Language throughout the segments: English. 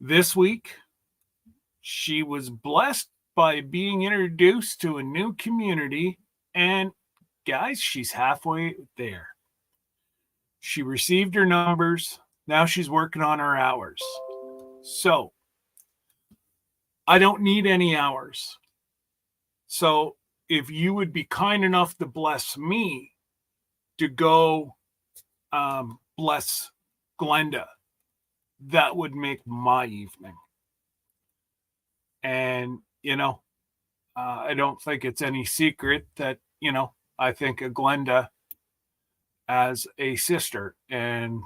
This week, she was blessed by being introduced to a new community, and guys, she's halfway there. She received her numbers. Now she's working on her hours. So I don't need any hours. So if you would be kind enough to bless me to go bless Glenda, that would make my evening. And, I don't think it's any secret that, I think of Glenda as a sister. And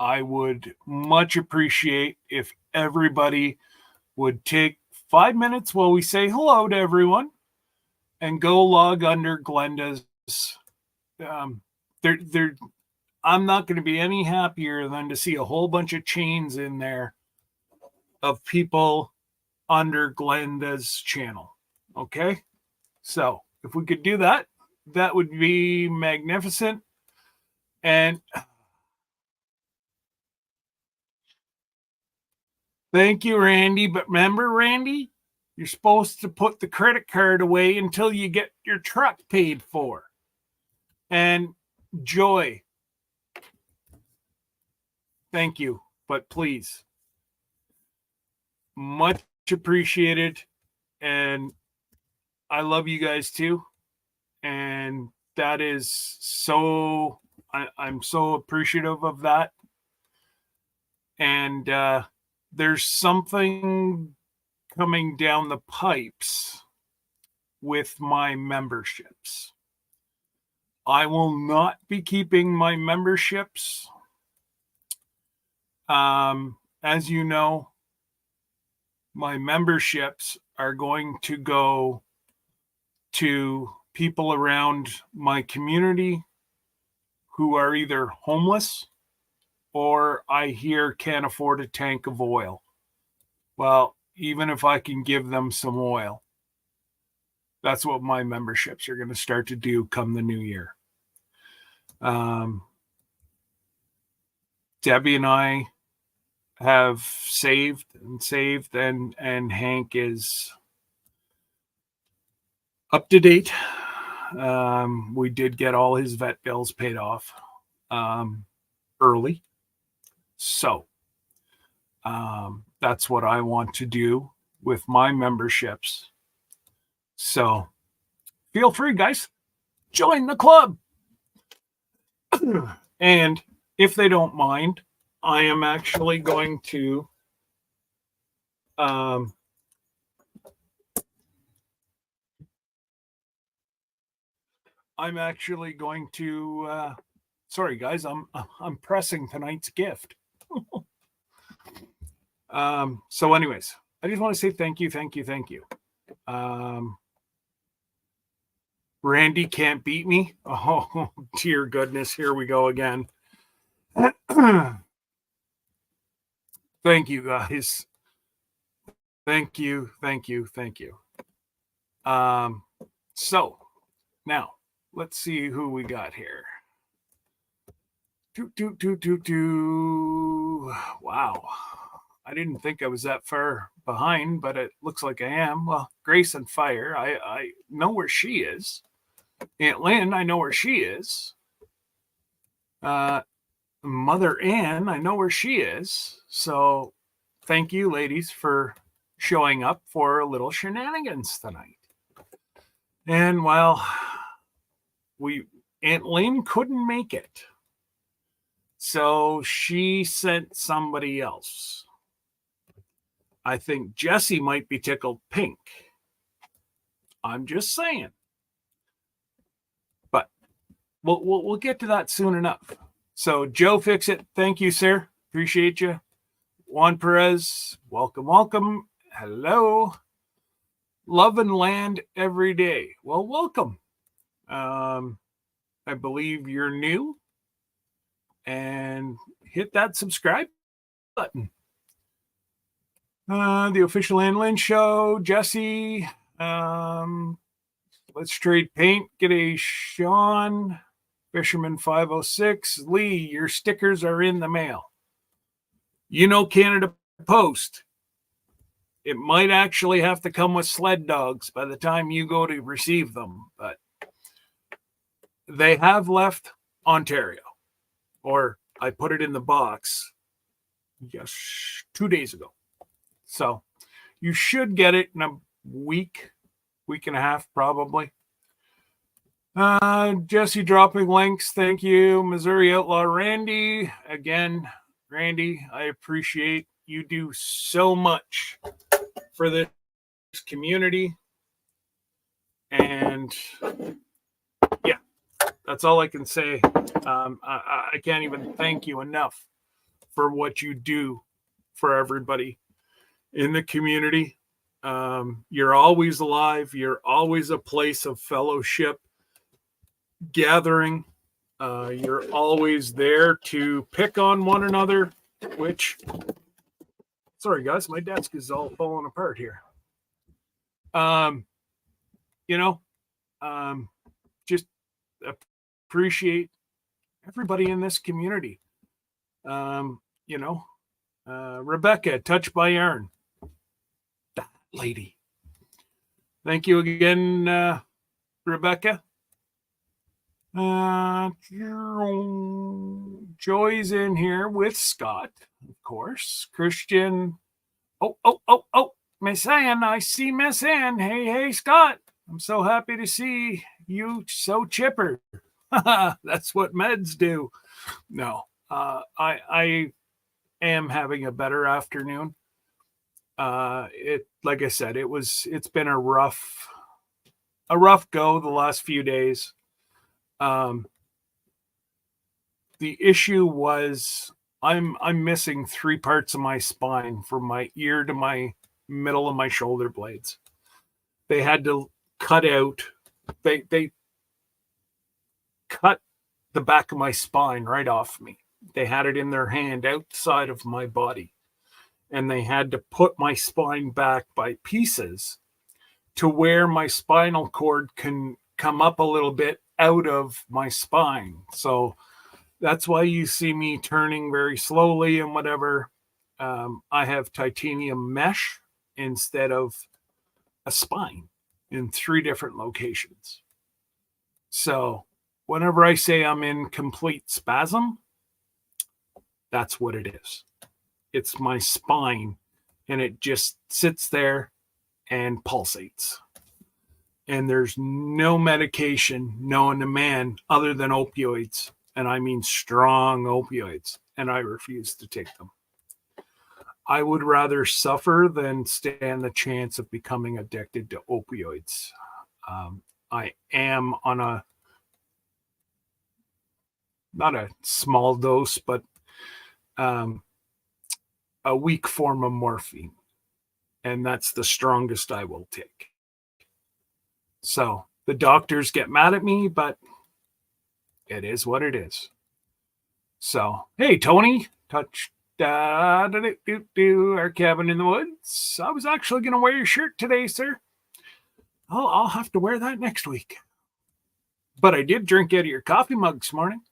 I would much appreciate if everybody would take 5 minutes while we say hello to everyone and go log under Glenda's. I'm not going to be any happier than to see a whole bunch of chains in there of people under Glenda's channel. Okay? So if we could do that, that would be magnificent. And thank you, Randy. But remember, Randy, you're supposed to put the credit card away until you get your truck paid for. And Joy, thank you. But please, much appreciated. And I love you guys too. And that is so, I'm so appreciative of that. And there's something coming down the pipes with my memberships. I will not be keeping my memberships. As you know, my memberships are going to go to people around my community who are either homeless or I hear can't afford a tank of oil. Well, even if I can give them some oil, that's what my memberships are going to start to do come the new year. Debbie and I have saved, and Hank is up to date. We did get all his vet bills paid off early. So that's what I want to do with my memberships. So feel free, guys. Join the club. And if they don't mind, I am actually going to sorry guys, I'm pressing tonight's gift. So anyways, I just want to say thank you. Randy can't beat me. Oh, dear goodness, here we go again. Thank you, guys. Thank you. So now let's see who we got here. Wow. I didn't think I was that far behind, but it looks like I am. Well, Grace and Fire, I know where she is. Aunt Lynn, I know where she is. Mother Ann, I know where she is. So thank you, ladies, for showing up for a little shenanigans tonight. And well, Aunt Lynn couldn't make it. So she sent somebody else. I think Jesse might be tickled pink. I'm just saying. But we'll get to that soon enough. So Joe Fixit, thank you, sir. Appreciate you. Juan Perez, welcome. Hello. Love and land every day. Well, welcome. I believe you're new. And hit that subscribe button. The official Ann Lynn show, Jesse. Let's trade paint. Get a Sean. Fisherman 506. Lee, your stickers are in the mail. You know Canada post. It might actually have to come with sled dogs by the time you go to receive them, but they have left Ontario, or I put it in the box, yes, 2 days ago. So you should get it in a week and a half, probably. Jesse dropping links. Thank you. Missouri Outlaw Randy. Again, Randy, I appreciate you do so much for this community. And yeah, that's all I can say. I can't even thank you enough for what you do for everybody in the community. You're always alive. You're always a place of fellowship, gathering. You're always there to pick on one another, which, sorry guys, my desk is all falling apart here. You know, just appreciate everybody in this community. You know, Rebecca, touched by Aaron, that lady. Thank you again, Rebecca. Joy's in here with Scott, of course. Christian. Oh, Miss Ann. I see Miss Ann. Hey, Scott. I'm so happy to see you so chipper. That's what meds do. No, I am having a better afternoon. Like I said, it's been a rough go the last few days. The issue was I'm missing 3 parts of my spine, from my ear to my middle of my shoulder blades. They had to cut out. They cut the back of my spine right off me. They had it in their hand outside of my body, and they had to put my spine back by pieces to where my spinal cord can come up a little bit out of my spine. So that's why you see me turning very slowly and whatever. I have titanium mesh instead of a spine in 3 different locations. So whenever I say I'm in complete spasm, that's what it is. It's my spine, and it just sits there and pulsates. And there's no medication known to man other than opioids. And I mean strong opioids. And I refuse to take them. I would rather suffer than stand the chance of becoming addicted to opioids. I am on not a small dose, but a weak form of morphine. And that's the strongest I will take. So the doctors get mad at me, but it is what it is. So, hey, Tony, touch our cabin in the woods. I was actually going to wear your shirt today, sir. I'll have to wear that next week. But I did drink out of your coffee mug this morning.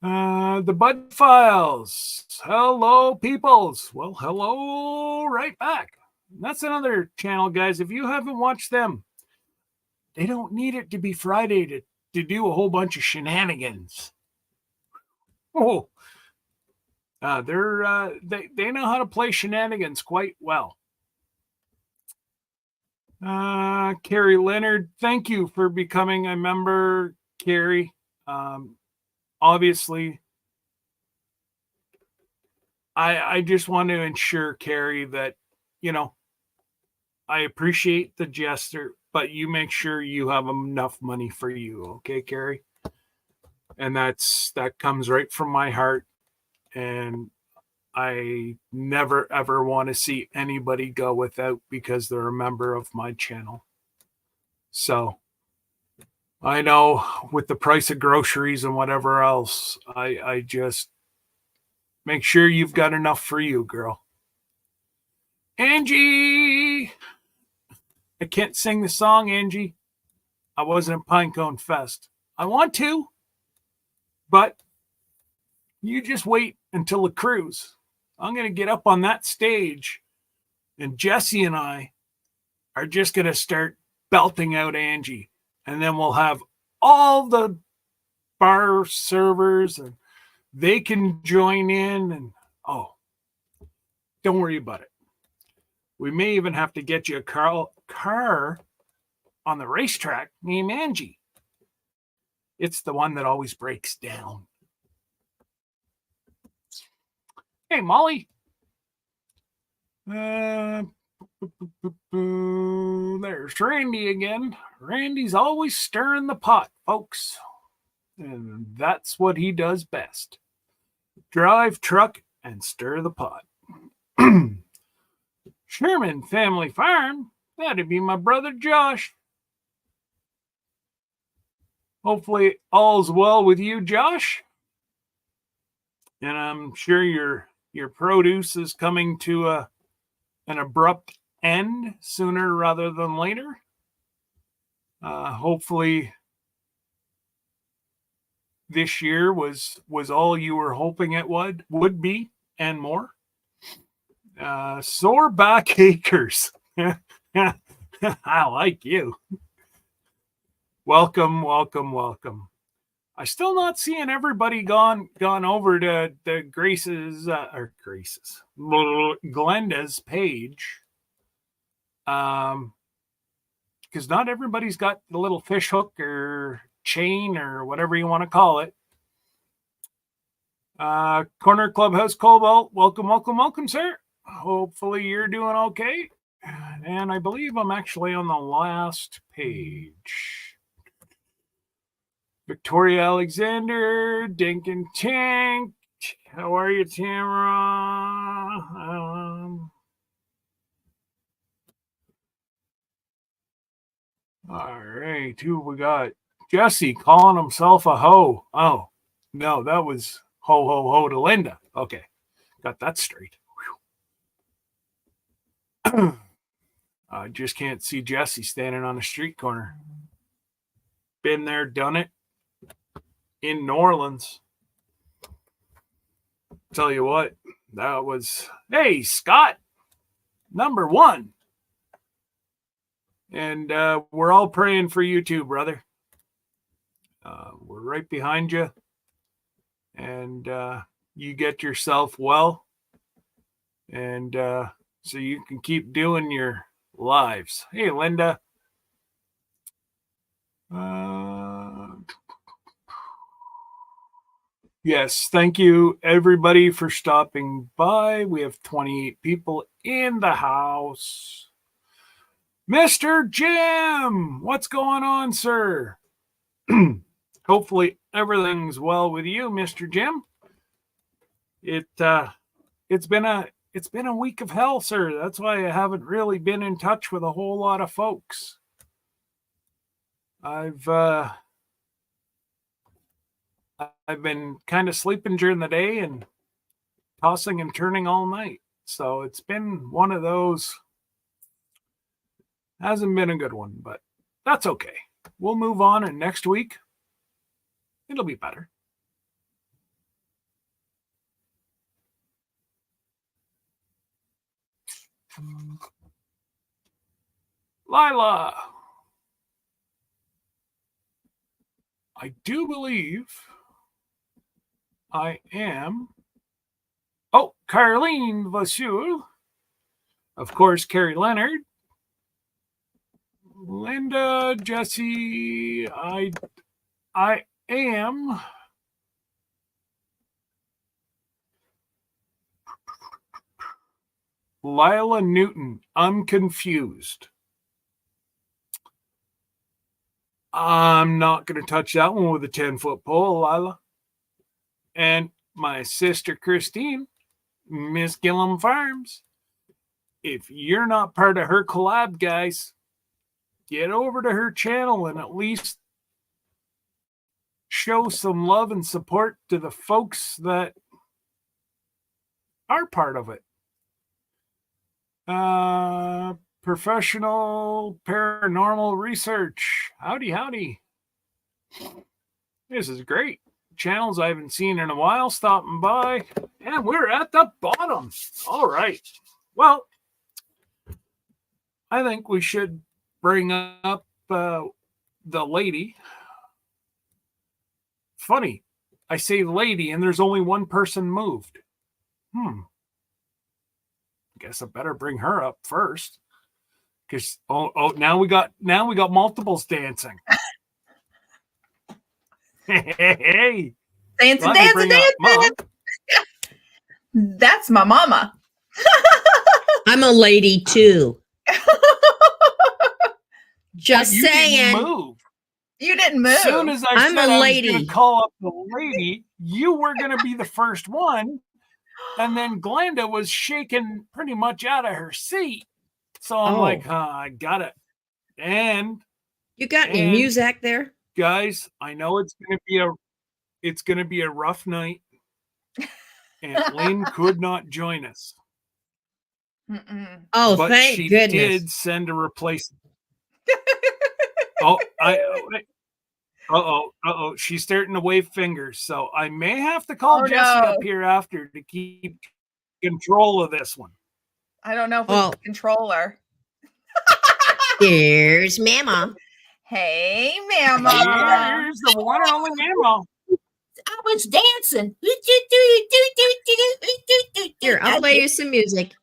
The Bud Files. Hello, peoples. Well, hello right back. That's another channel, guys. If you haven't watched them, they don't need it to be Friday to do a whole bunch of shenanigans. Oh, they know how to play shenanigans quite well. Carrie Leonard, thank you for becoming a member, Carrie. Obviously, I just want to ensure, Carrie, that, you know, I appreciate the gesture, but you make sure you have enough money for you. Okay, Carrie? And that comes right from my heart. And I never, ever want to see anybody go without because they're a member of my channel. So I know with the price of groceries and whatever else, I just make sure you've got enough for you, girl. Angie! I can't sing the song, Angie. I wasn't at Pinecone Fest. I want to, but you just wait until the cruise. I'm going to get up on that stage, and Jesse and I are just going to start belting out Angie. And then we'll have all the bar servers, and they can join in. And oh, don't worry about it. We may even have to get you a car on the racetrack named Angie. It's the one that always breaks down. Hey, Molly. There's Randy again. Randy's always stirring the pot, folks. And that's what he does best. Drive truck and stir the pot. Sherman Family Farm. That'd be my brother Josh. Hopefully all's well with you, Josh. And I'm sure your produce is coming to an abrupt end sooner rather than later. Hopefully this year was all you were hoping it would be and more. Sore back acres. I like you. Welcome. I still not seeing everybody gone over to the Glenda's page. Because not everybody's got the little fish hook or chain or whatever you want to call it. Corner Clubhouse Cobalt, welcome, sir. Hopefully you're doing okay. And I believe I'm actually on the last page. Victoria Alexander, Dink and Tank. How are you, Tamara? All right, who we got? Jesse calling himself a hoe. Oh, no, that was ho to Linda. Okay, got that straight. I just can't see Jesse standing on a street corner. Been there, done it. In New Orleans. Tell you what, that was, hey, Scott, number one. And we're all praying for you too, brother. We're right behind you. And you get yourself well. And so you can keep doing your lives. Hey, Linda. Yes, thank you everybody for stopping by. We have 28 people in the house. Mr. Jim, what's going on, sir? Hopefully everything's well with you, Mr. Jim. It's been a week of hell, sir. That's why I haven't really been in touch with a whole lot of folks. I've been kind of sleeping during the day and tossing and turning all night. So it's been one of those. Hasn't been a good one, but that's okay. We'll move on, and next week, it'll be better. Lila. I do believe I am. Oh, Carlene Vasseur. Of course, Carrie Leonard. Linda, Jesse, I am. Lila Newton, I'm confused. I'm not going to touch that one with a 10-foot pole, Lila. And my sister Christine, Miss Gillum Farms. If you're not part of her collab, guys, get over to her channel and at least show some love and support to the folks that are part of it. Professional paranormal research. Howdy. This is great. channels I haven't seen in a while stopping by. And we're at the bottom. All right. Well, I think we should bring up the lady. Funny, I say lady, and there's only one person moved. Guess I better bring her up first. Because now we got multiples dancing. Hey, dancing. That's my mama. I'm a lady too. Just you saying. Didn't move. You didn't move. As soon as I'm a lady. I was going to call up the lady, you were going to be the first one. And then Glenda was shaking pretty much out of her seat. So I'm like, I got it. And you got any music there? Guys, I know it's going to be a rough night. And Lynn could not join us. Oh, but thank she goodness. did send a replacement. She's starting to wave fingers. So I may have to call Jesse up here after to keep control of this one. I don't know if we can control her. Here's Mama. Hey, Mama. Here's the one and only Mama. I was dancing. Here, I'll play you some music.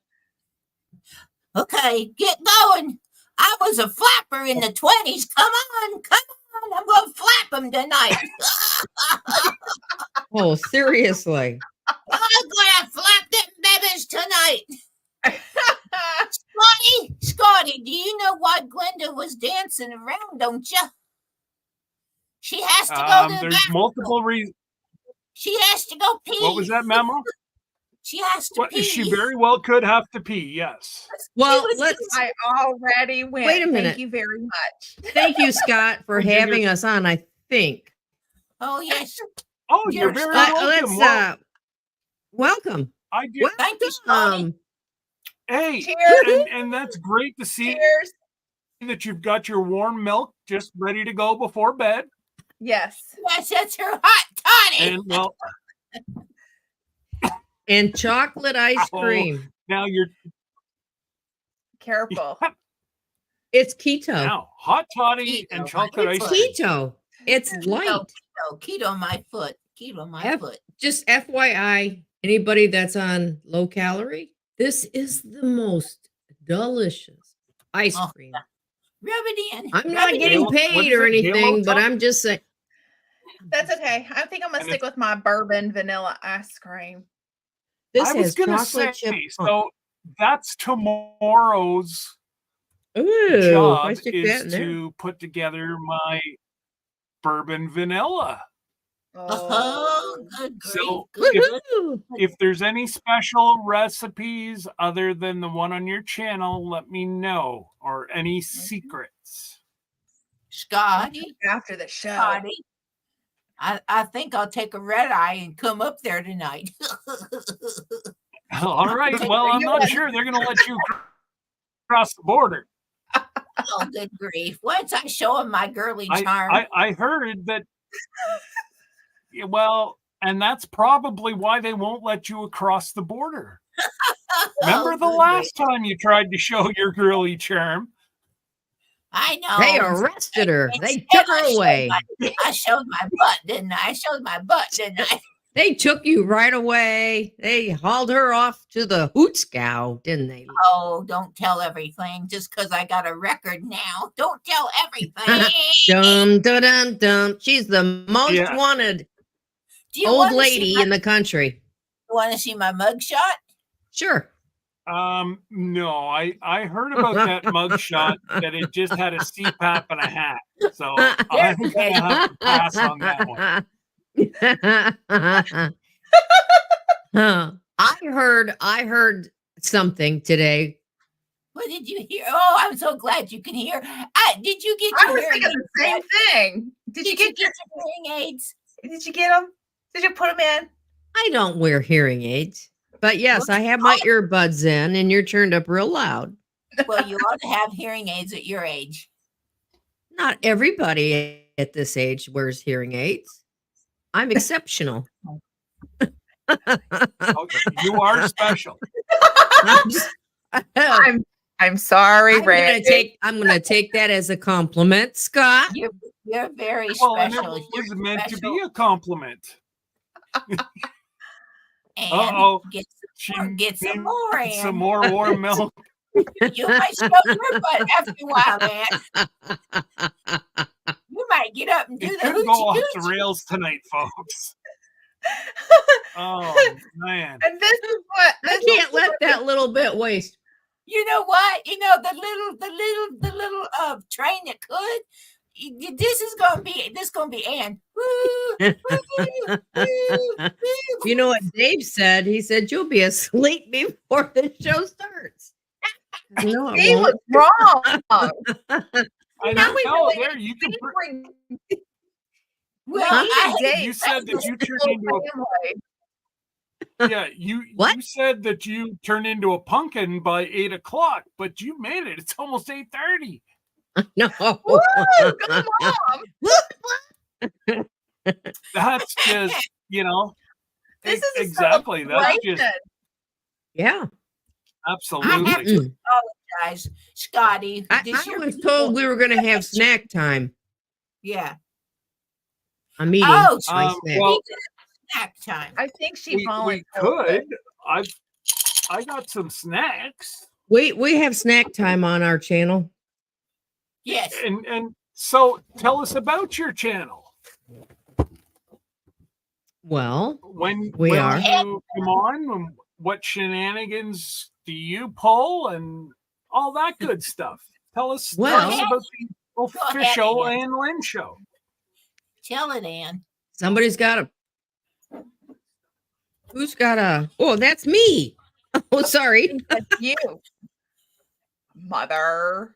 Okay, get going. I was a flapper in the 20s. Come on. I'm going to flap them tonight. Oh, seriously. I'm going to flap them babies tonight. Scotty, do you know why Glenda was dancing around, don't you? She has to go to the There's bathroom. multiple reasons. She has to go pee. What was that, Memo? She has to pee. She very well could have to pee, yes. Well, I already went. Wait a minute. Thank you very much. Thank you, Scott, for having us on, I think. Oh, yes. Oh, you're very welcome. Welcome. I do. Thank you, Scotty. Hey, cheers. And that's great to see Cheers. that you've got your warm milk just ready to go before bed. Yes. Yes, that's her hot toddy. And well, and chocolate ice cream. Now you're careful. It's keto. Now, hot toddy and chocolate ice cream. Keto. It's light. Keto my foot. Keto my foot. Just FYI, anybody that's on low calorie, this is the most delicious ice cream. Rub it in. I'm not getting paid or anything, but I'm just saying. That's okay. I think I'm going to stick with my bourbon vanilla ice cream. This I was has gonna chocolate say, chip. so that's tomorrow's Ooh, job is to put together my bourbon vanilla. Oh, good grief. So Good. if there's any special recipes other than the one on your channel, let me know, or any secrets. Scotty, after the show. Scotty, I think I'll take a red eye and come up there tonight. All right. Well, I'm not sure they're going to let you cross the border. Oh, good grief. Once I show them my girly charm. I heard that. Well, and that's probably why they won't let you across the border. Remember the last time you tried to show your girly charm? I know. They arrested her. They took her away. I showed my butt, didn't I? I showed my butt, didn't I? They took you right away. They hauled her off to the Hootscow, didn't they? Oh, don't tell everything just because I got a record now. Don't tell everything. Dum, dum, dum, dum. She's the most wanted old lady in the country. You want to see my mugshot? Sure. No, I heard about that mugshot that it just had a CPAP and a hat. So I'm going to have to pass on that one. I heard something today. What did you hear? Oh, I'm so glad you can hear. Did you get your hearing aids? The same thing. Did you get your hearing aids? Did you get them? Did you put them in? I don't wear hearing aids, but yes, I have my earbuds in, and you're turned up real loud. Well, you ought to have hearing aids at your age. Not everybody at this age wears hearing aids. I'm exceptional. Okay, you are special. I'm sorry, I'm gonna Randy. take that as a compliment, Scott. You're very Well, and it special. was You're meant to be special. a compliment. And Uh-oh. get some more, needs some Ann. more warm milk. You might show your butt after a while, Ann. You might get up and do It the could go hoochie off the coochie. rails tonight, folks. Oh man. And this is what I can't let that little bit waste. You know what? You know the little train that could. This is gonna be Ann. Woo, woo, woo, You know what Dave said? He said you'll be asleep before the show starts. No, it he was won't. wrong. I Now don't we know. really There, you can. Well, Huh? You said that you turned into a. Yeah, you said that you turned into a pumpkin by 8 o'clock, but you made it. It's almost 8:30. No. Woo, go Mom. That's just, This is a exactly. That's just celebration. Yeah. I have absolutely. to apologize, Scotty. I was told we were going to have snack time. Yeah. I'm eating Oh, my Um, snack. well, snack time. I think she we volunteered. could. I got some snacks, We have snack time on our channel. Yes. and so tell us about your channel. Well, When We are. you come on, what shenanigans do you pull, and all that good stuff. Tell us Well- about the ahead, official Ann. Ann Lynn show. Tell it, Ann. somebody's got a. Who's got a? Oh, that's me. Oh, sorry. That's you. Mother.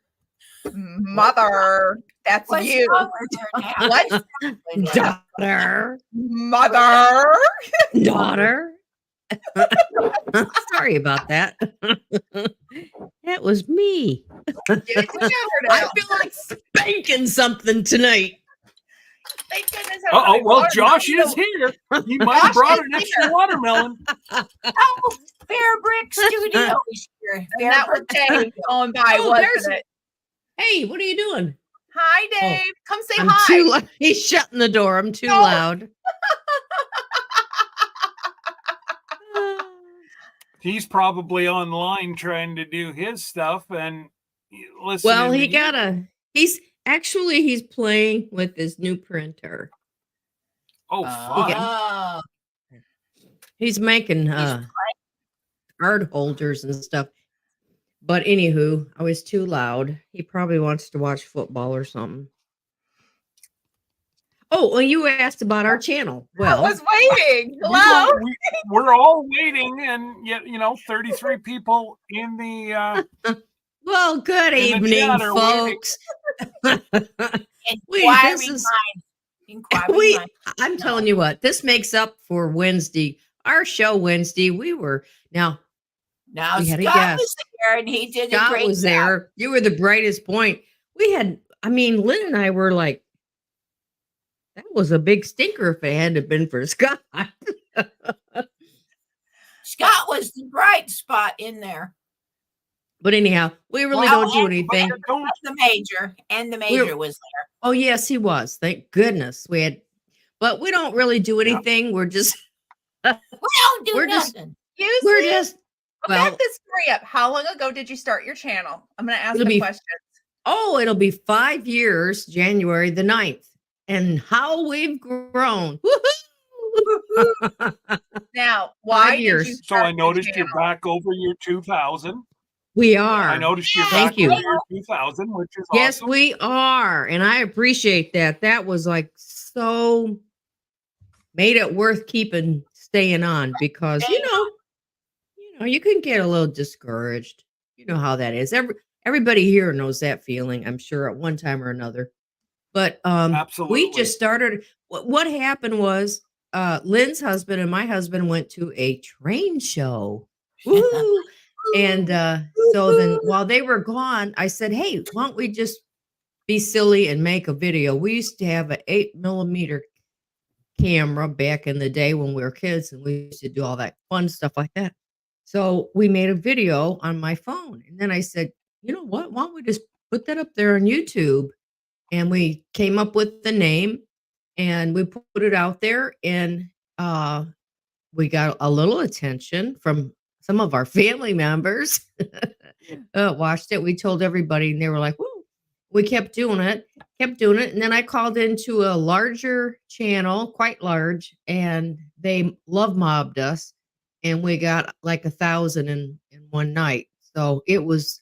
That's What's you. wrong with her now? What? Daughter. Mother. Daughter. Sorry about that. That was me. Get it together I now. feel like spanking something tonight. Thank goodness I don't Oh have well, watermelon. Josh is here. He might have Josh brought is an extra here. watermelon. Oh, Fair Brick Studios here. And Fair that was Brick Dave going by, Oh, wasn't there's- it? Hey, what are you doing? Hi, Dave. Come say I'm hi. too loud. He's shutting the door. I'm too No. loud. He's probably online trying to do his stuff and listen. Well, he's playing with his new printer. Oh, fun. Oh, He's making card holders and stuff. But anywho, I was too loud. He probably wants to watch football or something. Oh, well, you asked about our channel. I Well, was waiting. Hello. We're all waiting, and yet 33 people in the. well, good In the evening, chat are waiting. folks. inquiring this is- mind. Inquiring mind. I'm telling you what, this makes up for Wednesday. Our show Wednesday, now Now we had a Scott guest. was there and he did a Scott great was job. there. You were the brightest point. Lynn and I were like, that was a big stinker if it hadn't been for Scott. Scott was the bright spot in there. But anyhow, we really Well, don't do and- anything. The major was there. Oh, yes, he was. Thank goodness. But we don't really do anything. We're just, We don't do We're just- nothing. we're just, Back this story up. How long ago did you start your channel? I'm going to ask It'll the be- question. it'll be 5 years, January the 9th. And how we've grown. Woohoo! Now, why 5 did years. you So start I noticed the you're channel? back over your 2,000. We are. I noticed you're Thank back you. over your 2,000, which is Yes, awesome. we are. And I appreciate that. That was like so made it worth staying on because you can get a little discouraged. You know how that is. Everybody here knows that feeling, I'm sure, at one time or another. But Absolutely. we just started. What happened was Lynn's husband and my husband went to a train show. Woo! And so then while they were gone, I said, hey, why don't we just be silly and make a video? We used to have an 8mm camera back in the day when we were kids, and we used to do all that fun stuff like that. So we made a video on my phone, and then I said, you know what? Why don't we just put that up there on YouTube? And we came up with the name, and we put it out there, and we got a little attention from some of our family members. Watched it. We told everybody, and they were like, "Woo!" We kept doing it, and then I called into a larger channel, quite large, and they love mobbed us, and we got like 1,000 in one night. So it was,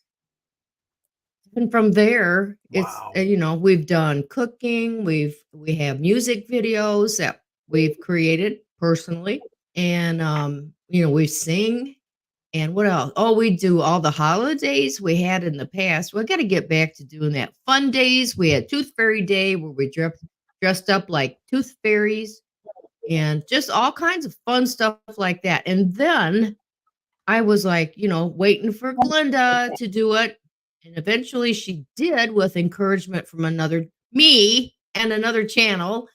and from there, it's Wow. we've done cooking, we have music videos that we've created personally, and we sing. And what else? Oh, we do all the holidays we had in the past. We got to get back to doing that. Fun days. We had Tooth Fairy Day where we dressed up like tooth fairies and just all kinds of fun stuff like that. And then I was like, waiting for Glenda to do it. And eventually she did, with encouragement from me and another channel.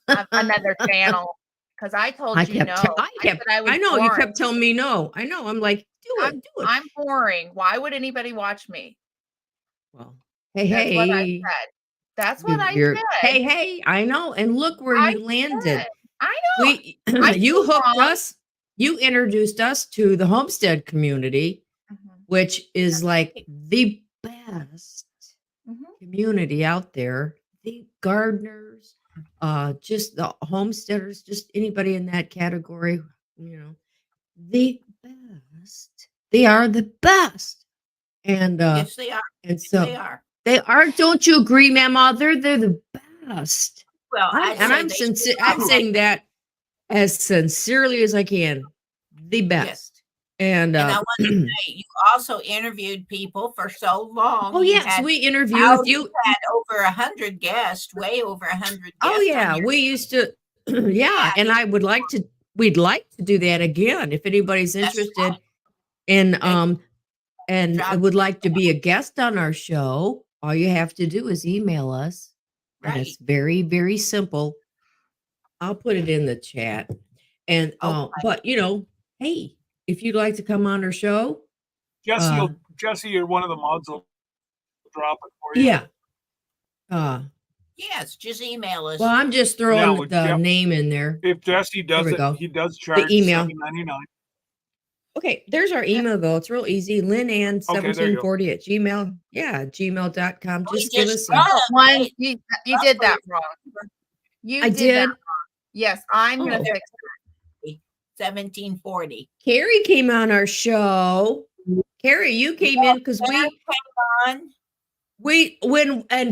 Another channel. Because I told you no. I know you kept telling me no. I know. I'm like, do it. I'm boring. Why would anybody watch me? Well, That's what I said. That's what I said. Hey, I know. And look where you landed. I know. You hooked us. You introduced us to the homestead community, which is like the best community out there. The gardeners, just the homesteaders, just anybody in that category, the best. They are the best. And yes, they are. And so they are. Don't you agree, Mama? They're the best. Well, I'm saying that as sincerely as I can. The best. Yes. And I want to say, you also interviewed people for so long. Oh yes, we interviewed you. You had over 100 guests, way over 100 guests. Oh yeah, we used to. Yeah, and we'd like to do that again if anybody's interested in and would like to be a guest on our show. All you have to do is email us. Right. And it's very, very simple. I'll put it in the chat. And but hey, if you'd like to come on our show, Jesse, you're one of the mods will drop it for you. Yeah. Yes, just email us. Well, I'm just throwing the name in there. If Jesse does it, he does charge the email. $7.99. Okay, there's our email though. It's real easy. LynAnn1740 at Gmail. Yeah, gmail.com. Just give us one. You did that wrong. I did. That wrong. Yes, I'm gonna fix it. 1740. Carrie came on our show. Carrie, you came in because and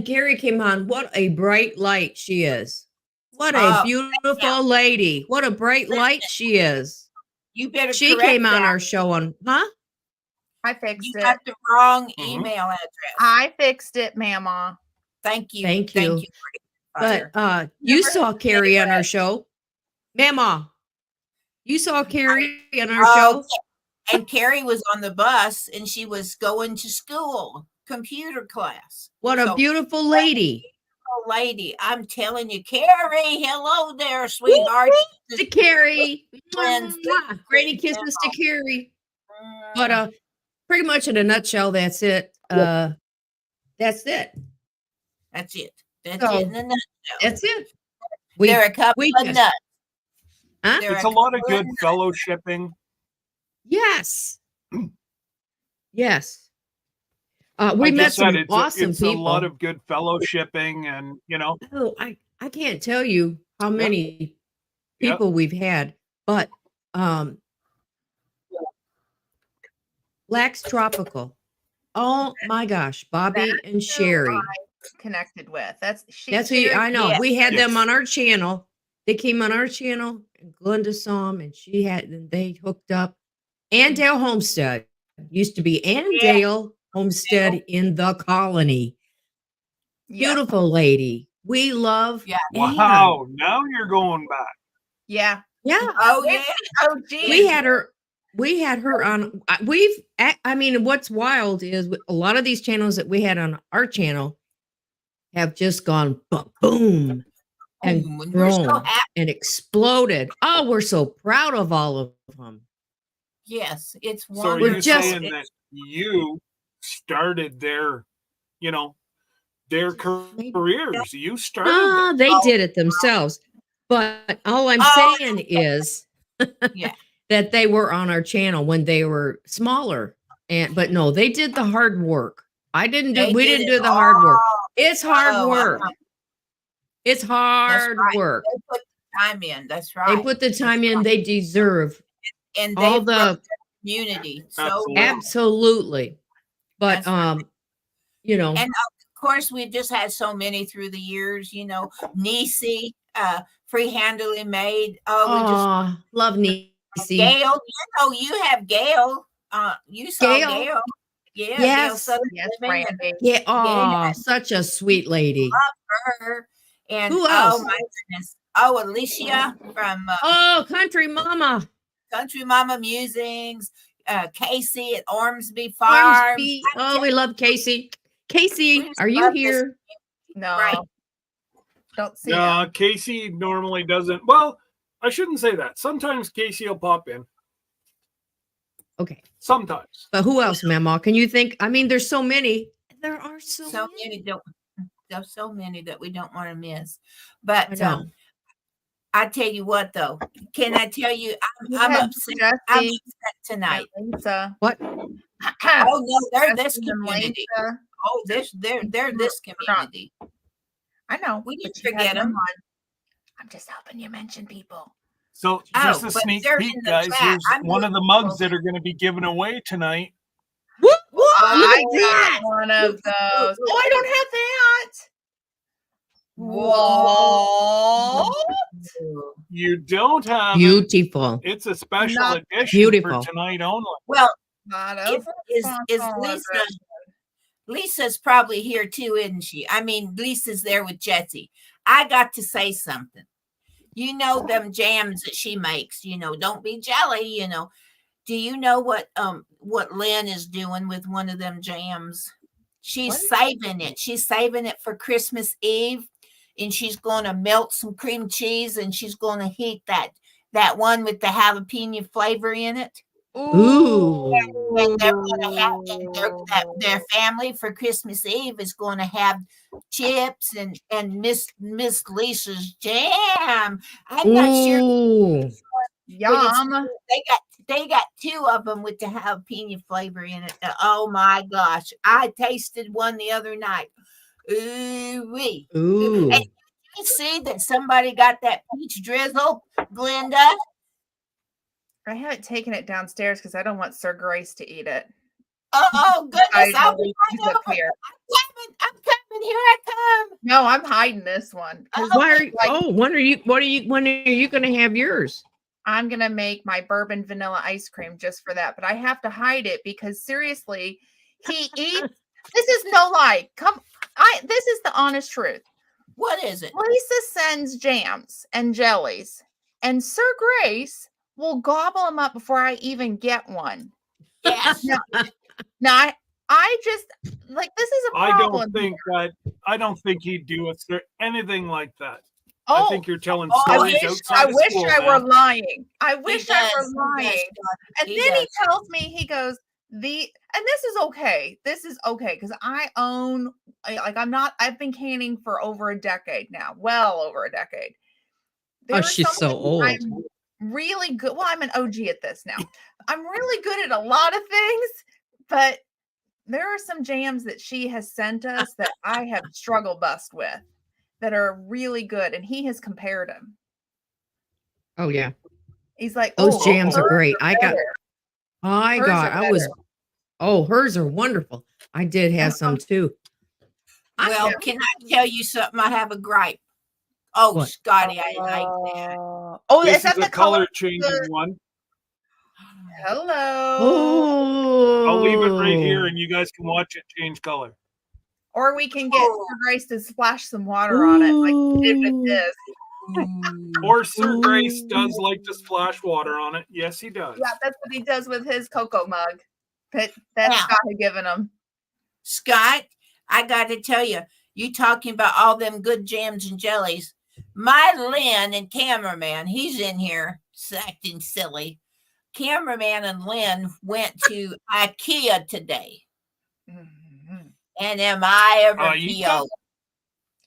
Carrie came on. What a bright light she is. What a beautiful lady. What a bright light she is. You better. She came on our show I fixed it. You got the wrong email address. I fixed it, Mama. Thank you. Thank you. But you saw Carrie on our show, Mama. You saw Carrie on our show. And Carrie was on the bus and she was going to school, computer class. What a beautiful lady. Lady, I'm telling you, Carrie, hello there, sweetheart. To Carrie. Granny kisses to Carrie. But pretty much in a nutshell, that's it. That's it. That's it. That's it in a nutshell. That's it. They're a couple of nuts. Huh? It's a lot of good fellowshipping. Yes. Yes. We met some awesome people. It's a lot of good fellowshipping, and Oh, I can't tell you how many people we've had, but Lax Tropical. Oh my gosh, Bobby and Sherry connected with. That's who I know. Yes. We had them on our channel. They came on our channel, and Glenda saw them, and they hooked up. Andale Homestead used to be Andale Homestead in the Colony. Beautiful lady. We love. Yeah. Wow. Now you're going back. Yeah. Yeah. Oh yeah. Oh geez. We had her on. What's wild is a lot of these channels that we had on our channel have just gone boom. and we're grown so happy. and exploded. Oh, we're so proud of all of them. Yes, it's So are wonderful. you just- saying that you started their, you know, their careers? You started Ah, them. they did it themselves. But all I'm Oh. saying is Yeah. that they were on our channel when they were smaller. But no, they did the hard work. We didn't do the hard work. It's hard Oh, work. It's hard right. work. They put the time in. That's right. They put the time in they deserve. and all they've grown the community. So Absolutely. absolutely. But That's right. you know, And of course, we've just had so many through the years. You know, Nisi, free-handedly made. Oh, we just love Nisi. Gail. You know, you have Gail. You saw Gail? Gail. Yeah, Gail Yes. Southern Yes, Living and Randy. Yeah, Yeah. such a sweet lady. her. And Who oh else? my goodness. Oh, Alicia from Oh, Country Mama. Country Mama Musings. Casey at Ormsby Farm. Ormsby. Oh, we love Casey. Casey, We just are you love this. here? No. Right. Don't see him. Casey normally doesn't. Well, I shouldn't say that. Sometimes Casey will pop in. Okay. Sometimes. But who else, Mama? Can you think? I mean, there's so many. There are so many. There's so many that we don't want to miss. I But know. I tell you what, though, can I tell you? You I'm had upset. I'm Jesse upset tonight. and Lisa. What? Oh no, they're this Jesse and community. Lisa. Oh, they're this community. I know. We didn't but you had forget them. them on. I'm just helping you mention people. So Oh, just a but sneak they're peek, in the guys. chat. Here's I'm one of the looking mugs for- that are going to be given away tonight. What? I Look at that. got one of those. Oh, I don't have that. Whoa. What? You don't have it. Beautiful. It's a special Not edition beautiful. for tonight only. Well, Not is, over is sponsor Lisa? edition. Lisa's probably here too, isn't she? I mean, Lisa's there with Jesse. I got to say something. You know them jams that she makes. You know, don't be jelly. You know, do you know what Lynn is doing with one of them jams? She's saving it. She's saving it for Christmas Eve, and she's going to melt some cream cheese, and she's going to heat that one with the jalapeno flavor in it. Ooh. And they're going to have their family for Christmas Eve is going to have chips and Miss Lisa's jam. I'm not sure. Ooh. Yum. They got two of them with the jalapeno flavor in it. Oh my gosh! I tasted one the other night. Ooh-wee. Ooh. And you see that somebody got that peach drizzle, Glenda. I haven't taken it downstairs because I don't want Sir Grace to eat it. Oh goodness! I'll be He's right up over. here. I'm coming. Here I come. No, I'm hiding this one. 'cause Why are you, like, when are you going to have yours? I'm gonna make my bourbon vanilla ice cream just for that, but I have to hide it because seriously, he eats. This is no lie. This is the honest truth. What is it? Lisa sends jams and jellies, and Sir Grace will gobble them up before I even get one. Yes. Now, I just like this is a problem. I don't think he'd do anything like that. Oh, I think you're telling Oh, stories I outside of wish school I now. were lying. I wish I does, were he does, lying. Scott. And He then he does. tells me, he goes, and this is okay. This is okay because I've been canning for over a decade now, well over a decade. There are she's some so things old. I'm really good. Well, I'm an OG at this now. I'm really good at a lot of things, but there are some jams that she has sent us that I have struggle bust with that are really good. And he has compared them. Oh yeah. He's like, Those jams are hers great. I better. Hers are wonderful. I did have some too. Well, can I tell you something? I have a gripe. Oh, What? Scotty, I like that. Oh, This is that is the a color color? changing one. Hello. Oh. I'll leave it right here and you guys can watch it change color. Or we can get Sir Grace to splash some water on it like we did with this. Or Sir Grace does like to splash water on it. Yes, he does. Yeah, that's what he does with his cocoa mug that Scott had given him. Scott, I got to tell you, you talking about all them good jams and jellies. My Lynn and cameraman, he's in here acting silly. Cameraman and Lynn went to IKEA today. Mhm. And am I ever IKEA? PO'd?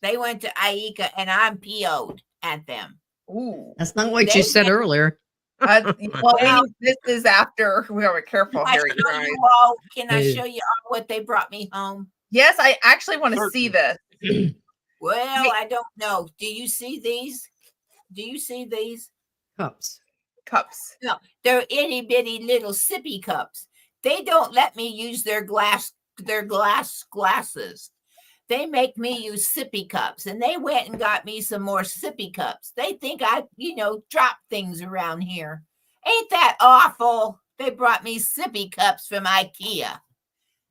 They went to IKEA and I'm PO'd at them. Ooh. That's not what They you said went- earlier. Well, Well- this is after. We gotta be careful Can I here, you show guys. you all? Can I Hey. show you all what they brought me home? Yes, I actually want to see Certainly. this. Well, Wait. I don't know. Do you see these? Do you see these? Cups. Cups. They're itty bitty little sippy cups. They don't let me use their glasses. They make me use sippy cups, and they went and got me some more sippy cups. They think I, drop things around here. Ain't that awful? They brought me sippy cups from IKEA.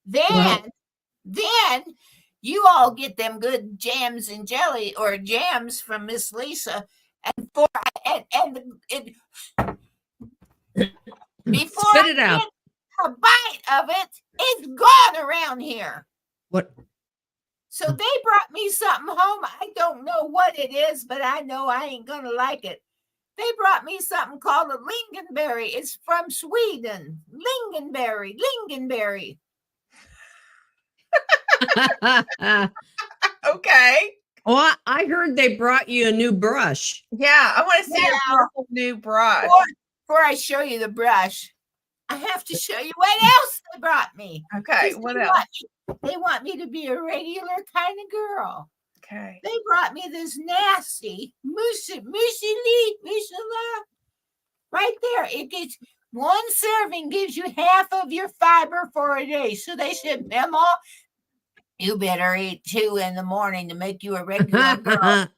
Then you all get them good jams and jelly or jams from Miss Lisa, and before Spit I it out. get a bite of it, it's gone around here. What? So they brought me something home. I don't know what it is, but I know I ain't gonna like it. They brought me something called a lingonberry. It's from Sweden. Lingonberry. Okay. Oh, I heard they brought you a new brush. Yeah, I want to see your Yeah. beautiful new brush. Before I show you the brush, I have to show you what else they brought me. Okay, 'Cause what they else? They want me to be a regular kind of girl. Okay. They brought me this nasty muesli right there. It gets one serving gives you half of your fiber for a day. So they said, Memo, you better eat 2 in the morning to make you a regular girl.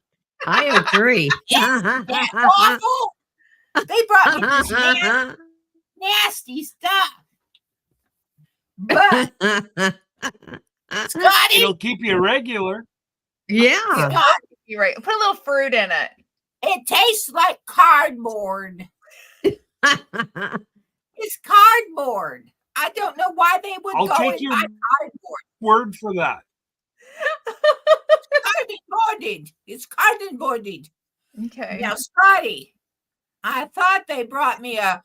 I agree. That's awful. They brought me this nasty stuff. But Scotty, It'll keep you regular. Yeah. You're right. Put a little fruit in it. it tastes like cardboard. It's cardboard. I don't know why they would I'll go take and your buy cardboard. word for that. Cardboarded. It's cardboarded. Okay. Now, Scotty, I thought they brought me a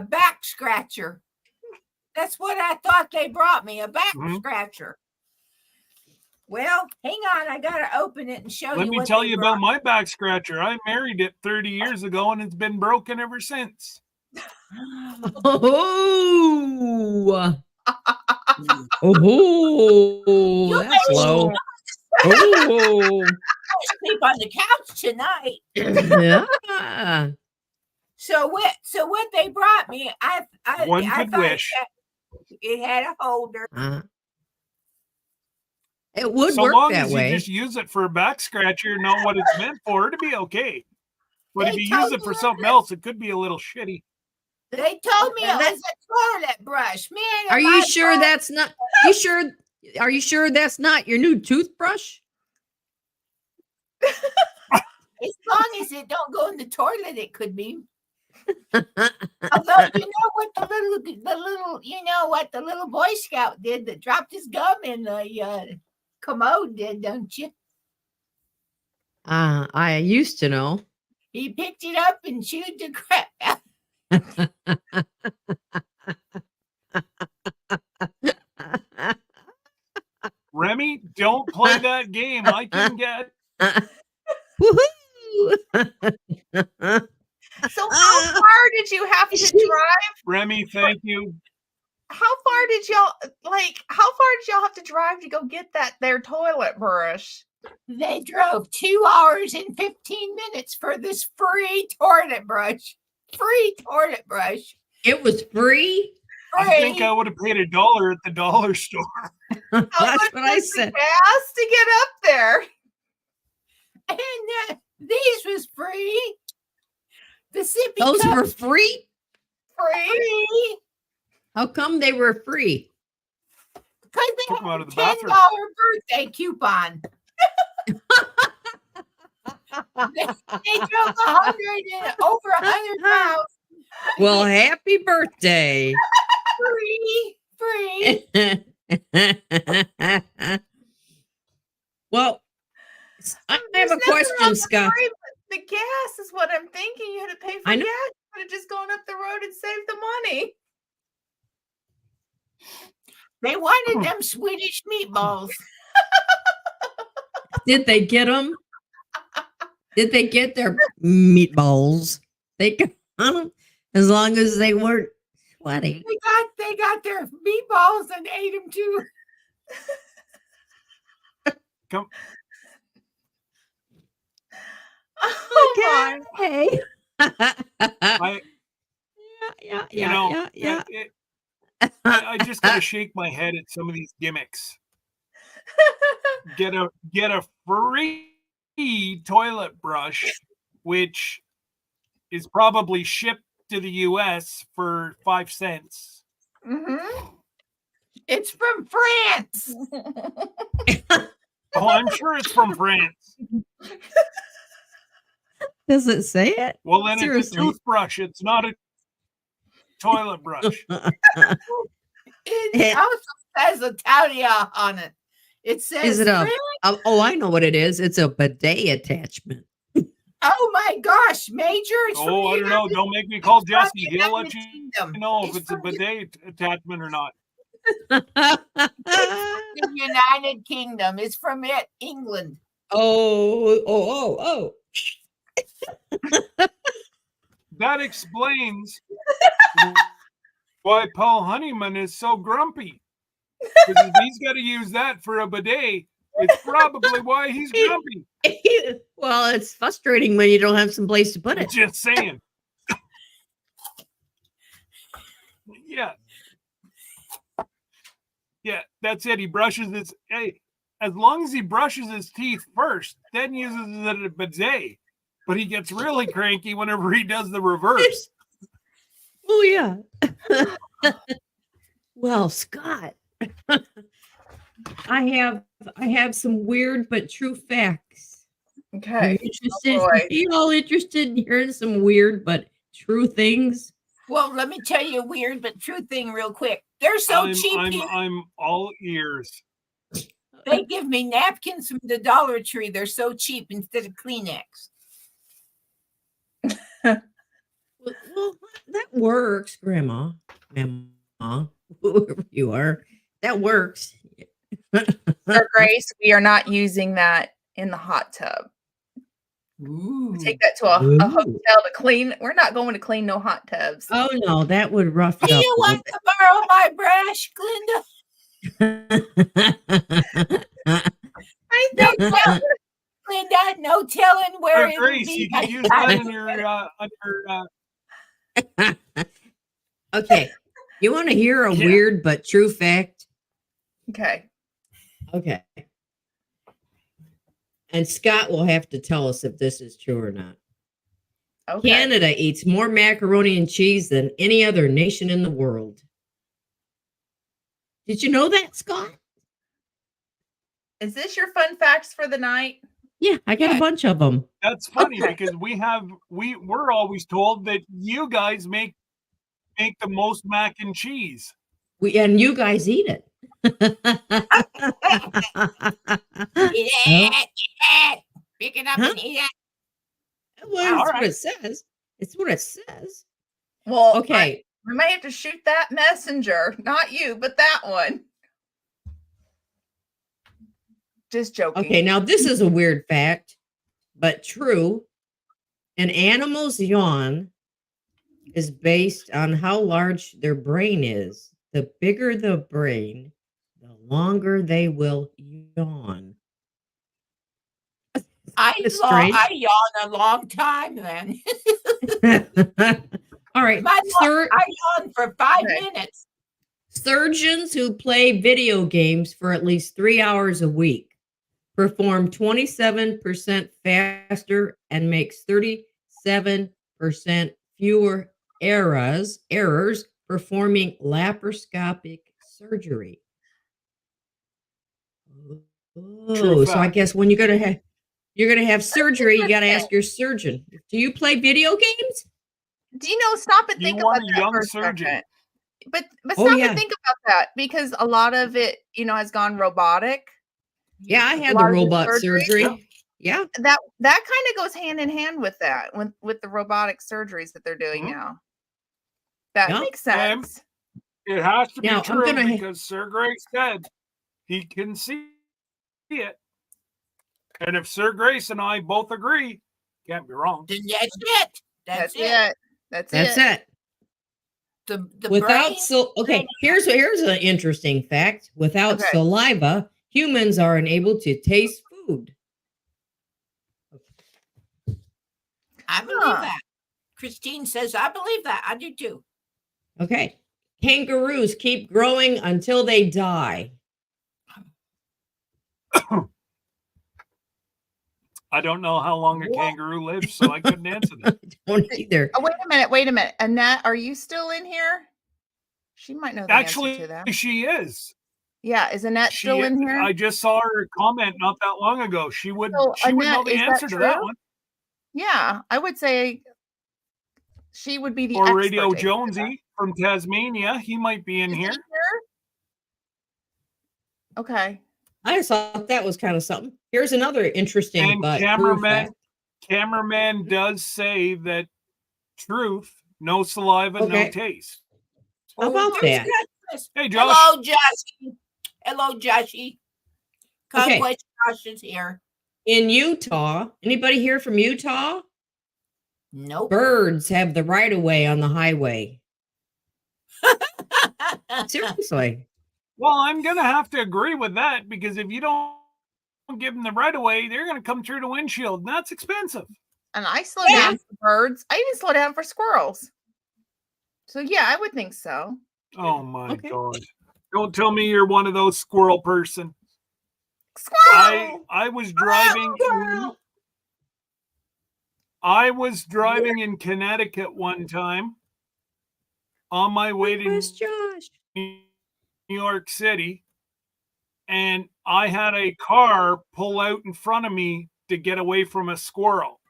back scratcher. That's what I thought they brought me, a back Mhm. scratcher. Well, hang on. I got to open it and show you Let me what tell they you brought about my back scratcher. I married it 30 years ago and it's been broken ever since. Oh. Oh. That's low. Oh. Sleep on the couch tonight. Yeah. So what they brought me, I One I could thought wish. it had a holder. It would So work long that as way. you just use it for a back scratcher and know what it's meant for, it'll be okay. But if They you told use it me for that- something else, it could be a little shitty. They told me And it was a toilet brush. Man, Are am you I sure wrong? that's not are you sure that's not your new toothbrush? As long as it don't go in the toilet, it could be. Although you know what the little Boy Scout did that dropped his gum in the commode did, don't you? I used to know. He picked it up and chewed the crap out. Remy, don't play that game. I can get Woohoo! So how far did you have to drive? Remy, thank you. How far did y'all have to drive to go get their toilet brush? They drove 2 hours and 15 minutes for this free toilet brush. Free toilet brush. It was free. I think I would have paid $1 at the dollar store. How That's much what I was the said. gas to get up there? And these was free. The sippy Those cup were free? free. How come they were free? Because they Took 'em had out a of the $10 bathroom. birthday coupon. They drove over 100 miles. Well, happy birthday. Free. Well, I have a question, Scott. The gas is what I'm thinking. You had to pay for I gas. know. You could have just gone up the road and saved the money. They wanted them Swedish meatballs. Did they get them? Did they get their meatballs? They got them as long as they weren't sweaty. They got their meatballs and ate them too. Come, Oh Okay. I, you know, I just gotta shake my head at some of these gimmicks. Get a free toilet brush, which is probably shipped to the US for 5 cents. Mm-hmm. It's from France. Oh, I'm sure it's from France. Does it say it? Well, then it's a Seriously. toothbrush. It's not a toilet brush. It also says Italia on it. It says Is it a? France. Oh, I know what it is. It's a bidet attachment. Oh my gosh, Major! It's from Oh, I the don't know. United- Don't make me call it's from Jesse. the He'll let United you Kingdom. know if it's a from the- bidet attachment or not. the United Kingdom. It's from England. Oh. That explains why Paul Honeyman is so grumpy. Because if he's got to use that for a bidet, it's probably why he's grumpy. Well, it's frustrating when you don't have some place to put I'm it. just saying. Yeah. Yeah, that's it. He brushes his. Hey, as long as he brushes his teeth first, then uses it at a bidet. But he gets really cranky whenever he does the reverse. Oh yeah. Well, Scott, I have some weird but true facts. Are Okay. you interested? boy. Are you all interested in hearing some weird but true things? Well, let me tell you a weird but true thing real quick. They're so cheap here. I'm all ears. They give me napkins from the Dollar Tree. They're so cheap instead of Kleenex. Well, that works, Grandma, whoever you are. That works. Sir Grace, we are not using that in the hot tub. Ooh. Take that to a hotel to clean. We're not going to clean no hot tubs. Oh no, that would rough it Do up. you want to borrow my brush, Glinda? I think that Glinda, no telling where Or it Grace, you can use that in your Okay. You want to hear a Yeah. weird but true fact? okay. Okay. And Scott will have to tell us if this is true or not. Okay. Canada eats more macaroni and cheese than any other nation in the world. Did you know that, Scott? Is this your fun facts for the night? Yeah, I got a bunch of them. That's funny Okay. because we're always told that you guys make the most mac and cheese. And you guys eat it. Eat it, pick it up Huh? and eat it. Well, that's All what right. it says. It's what it says. Well, Okay. we may have to shoot that messenger. Not you, but that one. Just joking. Okay, now this is a weird fact, but true. An animal's yawn is based on how large their brain is. The bigger the brain, the longer they will yawn. I It's strange. yawn a long time then. All right. I Third, yawn for 5 Okay. minutes. surgeons who play video games for at least 3 hours a week perform 27% faster and makes 37% fewer errors performing laparoscopic surgery. Oh, so I fact. guess when you're gonna have surgery, you gotta ask your surgeon. Do you play video games? Do you know? Stop and You think want about a that young for a surgeon. second. But Oh, stop yeah. and think about that because a lot of it, has gone robotic. Yeah, I had lot the of the robot surgery? surgery. Yeah. that kind of goes hand in hand with that, with the robotic surgeries that they're doing Mhm. now. That Yeah. makes sense. It has to Now, be I'm true gonna- because Sir Grace said he can see it. And if Sir Grace and I both agree, can't be wrong. Then that's it. That's it. That's That's it. it. The Without brain. okay, here's an interesting fact. Without Okay. saliva, humans are unable to taste food. I believe Huh. that. Christine says, I believe that. I do too. Okay. Kangaroos keep growing until they die. I don't know how long a kangaroo lives, so I couldn't answer that. Don't either. Oh, wait a minute. Annette, are you still in here? She might know the Actually, answer to that. she is. Yeah, is Annette still in here? I just saw her comment not that long ago. She would So, know Annette, the is that answer to that true? one. Yeah, I would say she would be the Or expert Radio to answer that. Jonesy from Tasmania. He might be in Is he here. Okay. I just thought that was kind of something. Here's another interesting And but true fact. cameraman does say that truth, no saliva, no Okay. taste. How about there's that? Josh. Hey, Josh. Hello, Joshy. Hello, Joshy. Okay. Conquest Josh is here. In Utah, anybody here from Utah? Nope. Birds have the right of way on the highway. Seriously. Well, I'm going to have to agree with that because if you don't give them the right of way, they're going to come through the windshield, and that's expensive. And I slow Yeah. down for birds. I even slow down for squirrels. So yeah, I would think so. Oh my Okay. God. Don't tell me you're one of those squirrel person. Squirrel! I was driving Squirrel! I was driving in Connecticut one time on my way to Where's Josh? New York City, and I had a car pull out in front of me to get away from a squirrel.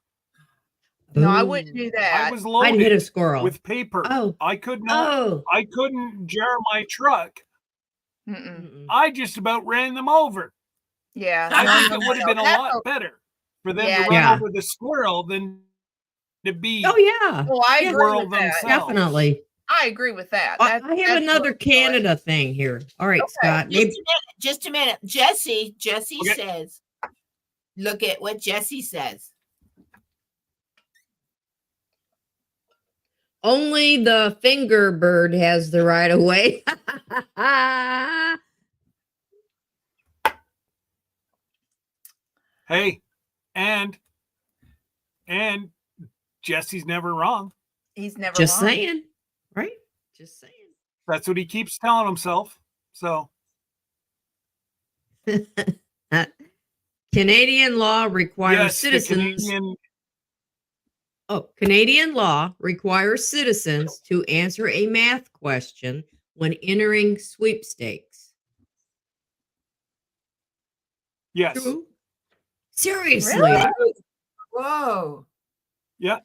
No, I Ooh. wouldn't do I that. was I'd hit a loaded squirrel. with paper. Oh. I could not. Oh. I couldn't jar my truck. Mm-mm. Mm-mm. I just about ran them over. Yeah. I no, think no, it no, would have no. been a That's lot better for them Yeah. to run Yeah. over the squirrel than to be Oh yeah. Oh, I Yeah. agree squirrel with that. themselves. Definitely. I agree with that. I have that's another what we call it. Canada thing here. All right, Okay. Scott. Maybe Just a minute. Jesse Okay. says, look at what Jesse says. only the finger bird has the right of way. Hey, and Jesse's never wrong. He's never Just wrong. saying. Right? Just saying. That's what he keeps telling himself. So Canadian law requires yes, the citizens. Canadian. Canadian law requires citizens to answer a math question when entering sweepstakes. Yes. True? Seriously. Really? Whoa. Yeah. Is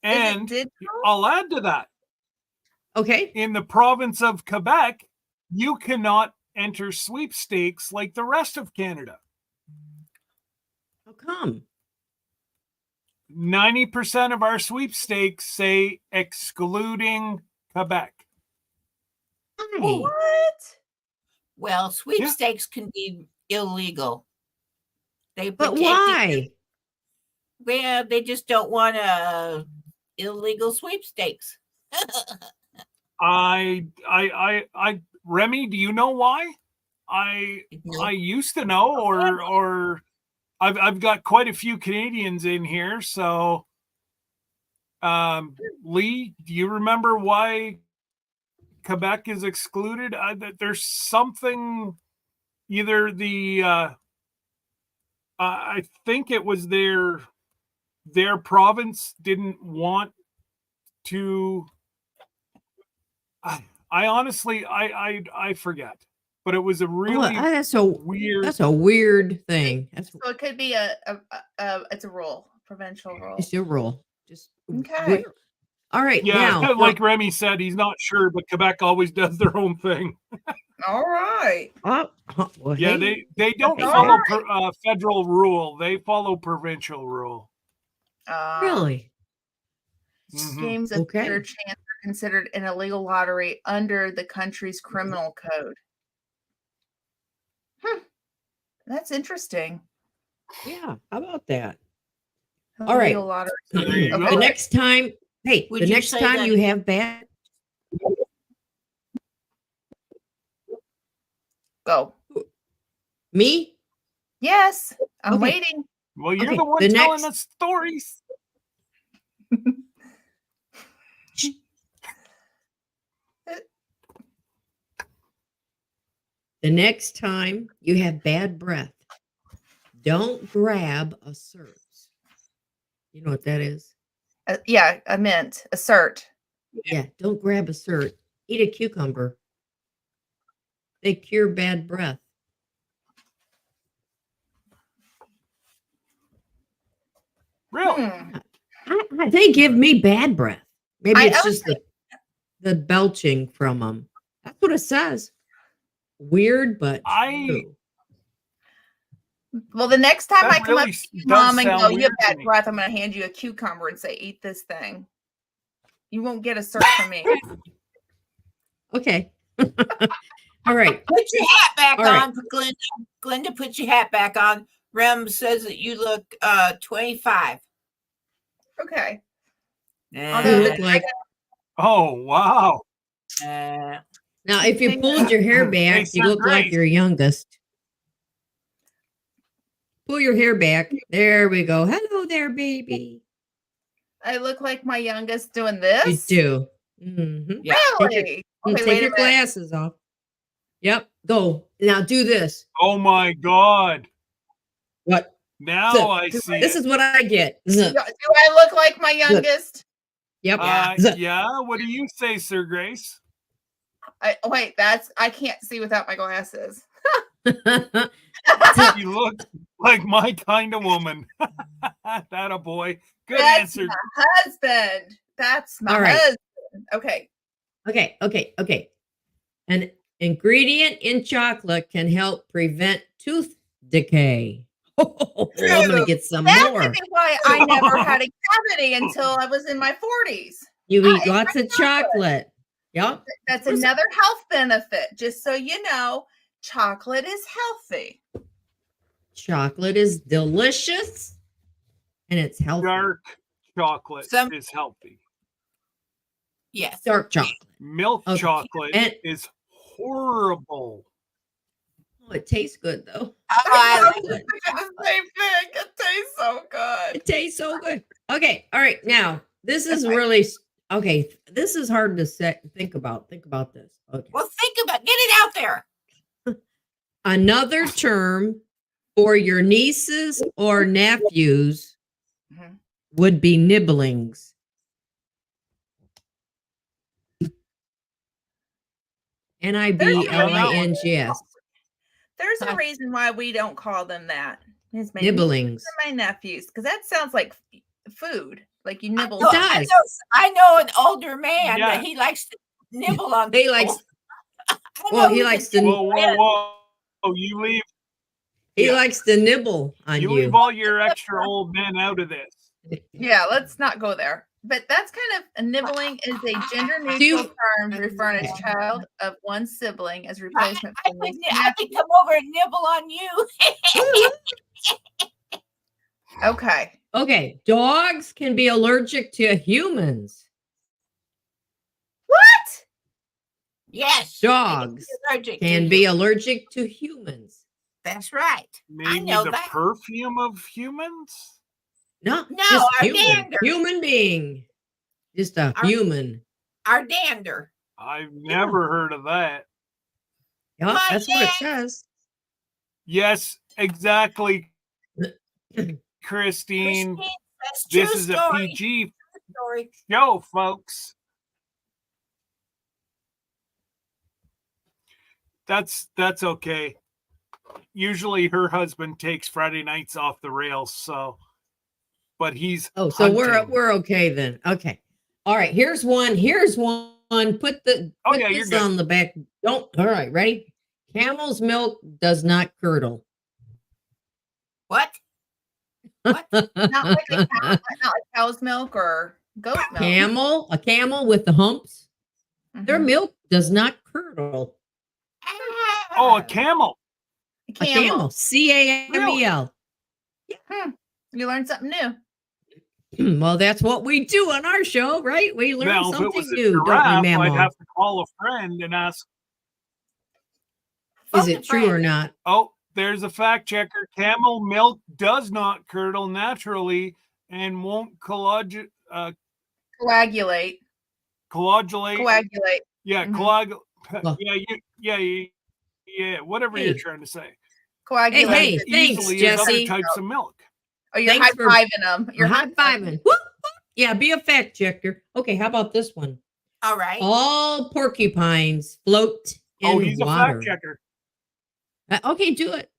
And it digital? I'll add to that. Okay. In the province of Quebec, you cannot enter sweepstakes like the rest of Canada. How come? 90% of our sweepstakes say excluding Quebec. Why? What? Well, sweepstakes can be illegal. They But protect why? Well, they just don't want a illegal sweepstakes. Remy, do you know why? I used to know, or I've got quite a few Canadians in here. So, Lee, do you remember why Quebec is excluded? There's something. Either I think it was their province didn't want to. I honestly I forget, but it was a really that's a weird. That's a weird thing. That's So it could be it's a rule, provincial rule. it's your rule. Just Okay. weird. All right. Yeah, Now, like Remy said, he's not sure, but Quebec always does their own thing. All right. Oh, well, Yeah, hey, they don't okay, follow there. federal rule. They follow provincial rule. really? Mhm. Games of Okay. pure chance are considered an illegal lottery under the country's criminal code. That's interesting. Yeah. How about that? All Illegal right. lottery. So there you The go. next time, hey, Would the you next say time that you again? have bad, Go. me? Yes, I'm Okay. waiting. Well, you're Okay, the one the telling next- us stories. The next time you have bad breath, don't grab a cert. You know what that is? Yeah, I meant assert. Yeah, don't grab a cert. Eat a cucumber. They cure bad breath. Really? They give me bad breath. Maybe I it's was just the belching from them. That's what it says. Weird, but I true. Well, the next time That I come up really to you, does Mom, and sound go, you have weird to bad me. breath, I'm going to hand you a cucumber and say, eat this thing. You won't get a cert from me. Okay. All right. Put your hat back All right. on, Glenda. Glenda, put your hat back on. Rem says that you look 25. Okay. You look like Oh, wow. Uh, now if you pulled your hair Hey, back, you Sir look like Grace. your youngest. Pull your hair back. There we go. Hello there, baby. I look like my youngest doing You this? do. Mhm. yeah. Really? Okay, Take wait your a minute. glasses off. Yep. Go. Now do this. Oh my God. What? Now So, I see This it. is what I get. Do I look like my youngest? Yep. Yeah. Yeah. What do you say, Sir Grace? Wait, I can't see without my glasses. You look like my kind of woman. That a boy. Good That's answer. my husband. That's my All right. husband. Okay. Okay. An ingredient in chocolate can help prevent tooth decay. Oh, I'm gonna get some That more. could be why I never had a cavity until I was in my 40s. You I eat ate lots my of chocolate. Yep. That's What is- another health benefit. Just so you know, chocolate is healthy. Chocolate is delicious and it's healthy. Dark chocolate Some- is healthy. Yes. Dark chocolate. Milk Okay. chocolate And- is horrible. Oh, it tastes good though. I like It's it. the same thing. It tastes so good. It tastes so good. Okay. All right. Now, this is Okay. really okay. This is hard to think about. Think about this. Okay. Well, think about get it out there. Another term for your nieces or nephews Mhm. would be nibblings. Nibblings. There's a reason why we don't call them that. It's my Nibblings. my nephews, because that sounds like food. Like you nibble. It does. I know an older man Yeah. that he likes to nibble on. He likes. I Well, know he who likes this to. Whoa, whoa, whoa. Oh, you leave He yeah. likes to nibble on you you. leave all your extra old men out of this. Yeah, let's not go there. But that's kind of a nibbling is a gender neutral term referring to a child of one sibling as replacement for niece and I nephew. could come over and nibble on you. Okay. Okay, dogs can be allergic to humans. What? Yes. Dogs allergic can to be you. allergic to humans. That's right. Maybe know the that. perfume of humans? No, No, just our human. dander. Human being. Just a Our- human. Our dander. I've never heard of that. Yeah, My that's what it says. Yes, exactly, Christine. That's true This is a story. PG Story. show, folks. That's okay. Usually her husband takes Friday nights off the rails, so but he's Oh, so hunting. we're okay then. Okay. All right. Here's one Put the Oh, put yeah, you're this good. on the back. Don't. All right, ready? Camel's milk does not curdle. What? Not like not like cow's milk or goat milk. A camel with the humps, their Mhm. milk does not curdle. Oh, a camel. A Camel. camel, CAMEL. You learned something new. Well, that's what we do on our show, right? We learn Now, if it was something a new, don't we, giraffe, I'd Mama? have to call a friend and ask, Is Phone it a true or friend. not? oh, there's a fact checker. Camel milk does not curdle naturally and won't Coagulate. coagulate. Coagulate. Yeah, Mhm. Well, yeah, whatever you're hey, trying to say. Coagulate hey, is thanks, Easily as other Jesse. types of milk. Oh, you're Thanks for high-fiving them. You're high high-fiving. fiving. Yeah, be a fact checker. Okay, how about this one? All right. All porcupines float Oh, in he's a fact water. checker. Okay, do it.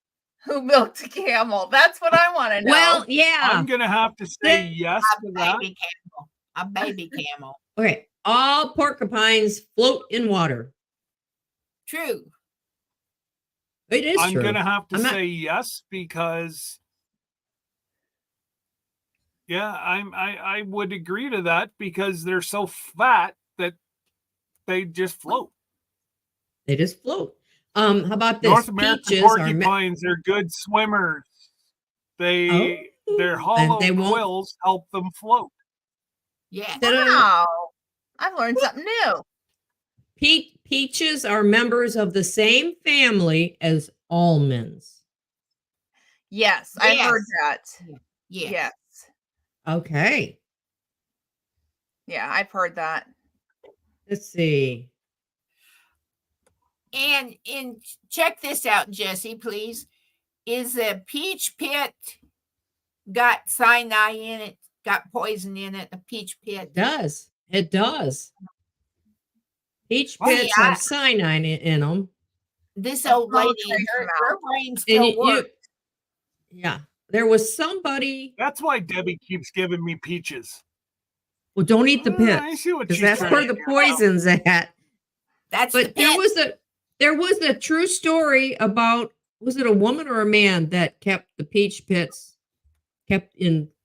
Who milked a camel? That's what I want to know. Well, yeah. I'm gonna have to say yes A to that. baby camel. A baby camel. Okay, all porcupines float in water. True. It is I'm true. gonna have to I'm not- say yes because yeah, I would agree to that because they're so fat that they just float. They just float. How about this? North American Peaches are porcupines are good swimmers. Their and hollow they won't. quills help them float. Yes. Wow. I've learned something new. Peaches are members of the same family as almonds. Yes, I heard that. Yes. Yes. Okay. Yeah, I've heard that. Let's see. And check this out, Jesse, please. Is the peach pit got cyanide in it? Got poison in it? The peach pit. It does. Peach Well, pits yeah. have cyanide in them. This That's old all lady, trace her them out. brain And still works. yeah, there was somebody. That's why Debbie keeps giving me peaches. Well, don't eat the I pits see what because she's that's trying where to the figure out. poison's at. That's the But pit. there was a true story about, was it a woman or a man that kept the peach pits,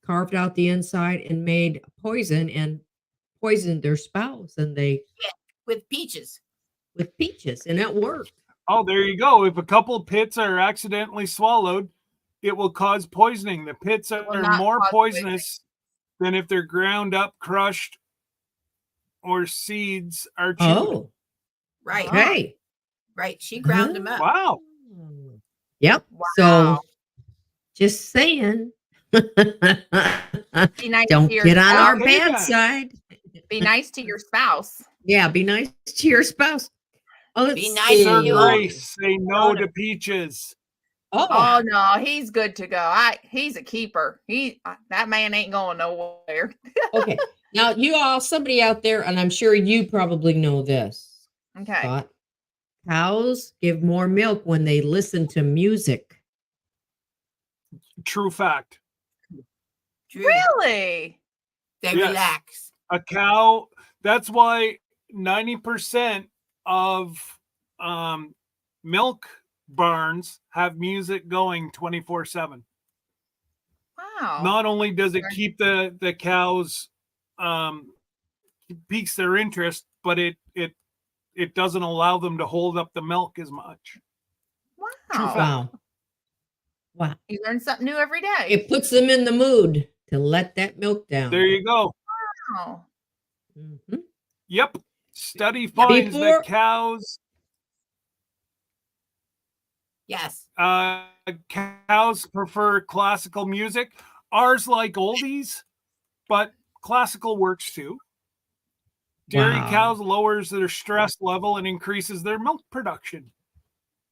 carved out the inside and made poison and poisoned their spouse and With peaches. with peaches, and it worked. Oh, there you go. If a couple pits are accidentally swallowed, it will cause poisoning. The pits will are not more cause poisonous than if they're ground up, crushed, or seeds are chewed. Oh, Right. okay. Right. She ground them up. Wow. Yep. Wow. So just saying. Be nice Don't to your get on spouse. our Okay, bad then. side. Be nice to your spouse. Yeah, be nice to your spouse. Oh, let's Be nice see. Sir you. Grace, say no to peaches. Oh, Oh no, he's good to go. He's a keeper. That man ain't going nowhere. okay. Now, somebody out there, and I'm sure you probably know this. Okay. Scott, cows give more milk when they listen to music. True fact. True. Really? They Yes. relax. A cow, that's why 90% of milk barns have music going 24/7. Wow. Not only does it keep the cows piques their interest, but it doesn't allow them to hold up the milk as much. True Wow. fact. Wow. You learn something new every day. It puts them in the mood to let that milk down. There you go. Wow. Mhm. Yep. Study finds Before- that cows Yes. cows prefer classical music. Ours like oldies, but classical works too. Dairy Wow. cows lowers their stress level and increases their milk production.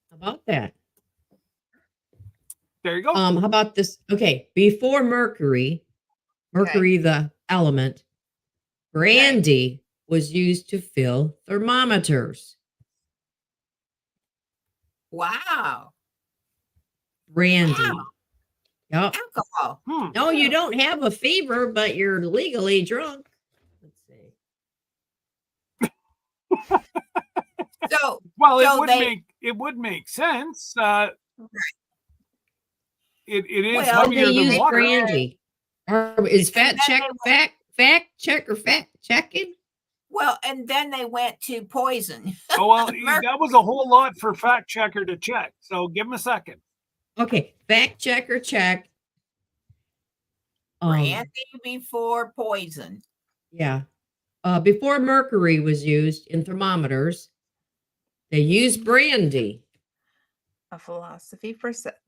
How about that? There you go. How about this? Okay, before Mercury, the element, brandy was used to fill thermometers. Wow. Brandy. Wow. Yep. Alcohol. No, you don't have a fever, but you're legally drunk. Let's see. So Well, So it would make sense. It is Well, They heavier than use water. brandy. Or is And then fact check or fact checking? well, and then they went to poison. Oh well, Mercury. that was a whole lot for fact checker to check. So give him a second. Okay, fact check or check. Brandy before poison. Yeah. Before mercury was used in thermometers, they used brandy. A philosophy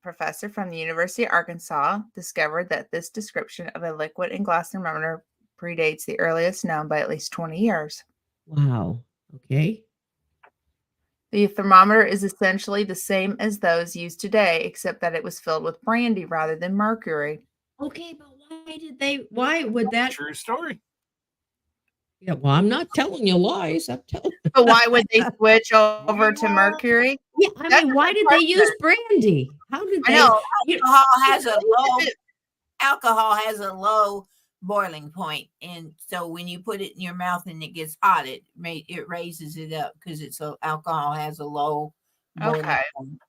professor from the University of Arkansas discovered that this description of a liquid in glass thermometer predates the earliest known by at least 20 years. Wow. Okay. The thermometer is essentially the same as those used today, except that it was filled with brandy rather than mercury. Okay, but why would that? True story. Yeah, well, I'm not telling you lies. I'm telling. But why would they switch over to mercury? Yeah, I That's mean, a why good did they use brandy? How did I they? know. Alcohol has a low boiling point, and so when you put it in your mouth and it gets hot, it raises it up because alcohol has a low boiling Okay. point.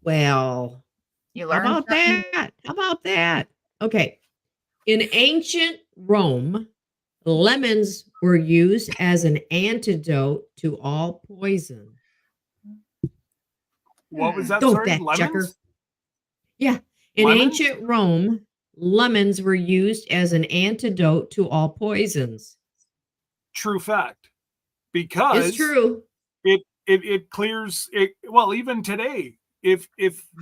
Well, You how learned about something. that? How about that? Okay. In ancient Rome, lemons were used as an antidote to all poison. What was that? Go Sorry, fact checker. lemons. Yeah. In Lemons? ancient Rome, lemons were used as an antidote to all poisons. True fact. Because It's true. it clears it. Well, even today, if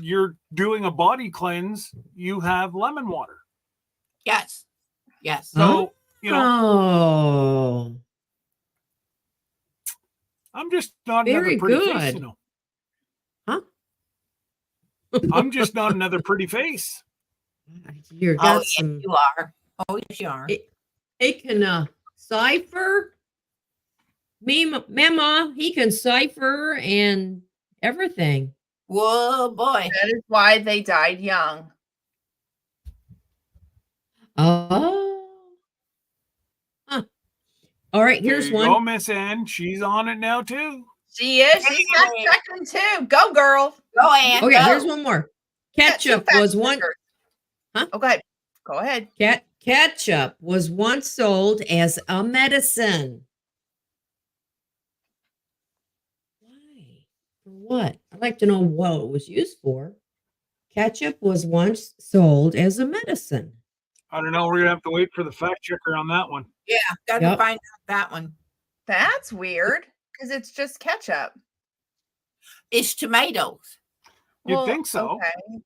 you're doing a body cleanse, you have lemon water. Yes. So Oh, I'm just not very another pretty good. face, Huh? I'm just not another pretty face. You're Oh, got yes, some. you are. Oh, yes, you are. It can cipher. Mama, he can cipher and everything. Whoa, boy. That is why they died young. Oh. Huh. All right, There here's you one. go, Miss Ann. She's on it now too. She is. She's fact checking too. Go, girl. Go, Ann. Okay, go. here's one more. Ketchup was one. Huh? Okay, go ahead. Ketchup was once sold as a medicine. Why? For what? I'd like to know what it was used for. Ketchup was once sold as a medicine. I don't know. We're gonna have to wait for the fact checker on that one. Yeah, got to Yep. find out that one. That's weird because it's just ketchup. It's tomatoes. You'd think so. Okay.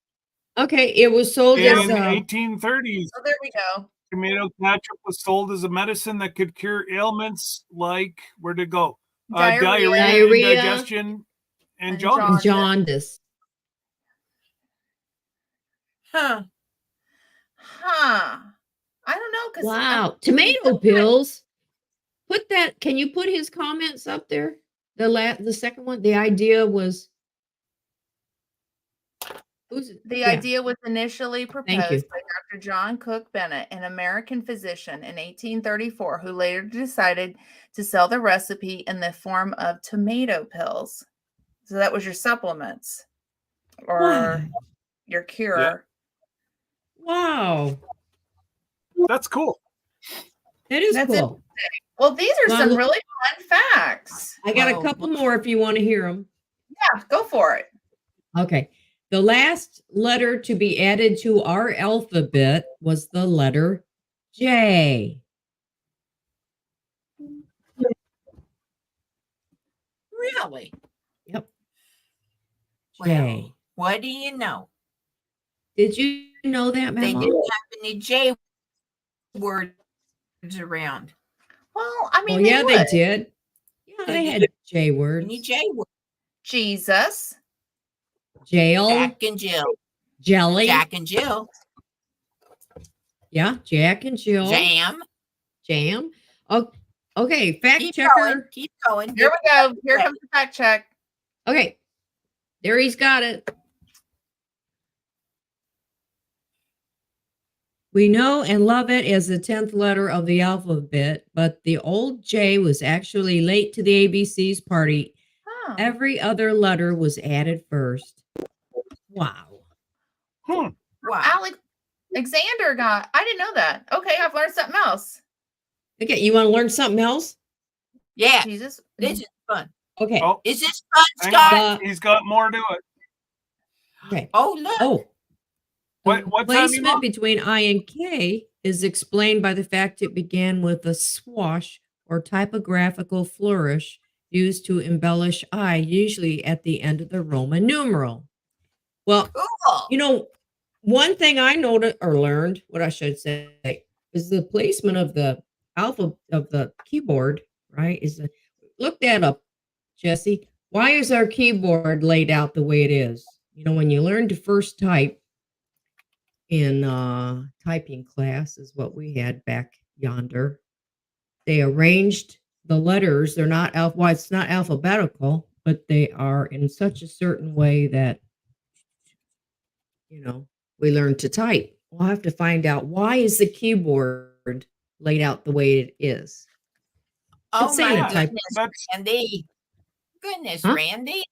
Okay, it was sold In as 1830s, Oh, there we go. tomato ketchup was sold as a medicine that could cure ailments like where'd it go? Diarrhea. Diarrhea. Indigestion, and And jaundice. jaundice. Huh. I don't know because Wow, tomato pills. Put that. Can you put his comments up there? The second one. The idea was. the idea was initially you. proposed by Dr. John Cook Bennett, an American physician in 1834, who later decided to sell the recipe in the form of tomato pills. So that was your supplements or your cure. Yeah. Wow, That's cool. that is That's cool. Well, these are Well, some look- really fun facts. I got Wow. a couple more if you want to hear them. Yeah, go for it. Okay. The last letter to be added to our alphabet was the letter J. Really? Yep. Well, J. what do you know? Did you know that, They Mama? didn't have any J words around. Well, I mean, Well, yeah, they would. did. Yeah, They they did. had J words. Any J words? Jesus. Jail, Jack and Jill. jelly. Jack and Jill. Yeah, Jack and Jill. Jam. Jam. Oh, okay, fact Keep checker. going. Keep going. Here we go. Here comes the fact check. Okay, there he's got it. We know and love it as the 10th letter of the alphabet, but the old J was actually late to the ABC's party. Oh. Every other letter was added first. Wow. Hmm. Wow. Alexander got. I didn't know that. Okay, I've learned something else. Okay, you want to learn something else? Yeah. Jesus. This is fun. Okay. Oh, Is this fun, hang Scott? on. He's got more to it. Okay. Oh, look. Oh, the What's that, placement Mima? between I and K is explained by the fact it began with a swash or typographical flourish used to embellish I, usually at the end of the Roman numeral. Well, Cool. you know, one thing I noted or learned, what I should say, is the placement of the alpha of the keyboard, right? Look that up, Jesse. Why is our keyboard laid out the way it is? You know, when you learn to first type in typing class, is what we had back yonder. They arranged the letters. They're not well, it's not alphabetical, but they are in such a certain way that we learn to type. We'll have to find out, why is the keyboard laid out the way it is. Oh, It's saying my a Yeah, type. goodness, Randy. Goodness, Huh? Randy.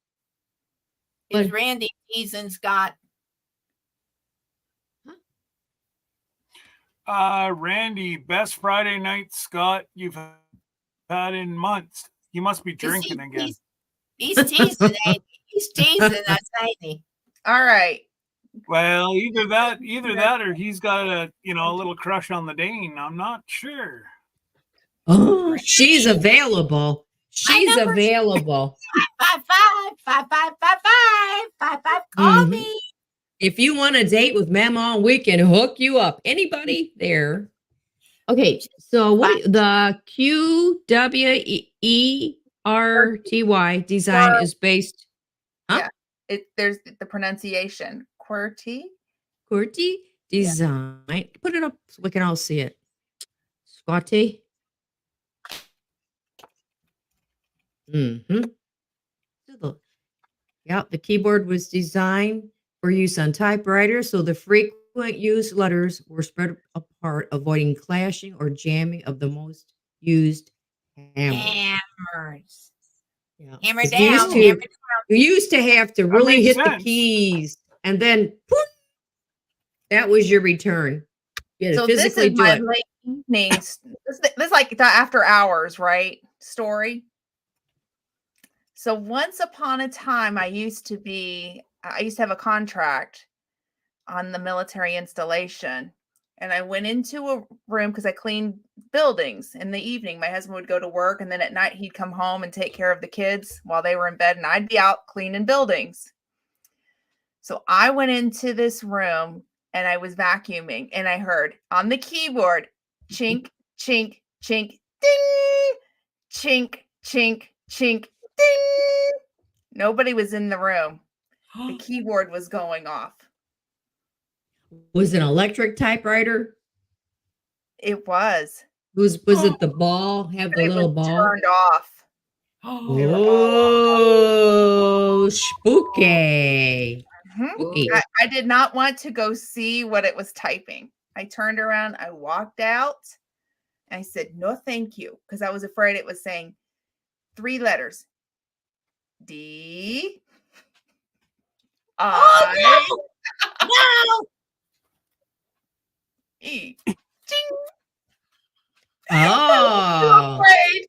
What? Is Randy teasing Scott? Randy, best Friday night, Scott, you've had in months. You must be drinking again. He's teasing, ain't he? He's teasing us, ain't he? All right. Well, either that or he's got a little crush on the Dane. I'm not sure. Oh, she's available. She's number's- available. 555-555-5555. Call Mhm. me. If you want a date with Mama, we can hook you up. Anybody there? Okay, so the QWERTY design is based. Huh? Yeah. There's the pronunciation. QWERTY. QWERTY design. Put it up so we can all see it. Scotty. Mm-hmm. Yeah, the keyboard was designed for use on typewriters, so the frequent used letters were spread apart, avoiding clashing or jamming of the most used hammers. Hammers. Yeah. Hammer 'Cause down. You used to have to really makes hit the sense. keys, and then poof, that was your return. You had to So this physically is do my it. late evenings. This is like the after hours, right? Story. So once upon a time, I used to have a contract on the military installation. And I went into a room because I cleaned buildings in the evening. My husband would go to work, and then at night he'd come home and take care of the kids while they were in bed, and I'd be out cleaning buildings. So I went into this room and I was vacuuming, and I heard on the keyboard, chink, chink, chink, ding, chink, chink, chink, ding. Nobody was in the room. The keyboard was going off. Was it an electric typewriter? It was. Was it the ball? Have the It little was ball? turned off. Oh, spooky. Mhm. Spooky. I did not want to go see what it was typing. I turned around, I walked out, and I said, no, thank you. Because I was afraid it was saying 3 letters. D. I. Oh, no. E. Ching. Oh. Afraid.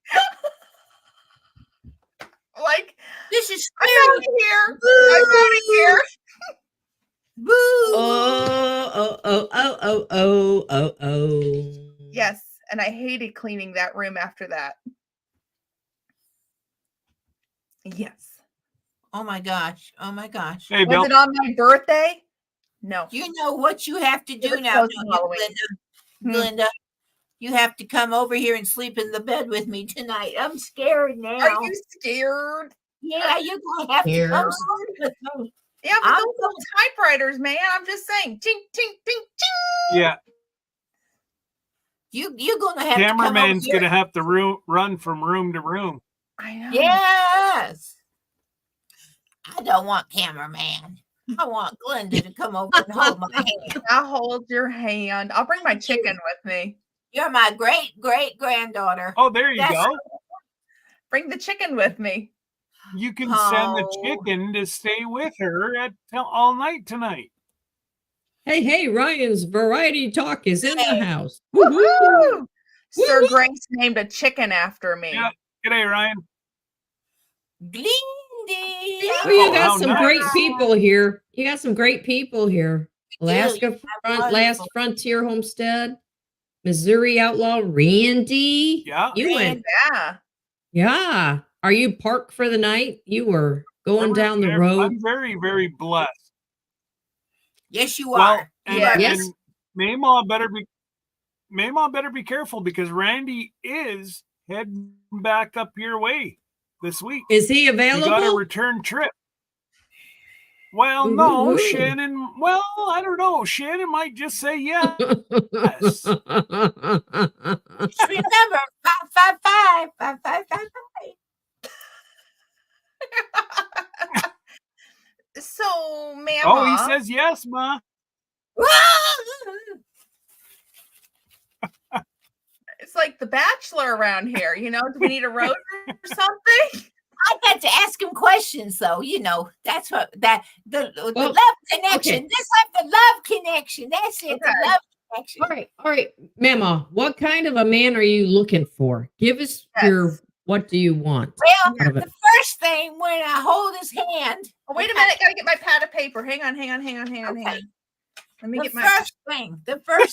Like, This is I'm scary. out of here. I'm out of here. Boo. Oh. Yes. And I hated cleaning that room after that. Yes. Oh my gosh. Oh my gosh. Hey, Was Bill. it on my birthday? No. You know what you have to do was now, close to don't you, Halloween. Glinda? You have to come over here and sleep in the bed with me tonight. I'm scared now. Are you scared? Yeah, you're going to have to come sleep with me. Yeah, but I'm those little typewriters, man. I'm just saying. Tink, tink, tink, tink. Yeah, You're going to have to come over cameraman's here. gonna have to run from room to room. I know. Yes. I don't want cameraman. I want Glenda to come over and hold my hand. I'll hold your hand. I'll bring my chicken with me. You're my great granddaughter. Oh, there you That's- go. Bring the chicken with me. You can send the Oh. chicken to stay with her all night tonight. Hey, Ryan's Variety Talk is in the Hey. house. Woohoo! Sir Woo-hoo. Grace named a chicken after me. Yeah. G'day, Ryan. Glindy. Oh, you Oh, got how some nice. great people here. You got some great people here. Alaska wonderful. Last Frontier Homestead, Missouri Outlaw Randy. Yeah. You went. Yeah. Yeah. Are you parked for the night? You were going down the road. I'm very, very blessed. Yes, you Well, are. and, Yeah. Yes. and Mayma better be careful because Randy is heading back up your way this week. Is he You got a available? return trip. Well, no, Ooh. Shannon. Well, I don't know. Shannon might just say yes. Just remember 555. So, Mama. Oh, he says yes, Ma. It's like The Bachelor around here. You know, do we need a rose or something? I got to ask him questions, though. You know, that's what the Well, love connection. okay. Just like the love connection. That's it. Okay. The love connection. All right, Mama. What kind of a man are you looking for? Give us Yes. what do you want? Well, out of it? the first thing when I hold his hand, Oh, wait a minute. Gotta get my pad of paper. Hang on. Okay. Let me the get my. first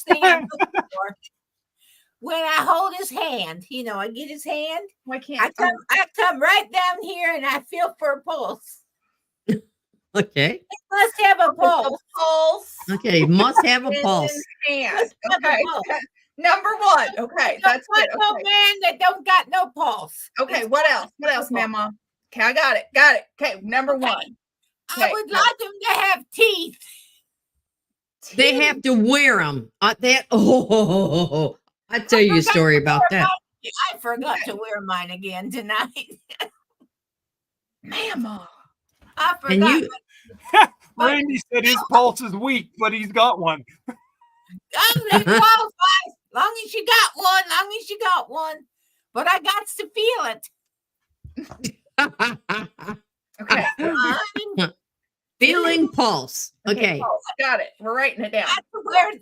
thing I'm looking for when I hold his hand, you know, I get his hand. Why I can't come right down here and I feel for a pulse. Okay. It must have a pulse. pulse? Okay. Must have a in pulse. his hand. Must have a Okay. pulse. Number one. Okay, that's Don't good. want no Okay. man that don't got no pulse. Okay, It's what got else? What else, a pulse. Mama? Okay, I got it. Okay, number Okay. one. I Okay, would good. like him to have teeth. They have to wear them. I'll tell you a story about that. I forgot to wear mine again tonight. Mama. I forgot. And you, Randy said his pulse is weak, but he's got one. That qualifies. Long as you got one. But I got to feel it. Okay. Mine feeling pulse. Okay. pulse. Got it. We're writing it down.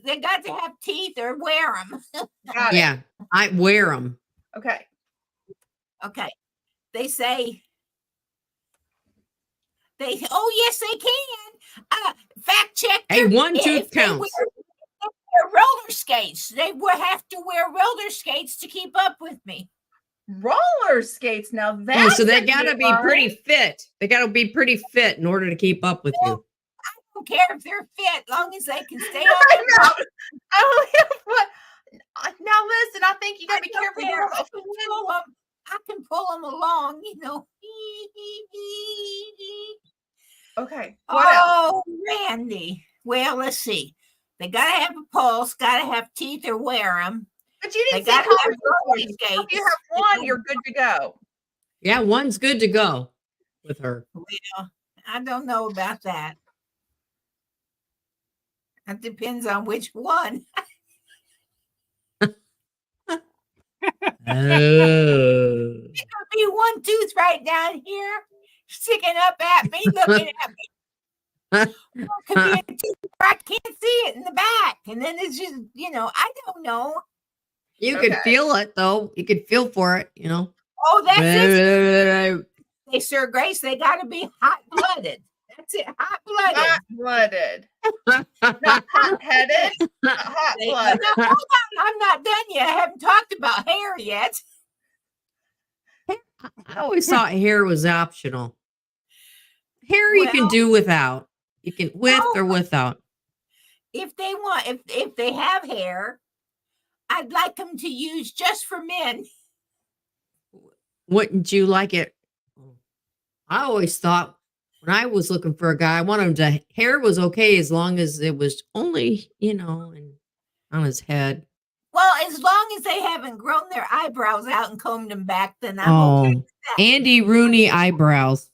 they got to have teeth or wear them. Got it. Yeah. I wear them. Okay. Okay. They say yes, they can. Fact check. Hey, one tooth If they counts. wear roller skates. They will have to wear roller skates to keep up with me. Roller skates. Now Oh, that's so they a got to good be one. pretty fit. They got to be pretty fit in order to keep up with you. I don't care if they're fit, long as they can stay on I their know. toes. I only have one. Now listen, I think you gotta be I don't careful. care. You don't- I can pull them along, you know. Okay. What else? Oh, Randy. Well, let's see. They gotta have a pulse, gotta have teeth or wear them. But you They didn't say gotta have roller If skates. you have one, you're good to go. Yeah, one's good to go with her. Well, I don't know about that. That depends on which one. Oh. Could be one tooth right down here, sticking up at me, looking at me. Or it could be a tooth where I can't see it in the back. And then it's just, I don't know. You could Okay. feel it though. You could feel for it, you know. Oh, that's it. Well, They, Sir Grace, they got to be hot-blooded. That's it, hot-blooded. Hot-blooded. Not hot-headed. Not hot-blooded. Now, hold on, I'm not done yet. I haven't talked about hair yet. I always thought hair was optional. Hair you can Well, do without. You can with no. or without. If they want, if they have hair, I'd like them to use just for men. Wouldn't you like it? I always thought when I was looking for a guy, I wanted him to hair was okay as long as it was only, and on his head. Well, as long as they haven't grown their eyebrows out and combed them back, then I'm okay. Oh, Andy Rooney eyebrows.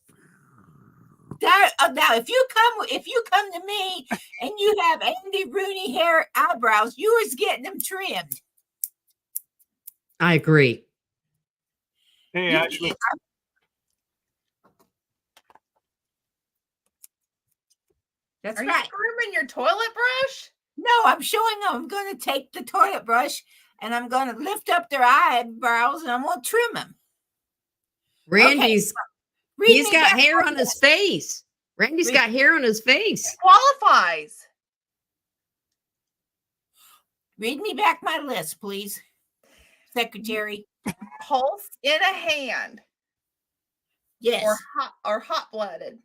Now, if you come to me and you have Andy Rooney hair eyebrows, you was getting them trimmed. I agree. Hey, You- Ashley. That's Are right. you grooming your toilet brush? No, I'm showing them. I'm going to take the toilet brush and I'm going to lift up their eyebrows and I'm going to trim them. Randy's Read he's me got back hair my on his list. face. Randy's got hair on his face. Qualifies. Read me back my list, please, Secretary. Pulse in a hand Yes. or hot blooded.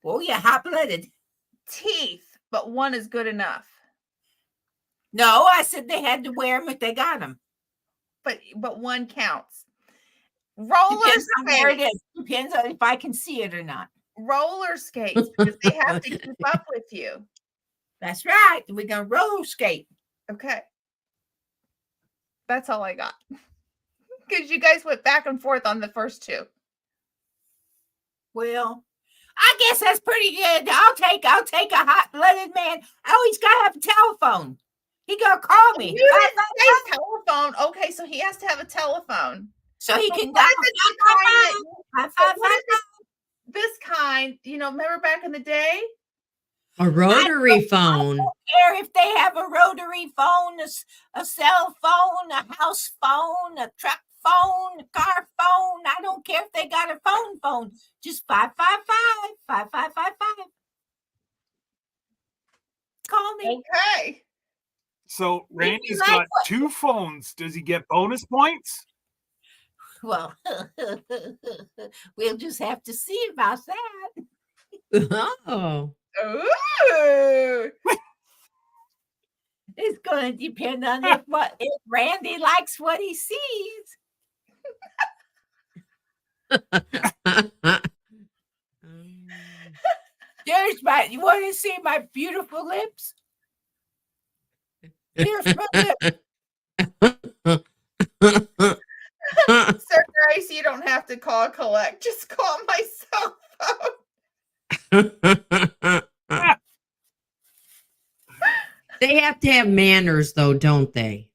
Oh, yeah, hot-blooded. Teeth, but one is good enough. No, I said they had to wear them if they got them. But one counts. Roller Depends on where it skates. is. Depends on if I can see it or not. Roller skates because they have to keep up with you. That's right. We're going to roller skate. Okay. That's all I got. Because you guys went back and forth on the first two. Well, I guess that's pretty good. I'll take a hot-blooded man. Oh, he's got to have a telephone. He got to call me. You didn't say telephone. Okay, so he has to have a telephone. So he But can what if it's the kind that- but what if it's 555. this kind, remember back in the day? A rotary phone. Care if they have a rotary phone, a cell phone, a house phone, a truck phone, a car phone. I don't care if they got a phone. Just 555. Call me. Okay. So Randy's like got what? 2 phones. Does he get bonus points? Well, we'll just have to see about that. Oh. Ooh. It's going to depend on if Randy likes what he sees. You want to see my beautiful lips? Here's my lips. Sir Grace, you don't have to call collect. Just call my cell phone. They have to have manners, though, don't they?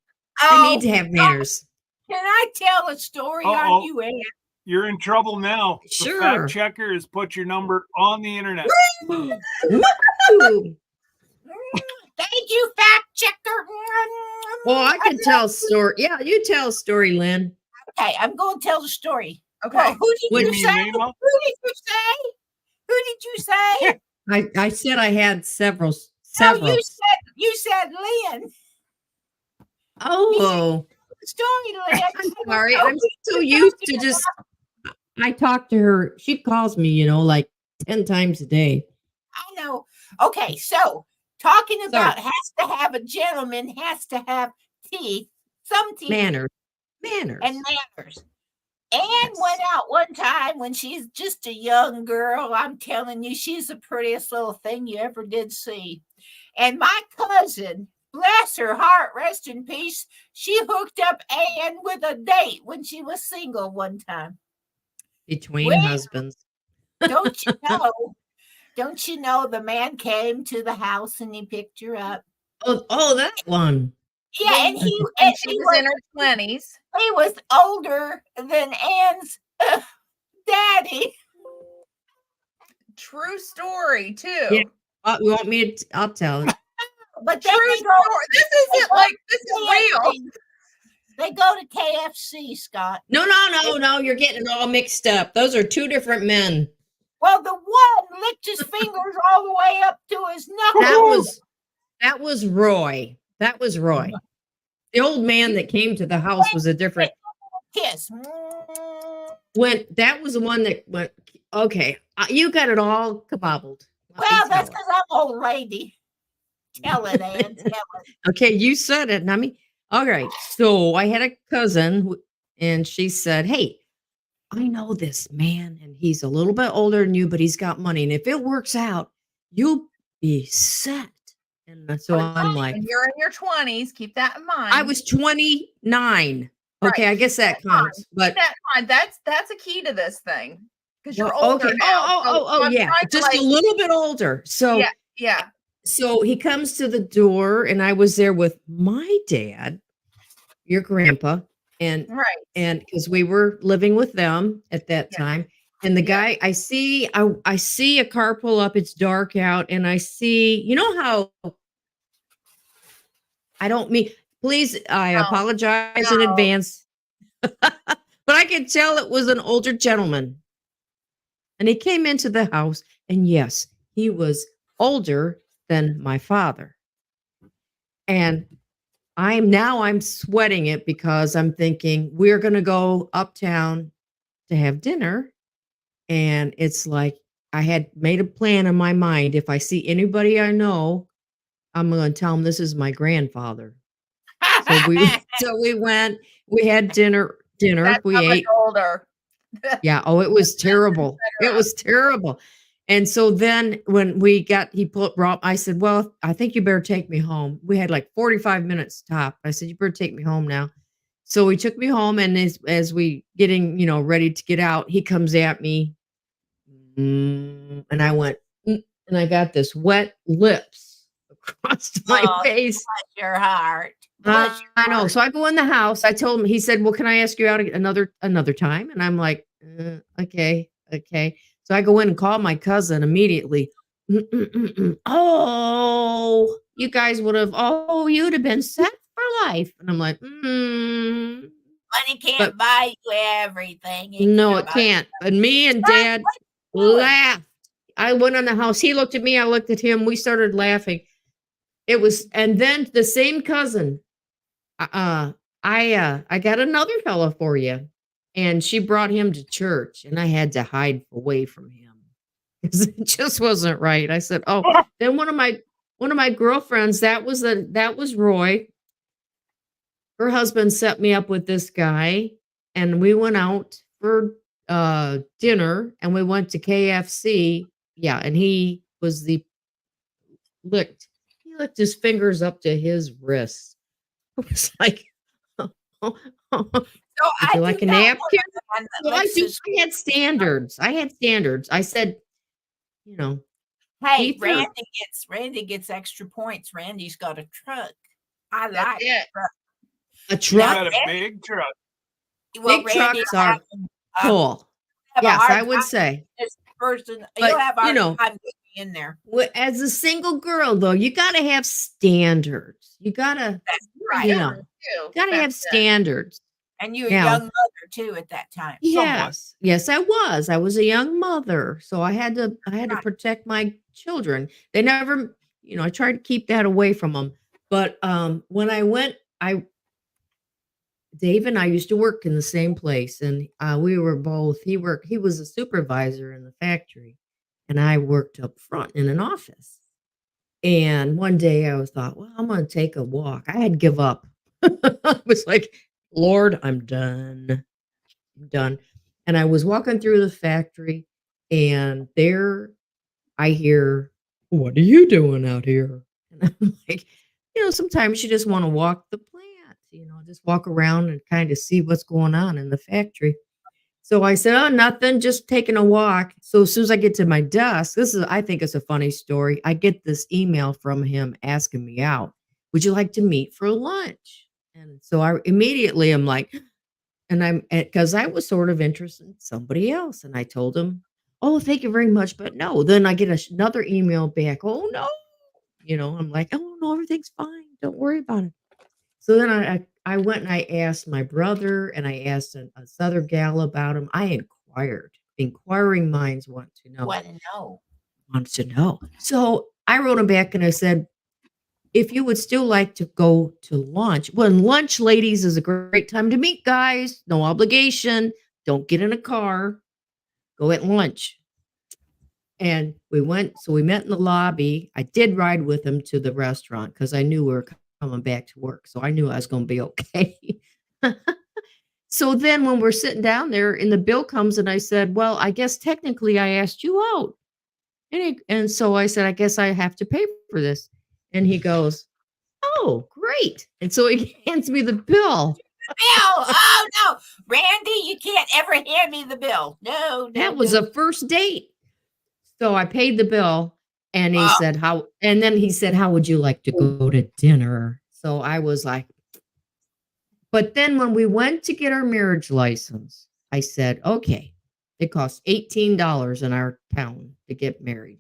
They need to have manners. Can I tell a story Uh-oh. on you, Ann? You're in trouble now. The Sure. fact checker has put your number on the internet. Ooh. Thank you, fact checker. Well, I can tell a story. Yeah, you tell a story, Lynn. Okay, I'm going to tell the story. Okay. Well, who did What you do you say? mean, Mama? Who did you say? Who did you say? I said I had several. No, you said Lynn. Oh, Story, Lynn. I'm sorry. I'm so used to just. I talk to her. She calls me, like 10 times a day. I know. Okay, so talking about a gentleman has to have teeth, some teeth Manners. and manners. Anne went out one time when she's just a young girl. I'm telling you, she's the prettiest little thing you ever did see. And my cousin, bless her heart, rest in peace, she hooked up Anne with a date when she was single one time. Between husbands. Don't you know the man came to the house and he picked her up? Oh, that one. Yeah, and she was in her 20s. He was older than Anne's daddy. True story, too. Yeah. You want me to? I'll tell it. But True story. This isn't like this is real. They go to KFC, Scott. No. You're getting it all mixed up. Those are 2 different men. Well, the one licked his fingers all the way up to his knuckles. That was Roy. That was Roy. The old man that came to the house was a different. Kiss. That was the one that went. Okay, you got it all kabobbled. Well, that's because I'm old lady. Tell it, Ann. Tell it. Okay, you said it, Nami. All right. So I had a cousin, and she said, "Hey, I know this man, and he's a little bit older than you, but he's got money, and if it works out, you'll be set." And so I'm like, and you're in your 20s. Keep that in mind. I was 29. Okay, Right. I guess that counts. But Keep that in mind. That's a key to this thing. because you're Well, older okay. now. So I'm Yeah. trying to Just a little bit older. So, yeah, so he comes to the door, and I was there with my dad, your grandpa, and right. because we were living with them at that Yeah. time. And the Yeah. guy, I see a car pull up. It's dark out, and I see, you know how I don't mean. Please, I No, apologize in no. advance, but I could tell it was an older gentleman. And he came into the house, and yes, he was older than my father. And I'm sweating it because I'm thinking we're going to go uptown to have dinner. And it's like I had made a plan in my mind. If I see anybody I know, I'm going to tell them this is my grandfather. So we went, we had dinner, That's we how much ate. older. Yeah. Oh, it was terrible. It was terrible. And so then when brought, I said, well, I think you better take me home. We had like 45 minutes top. I said, you better take me home now. So he took me home, and as we getting, ready to get out, he comes at me, and I went, and I got this wet lips across my Oh, face. bless your heart. Bless your I know. heart. So I go in the house. I told him, he said, well, can I ask you out another time? And I'm like, okay. So I go in and call my cousin immediately. Oh, you guys you'd have been set for life. And I'm like, Money can't But- buy you everything. no, it can't. But me and Dad laughed. I went in the house. He looked at me. I looked at him. We started laughing. And then the same cousin, I got another fella for you. And she brought him to church, and I had to hide away from him because it just wasn't right. I said, oh, then one of my girlfriends, that was Roy. Her husband set me up with this guy, and we went out for dinner, and we went to KFC. Yeah. And he licked his fingers up to his wrists. It was like, So would you like a napkin? Well, I had standards. I said, hey, Ethan. Randy gets extra points. Randy's got a truck. I That's like it. a He's truck. got a big truck. Well, Big trucks are cool. have a Yes, hard I would time say. this person. But, You'll have a hard time getting in there. As a single girl, though, you got to have standards. You got to, That's right. have standards. And you were a Now- young mother too at that time. Yes, I was. I was a young mother, so I had to Right. protect my children. They never, I tried to keep that away from them. But when I went, Dave and I used to work in the same place, and we were both. He was a supervisor in the factory, and I worked up front in an office. And one day I thought, well, I'm going to take a walk. I had to give up. I was like, Lord, I'm done. And I was walking through the factory, and there I hear, what are you doing out here? And I'm like, sometimes you just want to walk the plant, just walk around and kind of see what's going on in the factory. So I said, oh, nothing, just taking a walk. So as soon as I get to my desk, I think it's a funny story. I get this email from him asking me out. Would you like to meet for lunch? And so I'm like, because I was sort of interested in somebody else. And I told him, oh, thank you very much. But no, then I get another email back. Oh, no. I'm like, oh, no, everything's fine. Don't worry about it. So then I went and I asked my brother, and I asked a other gal about him. I inquired. Inquiring minds want to know. Wants to know. So I wrote him back, and I said, if you would still like to go to lunch. Well, lunch, ladies, is a great time to meet guys. No obligation. Don't get in a car. Go at lunch. And we met in the lobby. I did ride with him to the restaurant because I knew we were coming back to work. So I knew I was going to be okay. So then when we're sitting down there and the bill comes, and I said, well, I guess technically I asked you out. And so I said, I guess I have to pay for this. And he goes, oh, great. And so he hands me the bill. Oh no, Randy, you can't ever hand me the bill. No, no, That was no. a first date. So I paid the bill and he Oh. said, how, and then he said, how would you like to go to dinner? So I was like, but then when we went to get our marriage license, I said, okay, it costs $18 in our town to get married.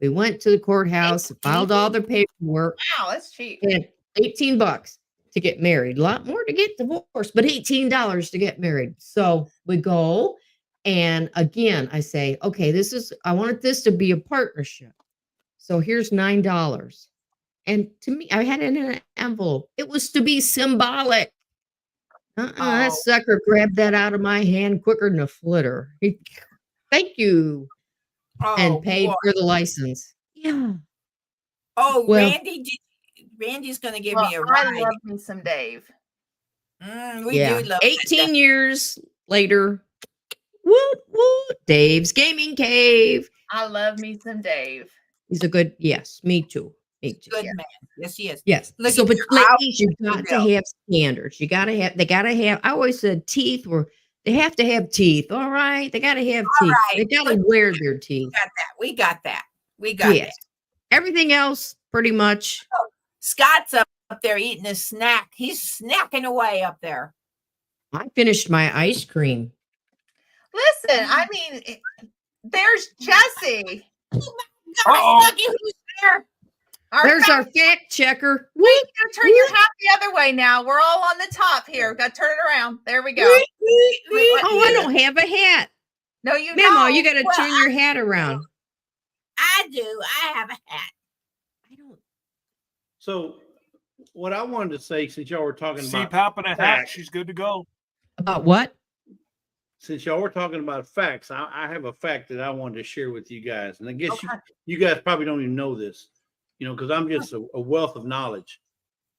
We went to the courthouse, filed all the paperwork, Wow, that's cheap. and $18 to get married. A lot more to get divorced, but $18 to get married. So we go. And again, I say, okay, I want this to be a partnership. So here's $9. And to me, I had it in an envelope. It was to be symbolic. That Oh. sucker grabbed that out of my hand quicker than a flitter. Thank you. And paid boy. for the license. Yeah. Oh, Well- Randy's going to give Well, me a I ride. love me some Dave. We do love 18 years later. Woot, woot. Dave's Gaming Cave. I love me some Dave. He's a good, yes, me too. Me too. Good Yeah. man. Yes, he is. Yes. Look So, at but your ladies, you outfit, got to Bill. have standards. They got to have, I always said they have to have teeth. All right. They got to have teeth. right. They got to wear their teeth. We got that. We got Yes. that. Everything else, pretty much. Scott's up there eating a snack. He's snacking away up there. I finished my ice cream. Listen, I mean, there's Jesse. Uh-oh. Look at who's there. There's fact- our fact checker. Wait, you gotta turn your hat the other way now. We're all on the top here. Got to turn it around. There we go. Oh, I don't have a hat. No, you Memo, don't. you got to Well, turn your hat around. I do. I have a hat. I don't. So, what I wanted to say, since y'all were talking See about Pap in a hat. facts, She's good to go. About what? since y'all were talking about facts, I have a fact that I wanted to share with you guys, and I guess Okay. you guys probably don't even know this, because I'm just a wealth of knowledge.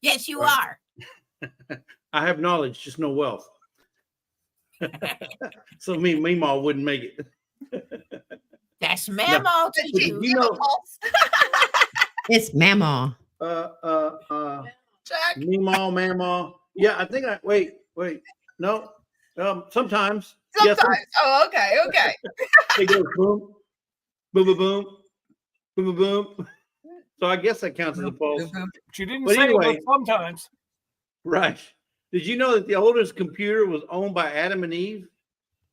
Yes, you Right. are. I have knowledge, just no wealth. So Meemaw wouldn't make it. That's memo to Did you. you know- pulse? It's Mama. Jack? Meemaw, Mamaw. Yeah, I think wait. No. Sometimes. Sometimes. Yes, Oh, okay. they go boom, boom, boom, boom, boom, boom, boom. So I guess that counts as a pulse. She didn't But say anyway- it, but sometimes. Right. Did you know that the oldest computer was owned by Adam and Eve?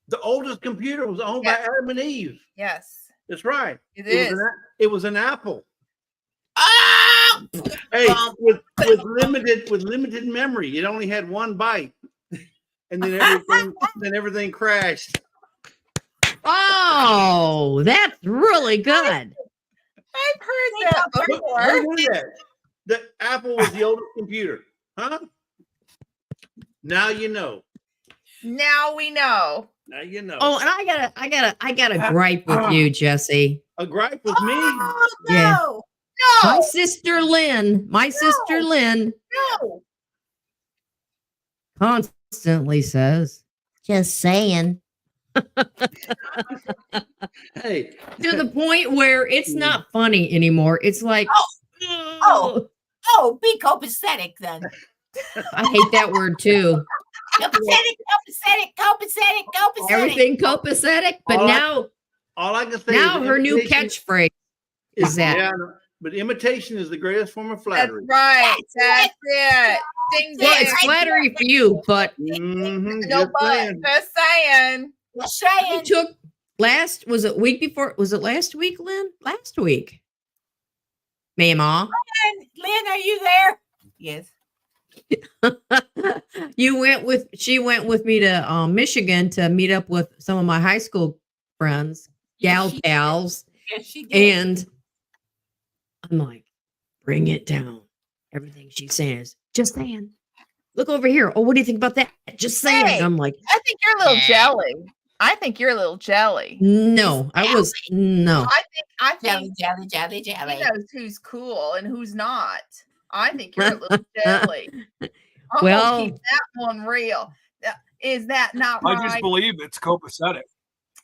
The oldest computer was owned by Yes. Adam and Eve. Yes, That's right. it It was is. it was an apple. Ah! Hey, Bum. with limited memory. It only had one byte. And then everything crashed. Oh, that's really good. I've heard that Who before. knew that? The Apple was the oldest computer. Huh? Now you know. Now we know. Now you know. Oh, and I got a gripe with you, Jesse. A gripe with me. Oh, Yeah. no. My No, sister Lynn no. constantly says, just saying. Hey, To the point where it's not funny anymore. It's like, Oh. Oh, be copacetic then. I hate that word too. Copacetic. Everything copacetic, but All I- now all I can say now is her new imitation catchphrase is that. Yeah, but imitation is the greatest form of That's flattery. right. That's That's it. Ding Well, ding. it's flattery for you, but Mhm, No, just but saying. just saying. Just it saying. took was it week before? Was it last week, Lynn? Last week. Mama. Lynn, are you there? Yes. She went with me to Michigan to meet up with some of my high school friends, gal She- pals, Yes, she did. and I'm like, bring it down. Everything she's saying is just saying. Look over here. Oh, what do you think about that? Just saying. Hey. I'm like, I think you're a little jelly. I think you're a little jelly. no, I was no. I jelly, think jelly. he knows who's cool and who's not. I think you're a little jelly. I'm Well- gonna keep that one real. Is that not I just right? believe it's copacetic.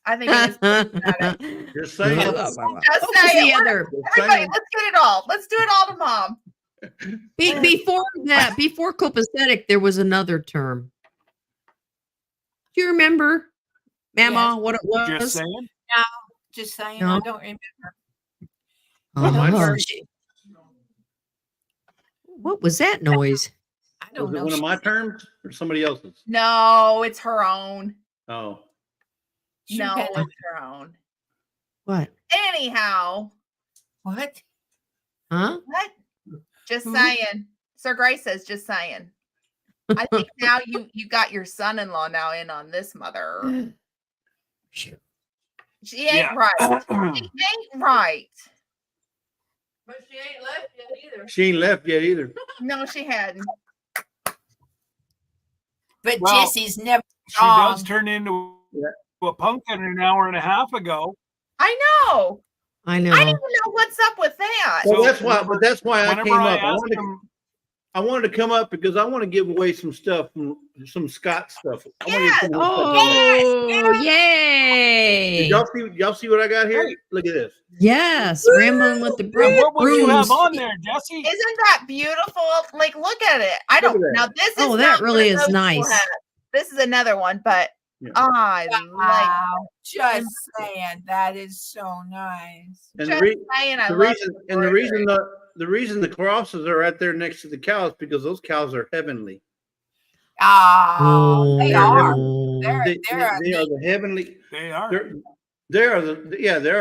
I think it is. Just saying. Just What say was it. the We're- other Just Everybody, saying. let's get it all. Let's do it all to mom. before that? Before copacetic, there was another term. Do you remember, Mama, Yes. what it was? Just saying. Just saying, No. I don't remember. my Oh, turn? what was that noise? I don't Was it know. one of She my said- terms or somebody else's? No, it's her own. Oh, she No, had- it's her own. What? Anyhow, what? Huh? what? Just Who? saying. Sir Grace says, just saying. I think now you got your son-in-law now in on this, mother. She ain't Yeah. right. She ain't right. But she ain't left yet either. she ain't left yet either. No, she hadn't. But Well, Jesse's never She does wrong. turn into Yeah. a pumpkin an hour and a half ago. I know. I I know. don't even know what's up with that. Well, So that's why. But that's why I Whenever came I up. asked him, I wanted to come up because I want to give away some stuff, some Scott stuff. I want to give Yes. some of this stuff away. Oh, yay. Did y'all see what I got here? Hey. Look at this. Yes, Rambling with the and what would you have Brums. on there, Jesse? Isn't that beautiful? Like, look at it. I Look don't at that. now. This is Oh, that not really one of is those nice. cool hats. This is another one, but Yeah. I like Wow. Just saying, that is so nice. And just saying I the love reason and the reason the crosses are right there next to the cows because those cows are heavenly. Oh, they are. Oh. They're They are the heavenly. They are. They are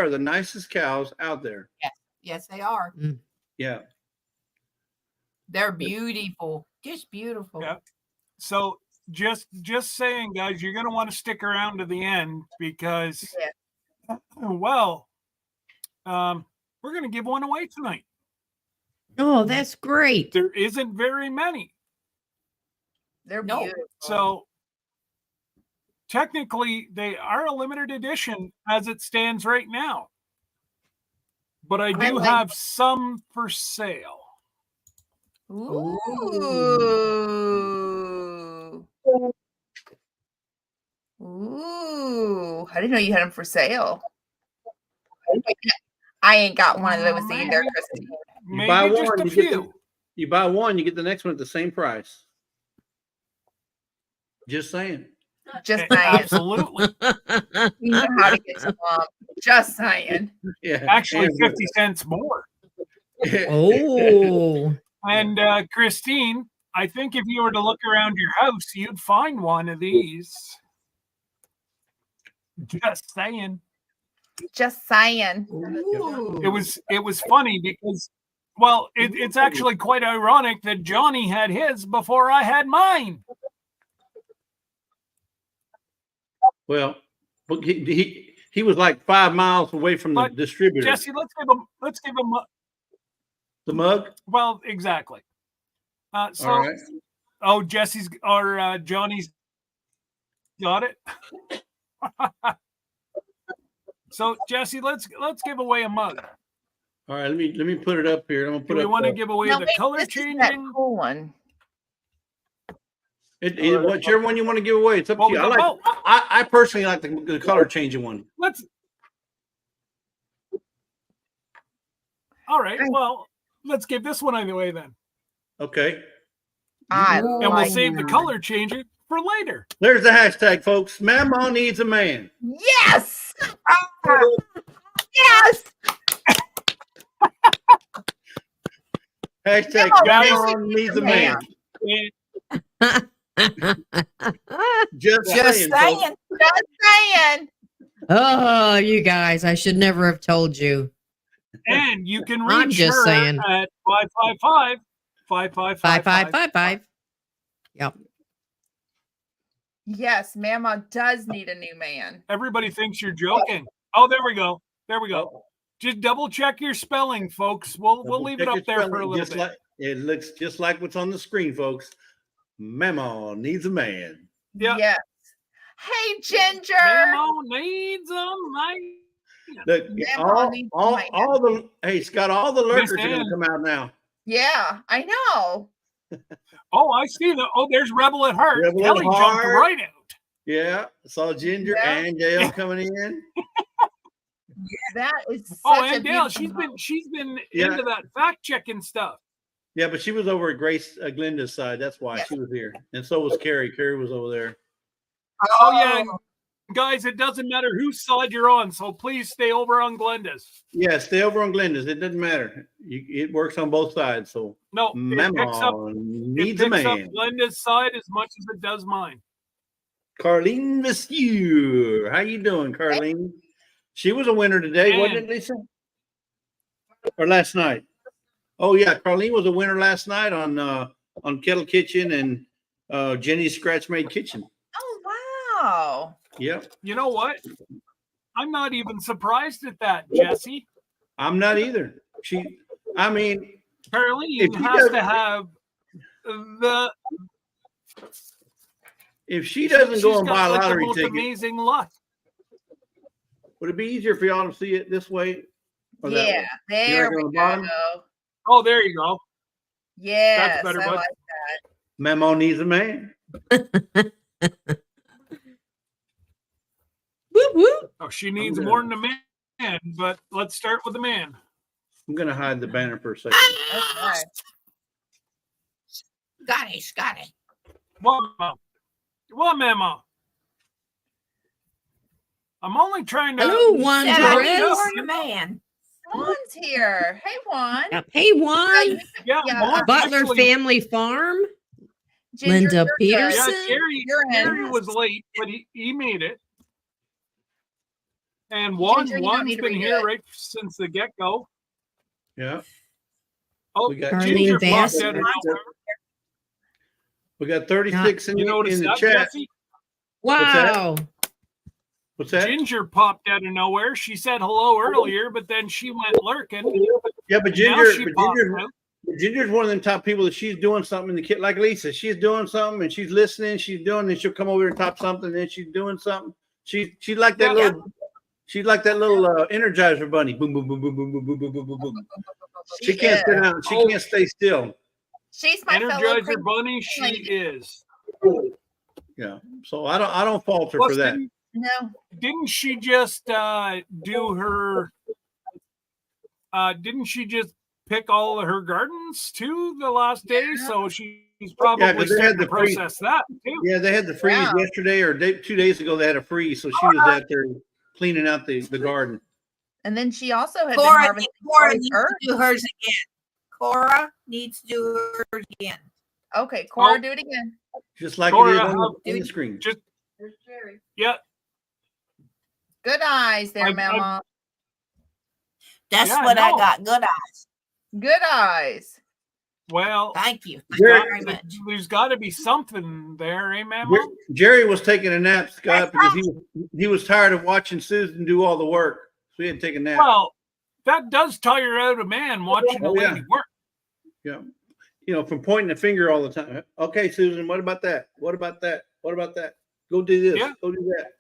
the nicest cows out there. Yes, they are. Yeah. They're beautiful. Just beautiful. Yeah. So just saying, guys, you're gonna want to stick around to the end because, well, we're gonna give one away tonight. Oh, that's great. There isn't very many, they're No. beautiful. so technically they are a limited edition as it stands right now. But I do like- have some for sale. Ooh. Ooh. I didn't know you had them for sale. I ain't got one of those either, Christine. You buy Maybe just one, a you get few. you buy one, you get the next one at the same price. Just saying. Just saying. Absolutely. You know how to get some. Just saying. Yeah. Actually, And- 50 cents more. Oh. And Christine, I think if you were to look around your house, you'd find one of these. Just saying. Just saying. It was funny because, well, it's actually quite ironic that Johnny had his before I had mine. Well, but he was like 5 miles away from the But, distributor. Jesse, let's give him The mug. well, exactly. So, All right. oh, Jesse's or Johnny's got it. So, Jesse, let's give away a mug. All right. Let me put it up here. I'm gonna Do put we up. want to give away No, the wait, color this is that changing? cool one. Whichever one you want to give away. It's up Well, to you. we got both. I personally like the color changing one. Let's. All right. Well, let's give this one away then, Okay. I and we'll like save the color changing for later. There's the hashtag, folks. Mama needs a man. Yes. Yes. Hashtag Mama Mama needs a man. And Just Just saying. Folks. saying. Just saying. Oh, you guys, I should never have told you. And you can I'm reach just her saying. at 555 5555. Yep. Yes, Mama does need a new man. Everybody thinks you're joking. Oh, there we go. There we go. Just double check your spelling, folks. We'll leave it Check up your there for a spelling, little just bit. Like, it looks just like what's on the screen, folks. Mama needs a man. Yeah. Yes. Hey, Ginger. Memo needs a man. Look, Mama needs a man. all the hey Scott, all the lurkers are Miss gonna Ann. come out now. Yeah, I know. Oh, I see that. Oh, there's Rebel at Heart. Rebel at Kelly jumped Heart. right out. Yeah, saw Ginger Yeah. and Dale coming in. That is such Oh, a and Dale, beautiful she's been Yeah. into that fact checking stuff. Yeah, but she was over at Grace Glenda's side. That's why Yes. she was here, and so was Carrie. Carrie was over there. Oh yeah, and guys, it doesn't matter whose side you're on, so please stay over on Glenda's. Yeah, stay over on Glenda's. It doesn't matter. It works on both sides. So No, it picks up Mama needs a up man. Glenda's side as much as it does mine. Carlene Monsieur. How you doing, Carlene? She was a winner today, wasn't it, Lisa? Or last night? Oh yeah, Carlene was a winner last night on Kettle Kitchen and Jenny's Scratch Made Kitchen. Oh wow. Yep. You know what? I'm not even surprised at that, Jesse. I'm not either. Caroline has to have the. If she doesn't go and buy a lottery the ticket, amazing luck. Would it be easier for y'all to see it this way? Or that way? There we go. Oh, there you go. Yes, that's better. I like that. Memo needs a man. Whoop, whoop. Oh, she needs more than a man, but let's start with the man. I'm gonna hide the banner for a second. Okay. Scotty. What memo? I'm only trying to. Hello, Juan Said I Perez. need more than a man. Juan's here. Hey, Juan. Hey, Juan. Yeah, Juan, Butler actually, Family Farm. Ginger, Linda you're good. Peterson. Yeah, Gary was late, but he made it. And Ginger, you don't Juan's need to been redo here it. right since the get-go. Yeah. Oh, We got Arlene Ginger popped Bass. out of nowhere. We got 36 You noticed in the that, chat. Jesse? Wow. What's that? Ginger popped out of nowhere. She said hello earlier, but then she went lurking. Yeah, but Now Ginger, she popped out. Ginger's one of them top people that she's doing something in the kit, like Lisa. She's doing something and she's listening. She's doing, and she'll come over and top something, and then she's doing something. She's like that little. She's like that little Energizer bunny. Boom, boom, boom, boom, boom, boom, boom, boom, boom, boom, boom. She can't sit down. She can't stay still. She's my fellow Energizer bunny. She is. Yeah. So I don't falter Plus, for that. Didn't she just do her? Didn't she just pick all of her gardens too the last day? So she's probably starting to process that too. Yeah, they had the freeze yesterday or 2 days ago. They had a freeze, so she was out there cleaning out the garden. And then she also had Cora been needs to do hers again. Cora needs to do hers again. Okay, Cora, do it again. Just like Cora, it is on the screen. There's Jerry. Yeah. Good eyes there, Mama. That's what I got. Good eyes. Good eyes. Well, thank you. Very much. There's got to be something there, eh, Mama? Jerry was taking a nap, Scott, because he was tired of watching Susan do all the work, so he had to take a nap. Well, that does tire out a man watching a lady work. Yeah, from pointing the finger all the time. Okay, Susan, what about that? What about that? What about that? Go do this. Yeah. Go do that.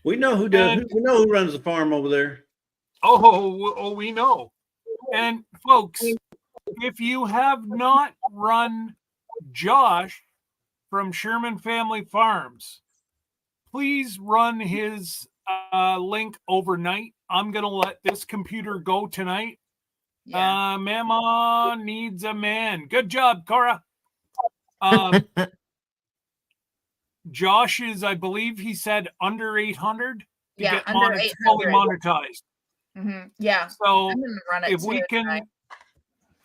We know who does. We know who runs the farm over there. Oh, we know. And folks, if you have not run Josh from Sherman Family Farms, please run his link overnight. I'm going to let this computer go tonight. Yeah. Mama needs a man. Good job, Cora. Josh is, I believe he said under 800 to get under 800. fully monetized. Mm-hmm. Yeah. So if we can,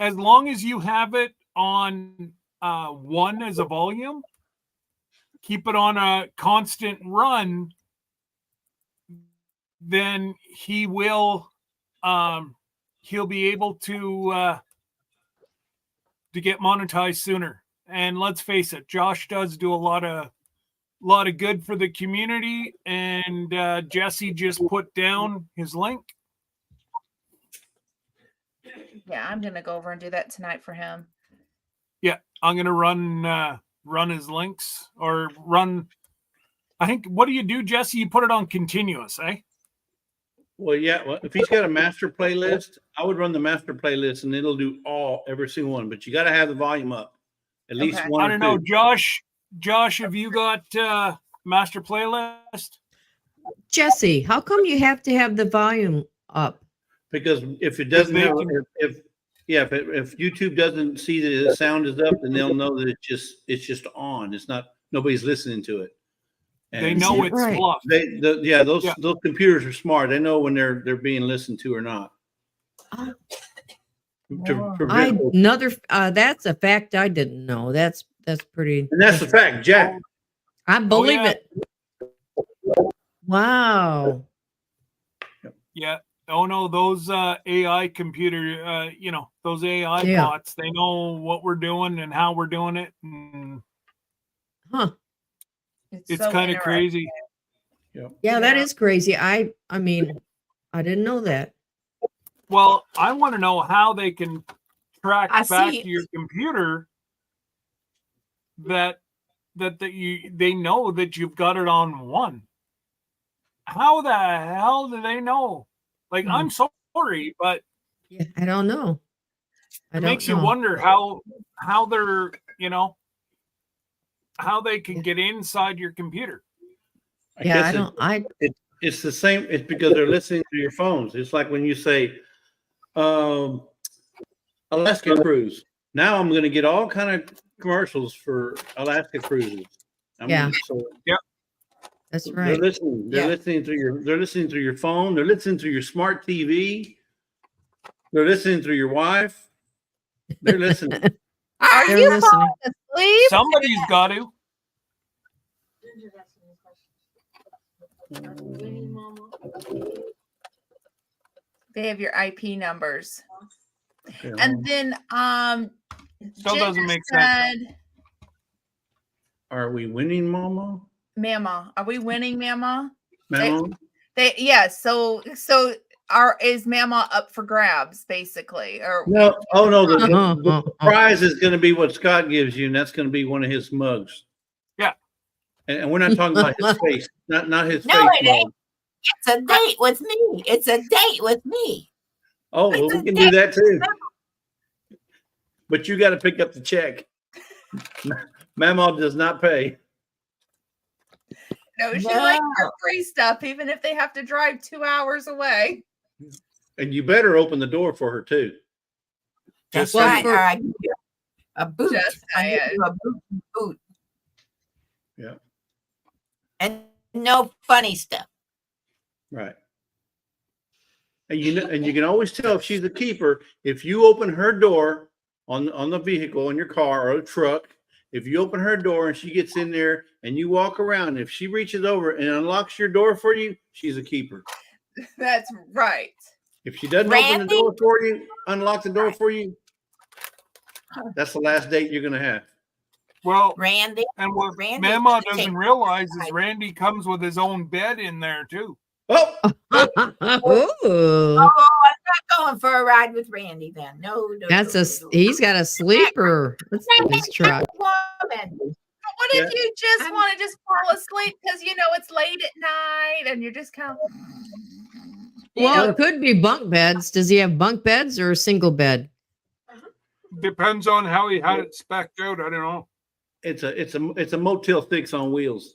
as long as you have it on 1 as a volume, keep it on a constant run, then he will, he'll be able to get monetized sooner. And let's face it, Josh does do a lot of good for the community. And Jesse just put down his link. Yeah, I'm gonna go over and do that tonight for him. Yeah, I'm gonna run his links or run. I think. What do you do, Jesse? You put it on continuous, eh? Well, yeah. Well, if he's got a master playlist, I would run the master playlist, and it'll do every single one. But you got to have the volume up, at least one. I don't know, Josh. Josh, have you got master playlist? Jesse, how come you have to have the volume up? Because if it doesn't have, if YouTube doesn't see that the sound is up, then they'll know that it's just on. It's not nobody's listening to it. They And know it it's right? fluff. those computers are smart. They know when they're being listened to or not. To prevent That's a fact I didn't know. That's pretty. and that's the fact, Jack. I believe yeah. it. Wow. Yeah. Oh no, those AI computer, those AI Yeah. bots, they know what we're doing and how we're doing it. And Huh. it's so kind of interesting. crazy. Yeah, that Yeah. is crazy. I mean, I didn't know that. Well, I want to know how they can track I back see. to your computer that they know that you've got it on one. How the hell do they know? Like, Hmm. I'm sorry, but Yeah, I don't know. it makes you wonder how they're, how they can get inside your computer. Yeah, I don't. It's the same. It's because they're listening to your phones. It's like when you say, Alaska cruise. Now I'm going to get all kind of commercials for Alaska cruises. Yeah. So That's they're right. listening. They're listening through your phone. They're listening through your smart TV. They're listening through your wife. They're listening. Are They're you listening. falling asleep? Somebody's got to. They have your IP numbers. Okay, And then Still Ginger doesn't make sense. said, are we winning, Mama? Mama, are we winning, Mama? Mama? So is Mama up for grabs, basically? Or No. Oh no. The prize is going to be what Scott gives you, and that's going to be one of his mugs. Yeah. And we're not talking about his face, not his No, face it mug. ain't. It's a date with me. It's a date with me. Oh, well, we can do that too. But you got to pick up the check. Mama does not pay. no, she Wow. likes her free stuff, even if they have to drive 2 hours away. And you better open the door for her too. That's Just right. for- All right. A boot. Just I need saying. you a boot. Yeah. And no funny stuff. Right. And you can always tell if she's a keeper if you open her door on the vehicle in your car or a truck. If you open her door and she gets in there and you walk around, if she reaches over and unlocks your door for you, she's a keeper. That's right. If she doesn't open the Randy? door for you, unlock the door for you, that's the last date you're gonna have. Well, Randy. and what Randy's Mama gonna doesn't take- realize is Randy comes with his own bed in there too. Oh, Ooh. I'm not going for a ride with Randy then. No. He's got a sleeper. That's his truck. Woman. What if you just want to just fall asleep because it's late at night and you're just kind of. Well, it could be bunk beds. Does he have bunk beds or a single bed? Depends on how he had it specced out. I don't know. it's a Motel 6 on wheels.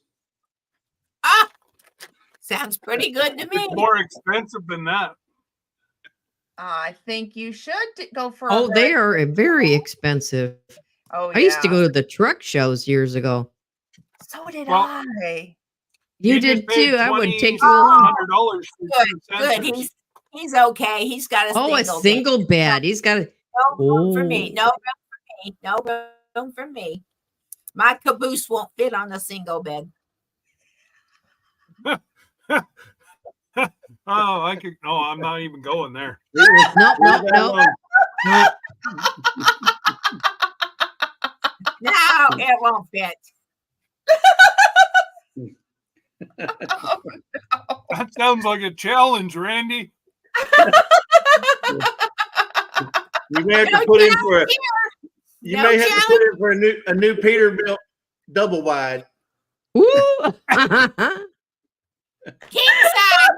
Ah, sounds pretty good to me. It's more expensive than that. I think you should go for. Oh, they are very expensive. Oh, yeah. I used to go to the truck shows years ago. So did Well, I. You just did paid too. I would take you along. $2,600 for Good. sensors. He's okay. He's got a Oh, a single bed. He's got a. No room for me. Oh. No room for me. No room for me. My caboose won't fit on a single bed. Oh, I could. No, I'm not even going there. Nope. No, it won't fit. That sounds like a challenge, Randy. You may have to put in for a. You No may have to put in for a new Peterbilt double wide. Ooh. King size.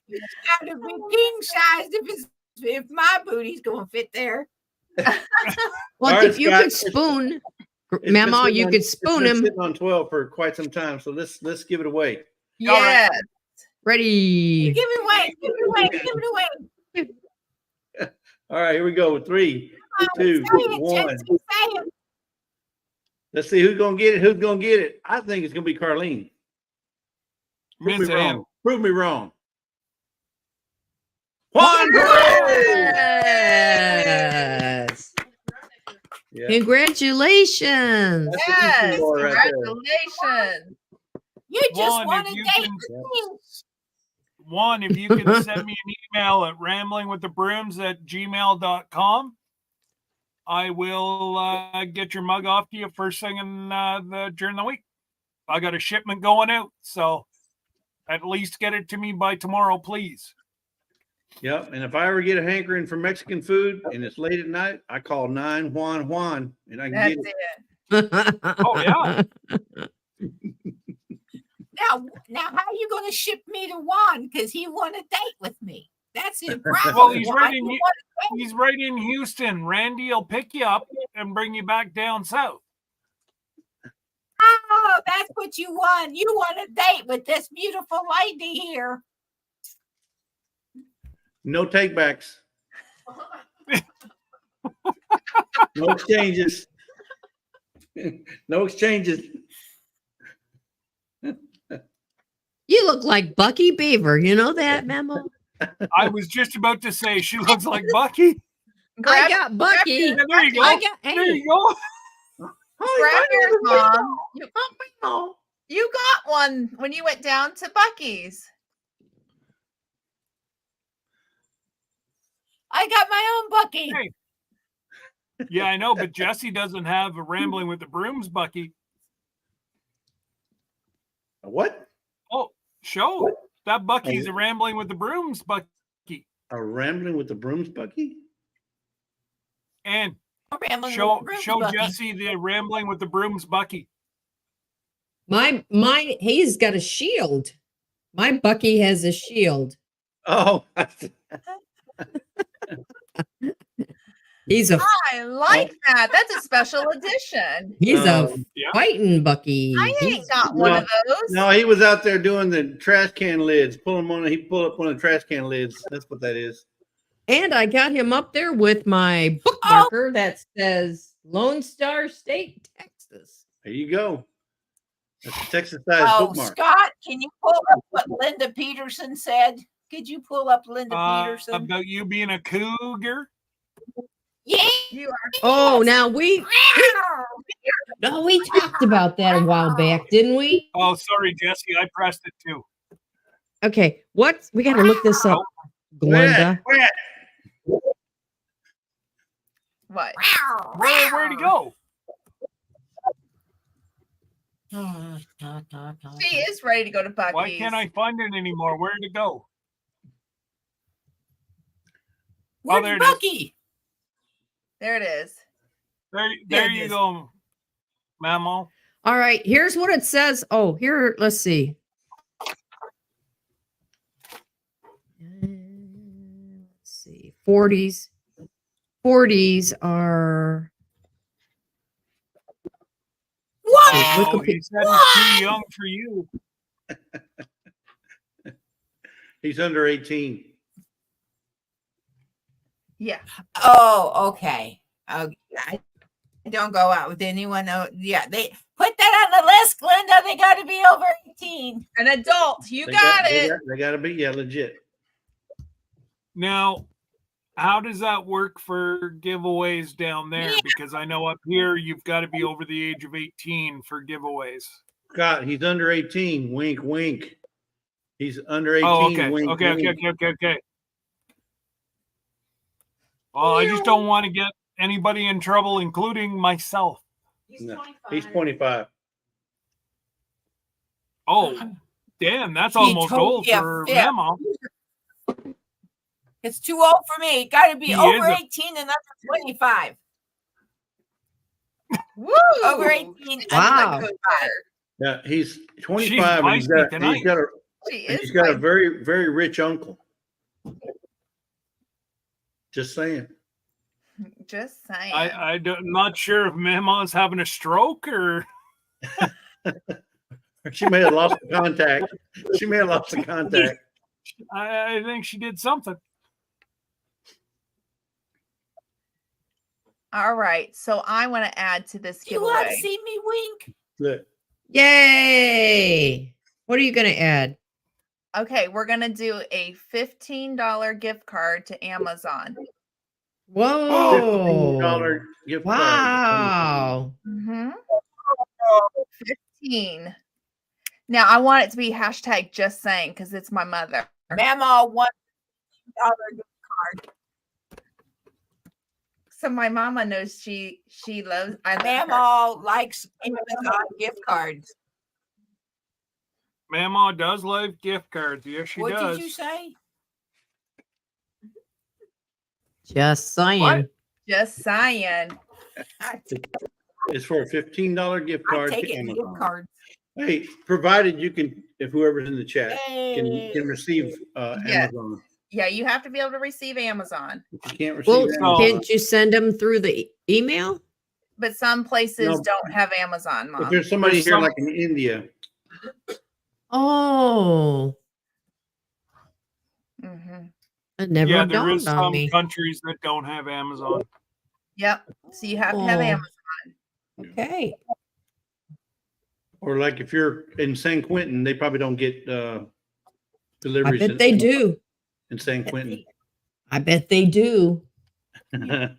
It's Got to be king size if my booty's gonna fit there. Well, All right, if you Scott, could spoon, It's been Mama, sitting you on- could it's spoon been him. sitting on 12 for quite some time, so let's give it away. Yes. Ready? Give it away. Give it away. Give it away. All right, here we go. 3, 2, Say it, 1. Jesse, say it. Let's see who's gonna get it. Who's gonna get it? I think it's gonna be Carlene. Prove me Miss wrong. Ann. Prove me wrong. Juan. Yes. Yeah. Congratulations. That's the Yes, easy boy right there. congratulations. You just Juan, want if to you date can- with me. Juan, if you can send me an email at ramblingwiththebrooms@gmail.com, I will get your mug off to you first thing during the week. I got a shipment going out, so at least get it to me by tomorrow, please. Yep. And if I ever get a hankering for Mexican food and it's late at night, I call 9 Juan and I can That's get it. it. Oh, yeah. Now, how are you going to ship me to Juan? Because he want to date with me. That's the problem. Well, he's Juan. right You in wanna date? he's right in Houston. Randy will pick you up and bring you back down south. Oh, that's what you want. You want to date with this beautiful lady here. No takebacks. No exchanges. No exchanges. You look like Bucky Beaver. You know that, Memo? I was just about to say she looks like Bucky. I got Bucky. Yeah, there you go. I got, There hey, you go. Grab yours, Mom. Oh, You got one when you went down to Bucky's. I got my own Bucky. Hey. Yeah, I know, but Jesse doesn't have a Rambling with the Brooms Bucky. what? Oh, show. That Bucky's a Rambling with the Brooms Bucky. A rambling with the brooms, Bucky? And Rambling show with the Brooms show Bucky. Jesse the Rambling with the Brooms Bucky. mine, he's got a shield. My Bucky has a shield. Oh, He's a I like that. That's a special edition. a Yeah. fighting Bucky. I ain't He's- got one of those. no, he was out there doing the trash can lids. He pulled up one of the trash can lids. That's what that is. And I got him up there with my bookmarker that says Lone Star State, Texas. There you go. That's a Texas size Oh, bookmark. Scott, can you pull up what Linda Peterson said? Could you pull up Linda Peterson? About you being a cougar. Yeah. You are. Oh, now we talked about that a while back, didn't we? Oh, sorry, Jesse. I pressed it too. Okay, what we got to look this up, Glenda. What? Where'd he go? She is ready to go to Bucky's. Why can't I find it anymore? Where'd it go? Where's there it is. Bucky? There it is. There it you is. go, Mamo. All right, here's what it says. Oh, here, let's see. Let's see. 40s. 40s are What? Oh, he said he's too young for you. He's under 18. Yeah. Oh, okay. I don't go out with anyone. Yeah, they put that on the list, Glenda. They got to be over 18. An adult. You They got it. They got to be, yeah, legit. Now, how does that work for giveaways down there? Yeah. Because I know up here you've got to be over the age of 18 for giveaways. Scott, he's under 18. Wink, wink. He's under 18. Oh, okay. Wink, Okay. wink. Well, I just don't want to get anybody in trouble, including myself. No, he's 25. Oh, damn, that's He almost told- old yeah, for yeah. Memo. It's too old for me. Got to be He over is 18 and under 25. Woo! Over 18 Wow. under 25. Yeah, he's She's 25 and he's feisty got, tonight. She and is. he's got a right. very, very rich uncle. Just saying. Just saying. I'm not sure if Memo's having a stroke or. She may have lost the contact. She may have lost the contact. I think she did something. All right. So I want to add to this Do you want to giveaway. see me wink? Look, Yay! What are you going to add? Okay, we're gonna do a $15 gift card to Amazon. Whoa! $15 gift card. Wow! Mm-hmm. 15. Now I want it to be hashtag just saying because it's my mother. Mama, $1 gift card. So my mama knows she loves. I love her. Mama likes Amazon gift cards. Mama does love gift cards. Yes, she What does. did you say? Just saying. What? Just saying. It's for a $15 gift I card take to it in gift Amazon. cards. Hey, provided you can, if whoever's in the chat can receive Yes. Amazon. Yeah, you have to be able to receive Amazon, If you can't receive Well, Amazon, can't you send them through the email? but some places No. don't have Amazon, if Mom. there's somebody There's here some- like in India, Oh, Mm-hmm. it never Yeah, there is dawned on some me. countries that don't have Amazon. Yep. So you have to have Oh. Amazon. Okay. or like if you're in San Quentin, they probably don't get I deliveries. bet they do. in San Quentin. I bet they do. Okay,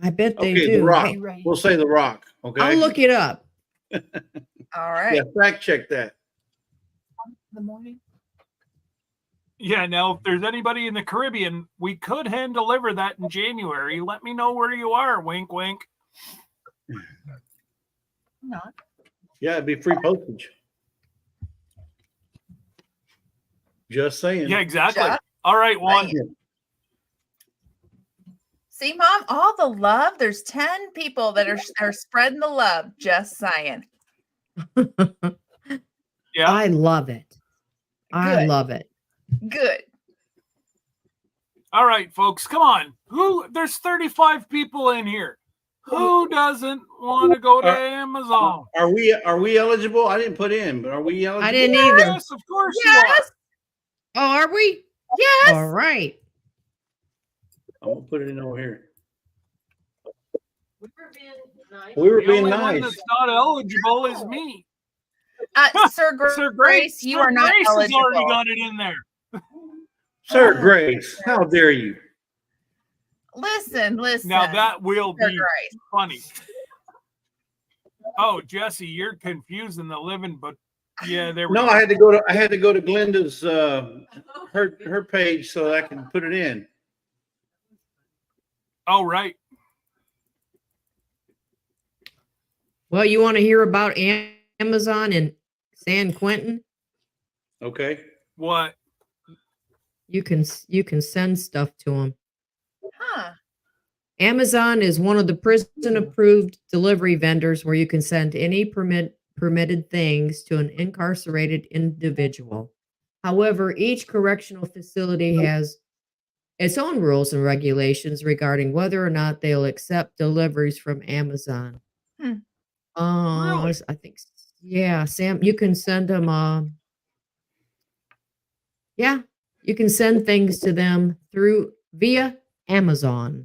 I bet they The do. Rock. Hey, Right. We'll say The Rock. Okay. I'll look it up. All right. Yeah, fact check that. The morning. Yeah, now if there's anybody in the Caribbean, we could hand deliver that in January. Let me know where you are. Wink, wink. Not. Yeah, it'd be free postage. Just saying. Yeah, exactly. Just All right, Juan. saying. See, Mom, all the love. There's 10 people that are spreading the love. Just saying. Yeah. I love it. I Good. love it. Good. All right, folks, come on. There's 35 people in here. Who doesn't want to go to Amazon? Are we eligible? I didn't put in, but are we eligible? I didn't either. Yes, of course you Yes. Oh, are we? Yes. All right. I'm gonna put it in over here. We were being nice. We were are. The being only one nice. that's not eligible is me. Sir Sir Grace, you are not Grace has already eligible. got it in there. Sir Grace, how dare you? Listen. Now that will Sir be Grace. funny. Oh, Jesse, you're confusing the living, but yeah, there we No, go. I had to go to Glenda's her page so I can put it in. Oh, right. Well, you want to hear about Amazon in San Quentin? Okay. What? You can send stuff to them. Huh. Amazon is one of the prison-approved delivery vendors where you can send any permitted things to an incarcerated individual. However, each correctional facility has its own rules and regulations regarding whether or not they'll accept deliveries from Amazon. Hmm. Really? I think, yeah, Sam, you can send them. Yeah, you can send things to them via Amazon.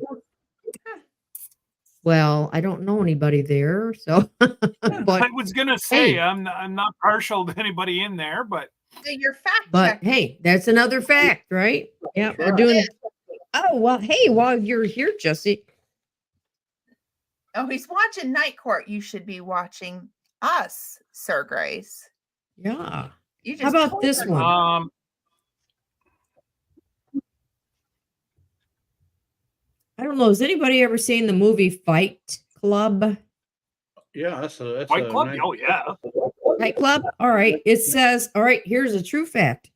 Well, I don't know anybody there, so. I but was gonna say hey. I'm not partial to anybody in there, but So you're fact But checking. hey, that's another fact, right? Yeah, we're doing. Oh well, hey, while you're here, Jesse. Oh, he's watching Night Court. You should be watching us, Sir Grace. Yeah. You just How about told this her. one? I don't know. Has anybody ever seen the movie Fight Club? Yeah, that's Fight Club. nice. Oh yeah. Fight Club? All right. It says, all right, here's a true fact.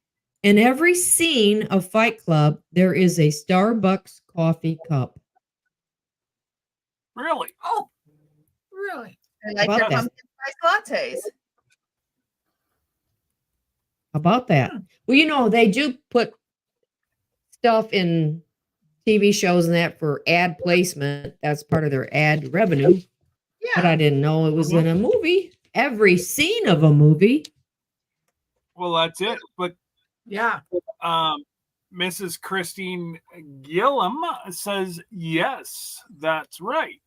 In every scene of Fight Club, there is a Starbucks coffee cup. Really? Oh, really? I like How their about that? pumpkin spice lattes. How about that? Well, you know, they do put stuff in TV shows and that for ad placement. That's part of their ad revenue. But Yeah. I didn't know it was in a movie. Every scene of a movie. Well, that's it. But Yeah. Mrs. Christine Gillum says, yes, that's right.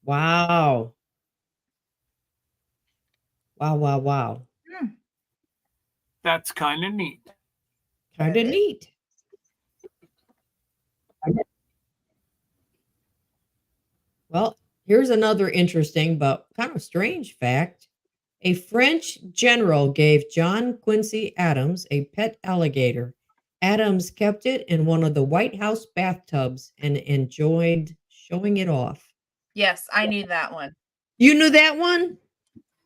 Wow. Wow. That's kind of neat. Kind of neat. Well, here's another interesting but kind of strange fact. A French general gave John Quincy Adams a pet alligator. Adams kept it in one of the White House bathtubs and enjoyed showing it off. Yes, I knew that one. You knew that one?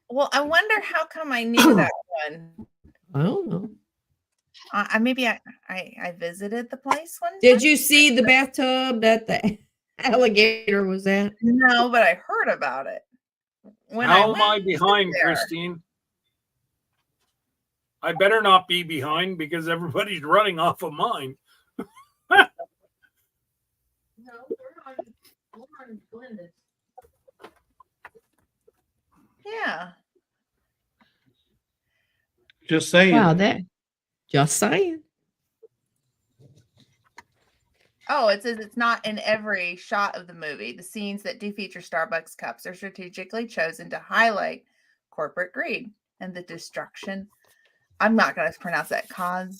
Well, I wonder how come I knew that one. I don't know. Maybe I visited the place one time. Did you see the bathtub that the alligator was at? No, but I heard about it. How am I behind, Christine? I better not be behind because everybody's running off of mine. No, we're on Glenda's. Yeah. Just saying. Wow, just saying. Oh, it says it's not in every shot of the movie. The scenes that do feature Starbucks cups are strategically chosen to highlight corporate greed and the destruction. I'm not going to pronounce that. Want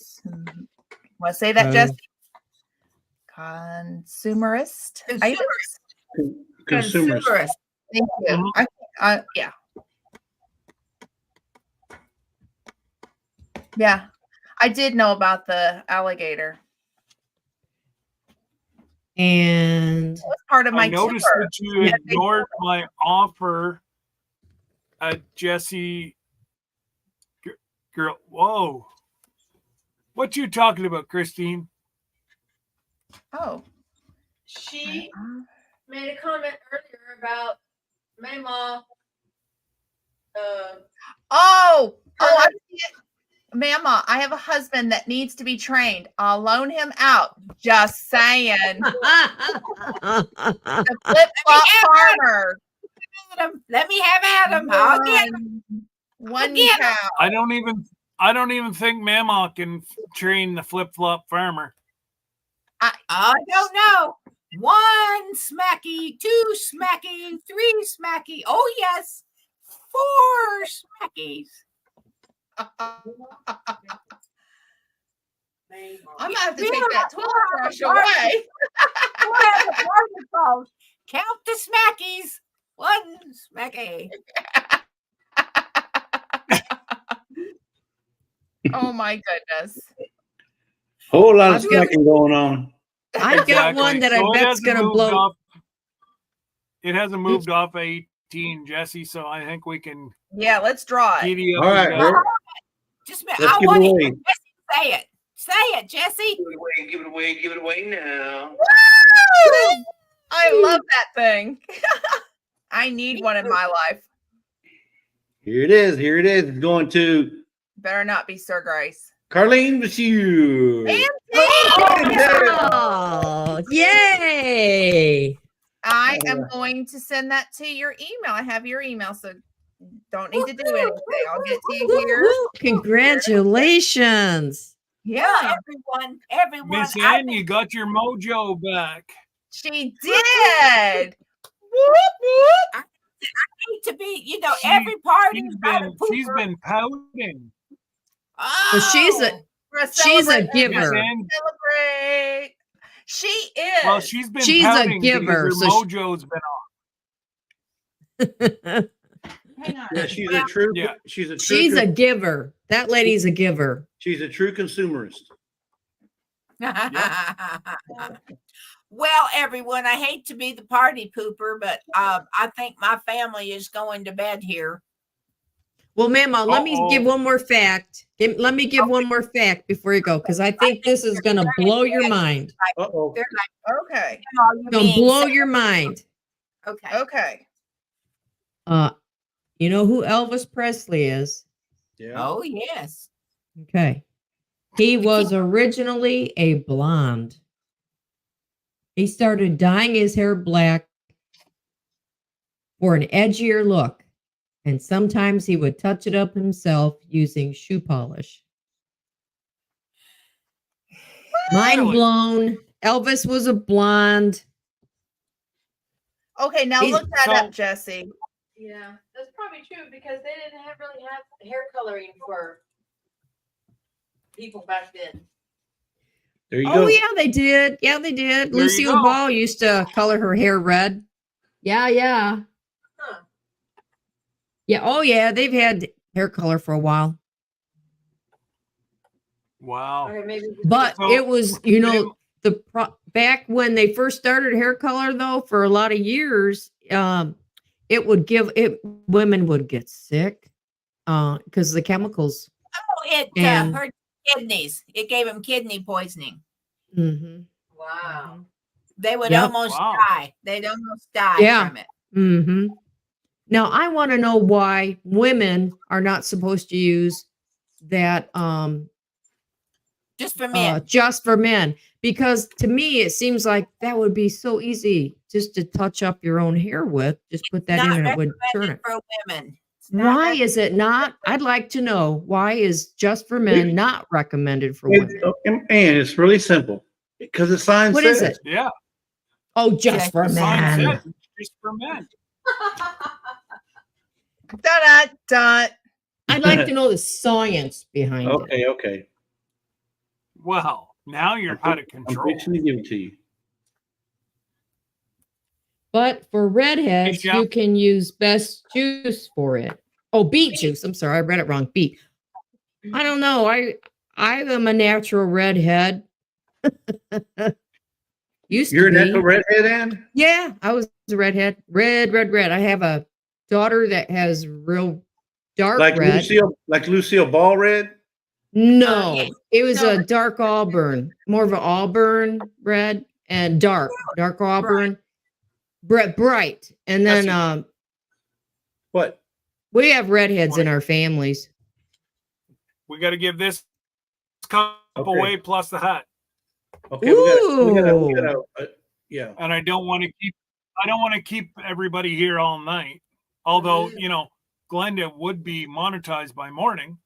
to say that, Jesse? Consumerist. Consumers. Thank you. Yeah. Yeah. I did know about the alligator. And It was part of my I noticed tour. that you ignored my offer at Jesse. Girl, whoa. What you talking about, Christine? Oh. she made a comment earlier about Mama. I see it. Mama, I have a husband that needs to be trained. I'll loan him out. Just saying. The flip-flop farmer. Let me have Adam. I'll get him. One Again. cow. I don't even think Mama can train the flip-flop farmer. I don't know. 1 smacky, 2 smacky, 3 smacky. Oh yes, 4 smackies. I'm gonna have to take that toothbrush away. Count the smackies. 1 smacky. Oh my goodness. Whole lot of smacking going on. I've got one that I bet's going to blow. Off, it hasn't moved off 18, Jesse, so I think we can. Yeah, let's draw it. Giddy up All right, and go. Just Let's I give want it it. away. Jesse, say it. Say it, Jesse. Give it away now. Woo! I love that thing. I need one in my life. Here it is. It's going to Better not be Sir Grace. Carlene Monsieur. Oh, yay. I am going to send that to your email. I have your email, so don't need to do anything. I'll get to you here. Woo, congratulations. Yeah, everyone. Miss Ann, you got your mojo back. she did. Whoop, whoop. I need to be, every party's She's been pouting. Well, she's a giver. Celebrate. She is. Well, she's been She's a pouting because giver, her so mojo's been off. Hang on. Yeah, she's a true. Yeah. She's a giver. That lady's a giver. She's a true consumerist. Well, everyone, I hate to be the party pooper, but I think my family is going to bed here. Well, Mama, let me give one more fact. Let me give one more fact before you go, because I think this is going to blow your mind. Uh-oh. They're like, Okay. Going to blow your mind. Okay. Okay. You know who Elvis Presley is? Yeah. Oh, yes. Okay. He was originally a blonde. He started dyeing his hair black for an edgier look. And sometimes he would touch it up himself using shoe polish. Mind Really? blown. Elvis was a blonde. Okay, now He's- look that So- up, Jesse. Yeah, that's probably true because they didn't really have hair coloring for people back then. There you Oh go. yeah, they did. Yeah, they did. There you Lucille go. Ball used to color her hair red. Yeah, yeah. Huh. Yeah. Oh yeah, they've had hair color for a while. Wow. Okay, maybe. But So- it was, back when they first started hair color though, for a lot of years, women would get sick because the chemicals. Oh, it And- hurt kidneys. It gave him kidney poisoning. Mhm. Wow. They would Yep. almost Wow. die. They'd almost die Yeah. from it. Mm-hmm. Now I want to know why women are not supposed to use that Just for men. just for men, because to me it seems like that would be so easy just to touch up your own hair with. Just put that Not in and it would turn recommended it. for women. It's not Why recommended. is it not? I'd like to know why is just for men not recommended for women? And it's really simple because the sign What says is it? Yeah. Oh, just for The sign men. says it's just for men. Da da. I'd like to know the science behind it. Okay, okay. Well, now you're out of I'm control. fixing to give it to you. But for redheads, Hey, Jeff. you can use best juice for it. Oh, beet juice. I'm sorry, I read it wrong. Beet. I don't know. I am a natural redhead. Used You're a to be. natural redhead, Ann? Yeah, I was a redhead. Red. I have a daughter that has real dark Like red. Lucille Ball red? No, yes. it was No. a dark auburn, more of an auburn red and dark auburn, bright. And then Jesse. What? we have redheads in our families. We got to give this cup Okay. away plus the hat. Okay, we gotta yeah. And I don't want to keep everybody here all night. Although, Glenda would be monetized by morning.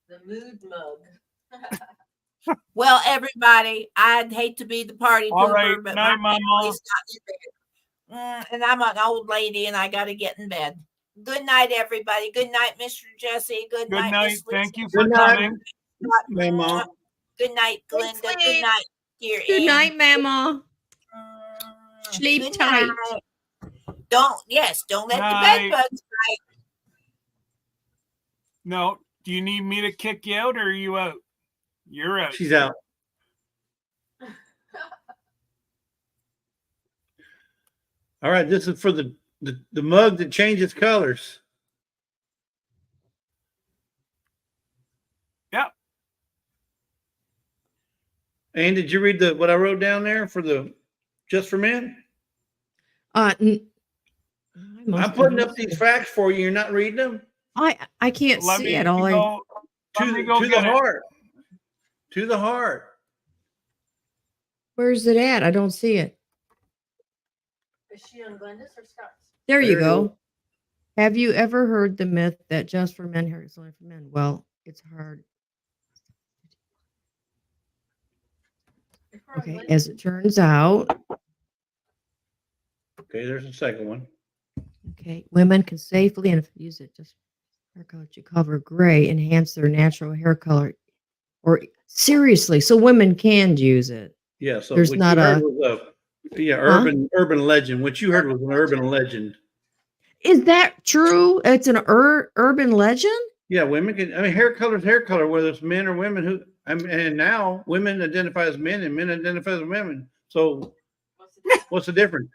The mood mug. Well, everybody, I'd hate to be the party All pooper, right, but night, my Mama. family's got in bed. And I'm an old lady and I got to get in bed. Good night, everybody. Good night, Mr. Jesse. Good Good night, night. Miss Thank you Lisa. for Good night. coming. Mama. Good night, Thanks, Glenda. Good Lee. night, dear Good Ann. night, Mama. Sleep Good tight. night. Don't let the Night. bed bugs bite. No, do you need me to kick you out or are you out? You're out. She's out. All right, this is for the mug that changes colors. Yeah. And did you read what I wrote down there for the just for men? I I'm putting up these facts for you. You're not reading them. I can't Let see me it. All go. Let me go To the get it. heart. To the heart. where's it at? I don't see it. Is she on Glenda's or Scott's? There you There it go. is. Have you ever heard the myth that just for men hair is only for men? Well, it's hard. If we're on Okay, Glenda's- as it turns out, Okay, there's the second one. okay, women can safely and use it just hair color to cover gray, enhance their natural hair color. Or seriously, so women can use it. Yeah, so There's what not you heard a- was Huh? urban legend. What you heard was an urban legend. Is that true? It's an urban legend? Yeah, women can. I mean, hair color is hair color, whether it's men or women. And now women identify as men and men identify as women. So What's the difference? what's the difference?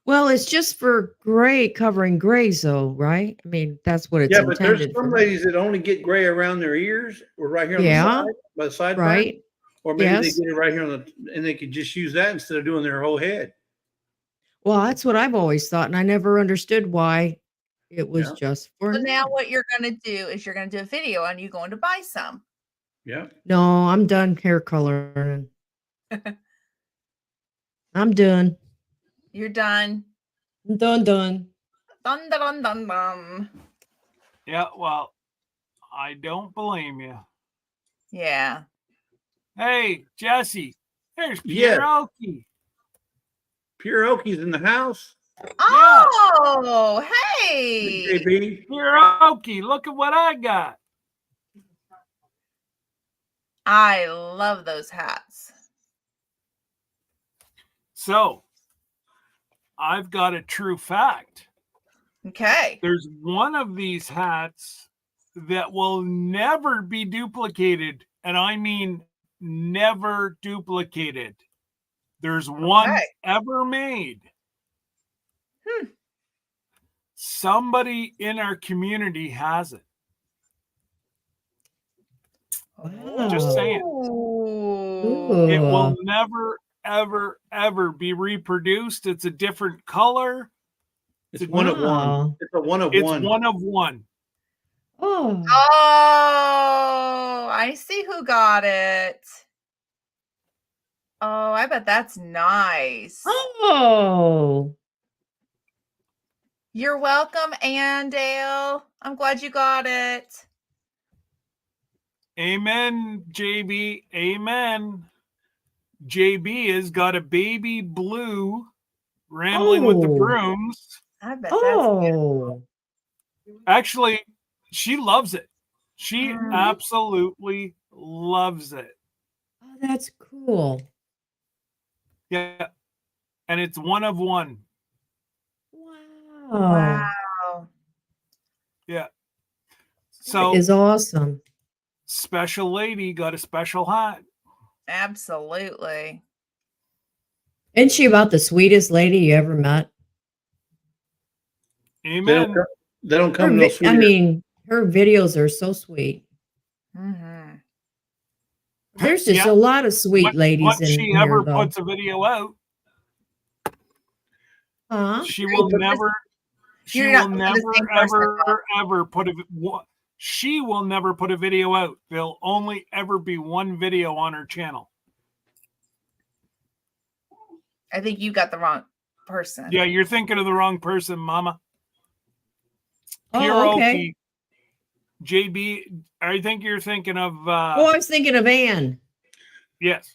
Well, it's just for gray covering grays, though, right? I mean, that's what it's Yeah, but there's intended some for, ladies that only get gray around their ears or right here on Yeah. the side, by the side, right? or maybe Yes. they get it right here and they could just use that instead of doing their whole head. Well, that's what I've always thought, and I never understood why it was Yeah. just for So now men. what you're gonna do is you're gonna do a video on you going to buy some. Yeah. No, I'm done hair coloring. I'm done. You're done. I'm done. Dun dun dun dun dun. Yeah, well, I don't blame you. Yeah. Hey, Jesse, there's Yeah. Pierre Oakey. Pure Oakie's in the house. Oh, Big hey. JB. Pierre Oakey, look at what I got. I love those hats. So, I've got a true fact. Okay. There's one of these hats that will never be duplicated. And I mean, never duplicated. There's one Okay. ever made. Somebody in our community has it. Just saying. Ooh. It will never, ever, ever be reproduced. It's a different color. It's one of one. Wow. It's a one of It's one. one of one. Oh. Oh, I see who got it. Oh, I bet that's nice. Oh. You're welcome, Andale. I'm glad you got it. Amen, JB. Amen. JB has got a baby blue Rambling with the Oh. Brooms. I bet that's Oh. Actually, she loves it. She Mhm. absolutely loves it. Oh, that's cool. Yeah. And it's one of one. Wow. wow. Yeah. That So, is awesome. special lady got a special hat. Absolutely. Isn't she about the sweetest lady you ever met? Amen. They don't Her come no sweeter. I mean, her videos are so sweet. Mm-hmm. There's just Yeah. a lot of sweet ladies Once in she here, ever though. puts a video out, Huh? she will never. She You're will not the never, same person, huh? ever put a. She will never put a video out. There'll only ever be one video on her channel. I think you got the wrong person. Yeah, you're thinking of the wrong person, Mama. Pierre Oh, okay. Oakey, JB. I think you're thinking of. Oh, I was thinking of Ann Yes.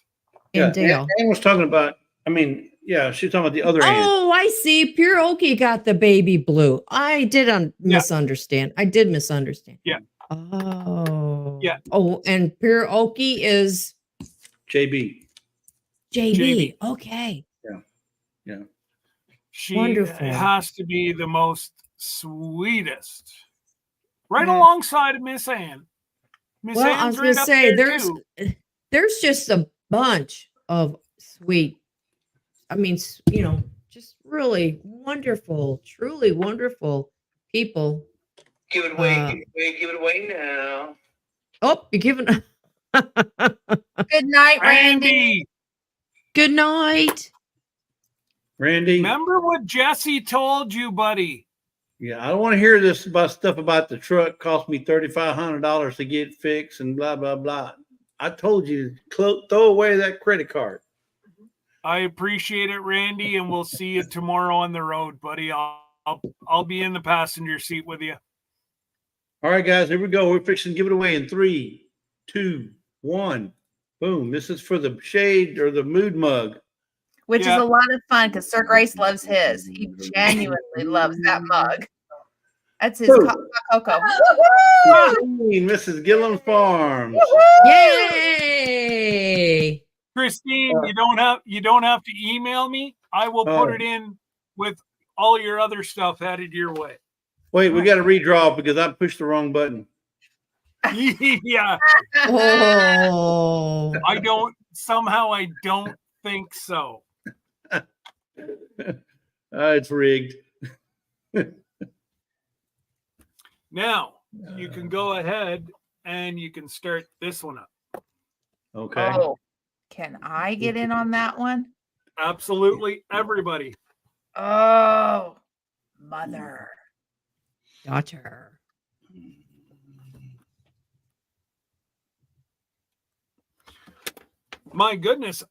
and Dale. Ann was talking about. I mean, yeah, she's talking about the other Ann. Oh, I see. Pure Okie got the baby blue. I did misunderstand. I did misunderstand. Yeah. Oh. Yeah. Oh, and Pure Okie is JB. JB. Okay. Yeah. She Wonderful. has to be the most sweetest. Right Yeah. alongside of Miss Ann. Miss Well, I Ann's was going right to up say there too. there's just a bunch of sweet. I mean, just really wonderful, truly wonderful people. Give it away, give it away now. Oh, you're giving. Good night, Randy. Randy, Good night. Randy. remember what Jesse told you, buddy? Yeah, I don't want to hear this about stuff about the truck cost me $3,500 to get fixed and blah blah blah. I told you throw away that credit card. I appreciate it, Randy, and we'll see you tomorrow on the road, buddy. I'll be in the passenger seat with you. All right, guys, here we go. We're fixing to give it away in 3, 2, 1. Boom. This is for the shade or the mood mug. Which is Yeah. a lot of fun because Sir Grace loves his. He genuinely loves that mug. That's his Woo. cocoa. Christine, Mrs. Gilliam's Farm. Yay! Christine, you don't have to email me. I will put it in with all your other stuff headed your way. Wait, we got to redraw because I pushed the wrong button. Yeah, Oh, I don't think so. It's rigged. Now you can go ahead and you can start this one up. Okay. Oh, can I get in on that one? Absolutely, everybody. Oh, mother. daughter. My goodness,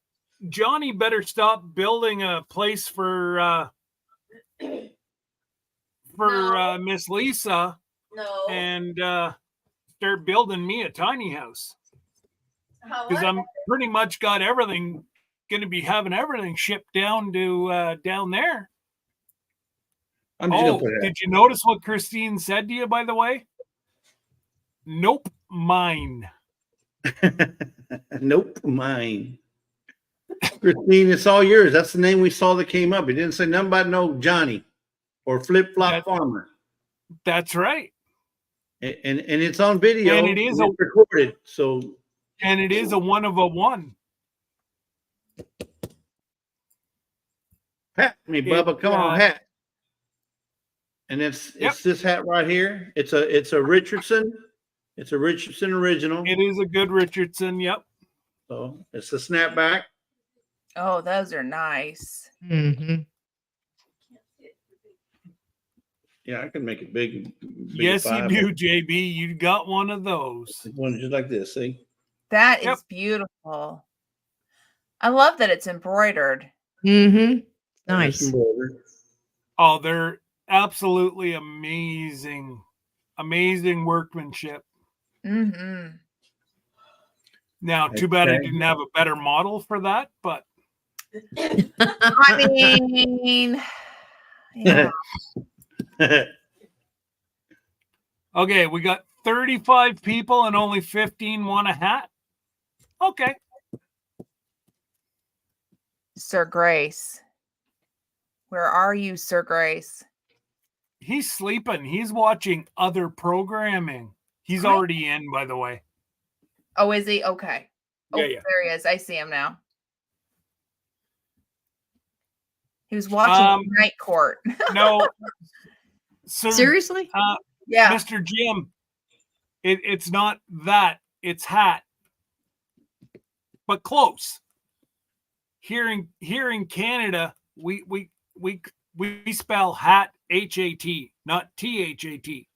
Johnny better stop building a place for No. Miss Lisa No. and start building me a tiny house because I'm pretty much got everything. Going to be having everything shipped down to down there. I'm just gonna Oh, put it did you notice what Christine said to you? By the way, nope, mine. Nope, mine. Christine, it's all yours. That's the name we saw that came up. It didn't say nothing about no Johnny or Flip Flop Farmer. That's right. And it's on video. And it is it's recorded. So and it is a one of a one. Pat me, Bubba. Come on, hat. And it's this hat right here. It's a Richardson. It's a Richardson original. It is a good Richardson. Yep. So it's a snapback. Oh, those are nice. Mm-hmm. Yeah, I can make it big. Yes, you do, JB. You got one of those. One just like this. See? That is beautiful. I love that it's embroidered. Mm-hmm. Nice. Oh, they're absolutely amazing. Amazing workmanship. Mm-hmm. Now, too bad I didn't have a better model for that, but I mean, yeah. Okay, we got 35 people and only 15 want a hat. Okay. Sir Grace. Where are you, Sir Grace? He's sleeping. He's watching other programming. He's already in, by the way. Oh, is he? Okay. Oh, Yeah. There he is. I see him now. He was watching Night Court. No. Sir, seriously? Yeah. Mr. Jim, it's not that. It's hat. But close. Here in Canada, we spell hat H-A-T, not T-H-A-T.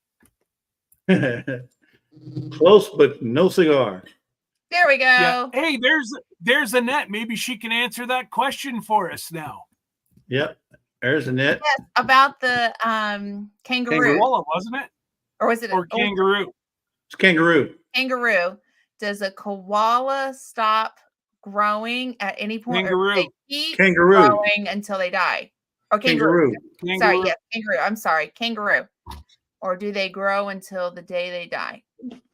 Close, but no cigar. There we go. Yeah. Hey, there's Annette. Maybe she can answer that question for us now. Yep. There's Annette. Yes, about the kangaroo. Koala, wasn't it? Or was it kangaroo? It's kangaroo. Kangaroo. Does a koala stop growing at any point? Kangaroo. Or do they keep Kangaroo. growing until they die? Or kangaroo. Sorry, yes, kangaroo. I'm sorry, kangaroo. Or do they grow until the day they die?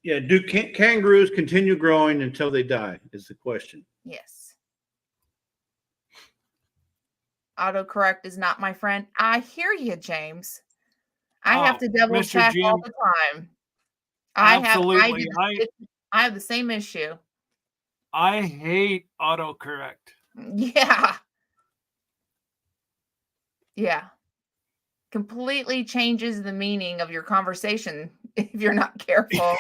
Yeah, do kangaroos continue growing until they die is the question. Yes. Autocorrect is not my friend. I hear you, James. I have to double Mr. check all Jim, the time. I absolutely. have the same issue. I hate autocorrect. Yeah. Yeah. Completely changes the meaning of your conversation if you're not careful.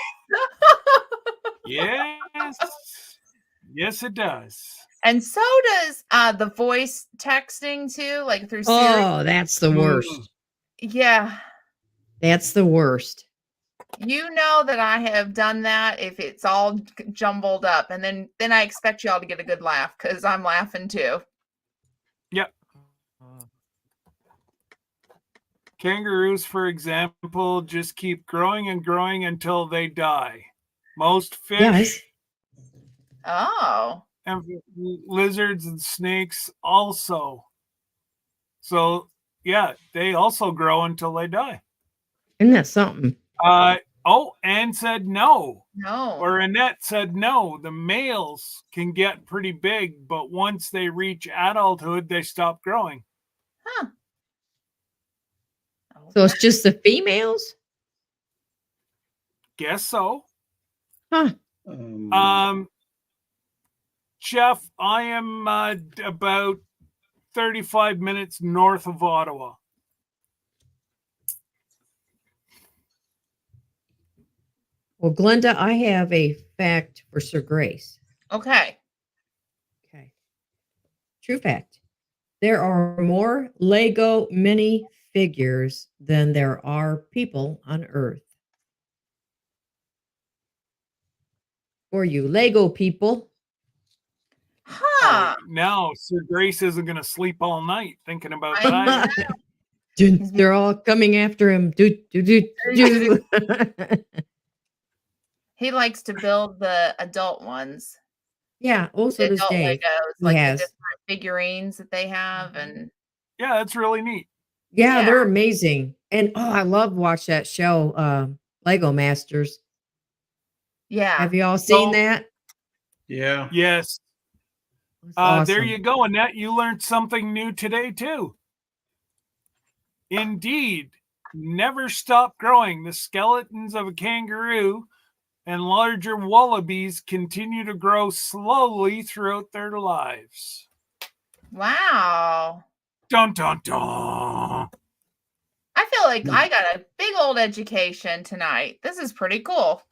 Yes. Yes, it does. And so does the voice texting too, like through Siri. Oh, that's the worst. Yeah. That's the worst. You know that I have done that if it's all jumbled up, and then I expect y'all to get a good laugh because I'm laughing too. Yep. Kangaroos, for example, just keep growing and growing until they die. Most fish Yes. Oh. and lizards and snakes also. So, yeah, they also grow until they die. Isn't that something? Anne said no. No. Or Annette said no. The males can get pretty big, but once they reach adulthood, they stop growing. Huh. So it's just the females? Guess so. Huh. Jeff, I am about 35 minutes north of Ottawa. Well, Glenda, I have a fact for Sir Grace. Okay. Okay. True fact. There are more Lego mini figures than there are people on Earth. For you Lego people. Huh. Now, Sir Grace isn't going to sleep all night thinking about I that. They're all coming after him. Do, do, do, do. He likes to build the adult ones. Yeah. Also, The does adult Dave. Legos, He like the has. different figurines that they have, and Yeah, that's really neat. Yeah, Yeah. they're amazing. And I love watch that show, Lego Masters. yeah. Have you all seen So- that? Yeah. Yes. It's There awesome. you go, Annette. You learned something new today, too. Indeed, never stop growing. The skeletons of a kangaroo and larger wallabies continue to grow slowly throughout their lives. Wow. Dun, dun, dun. I feel like I got a big old education tonight. This is pretty cool.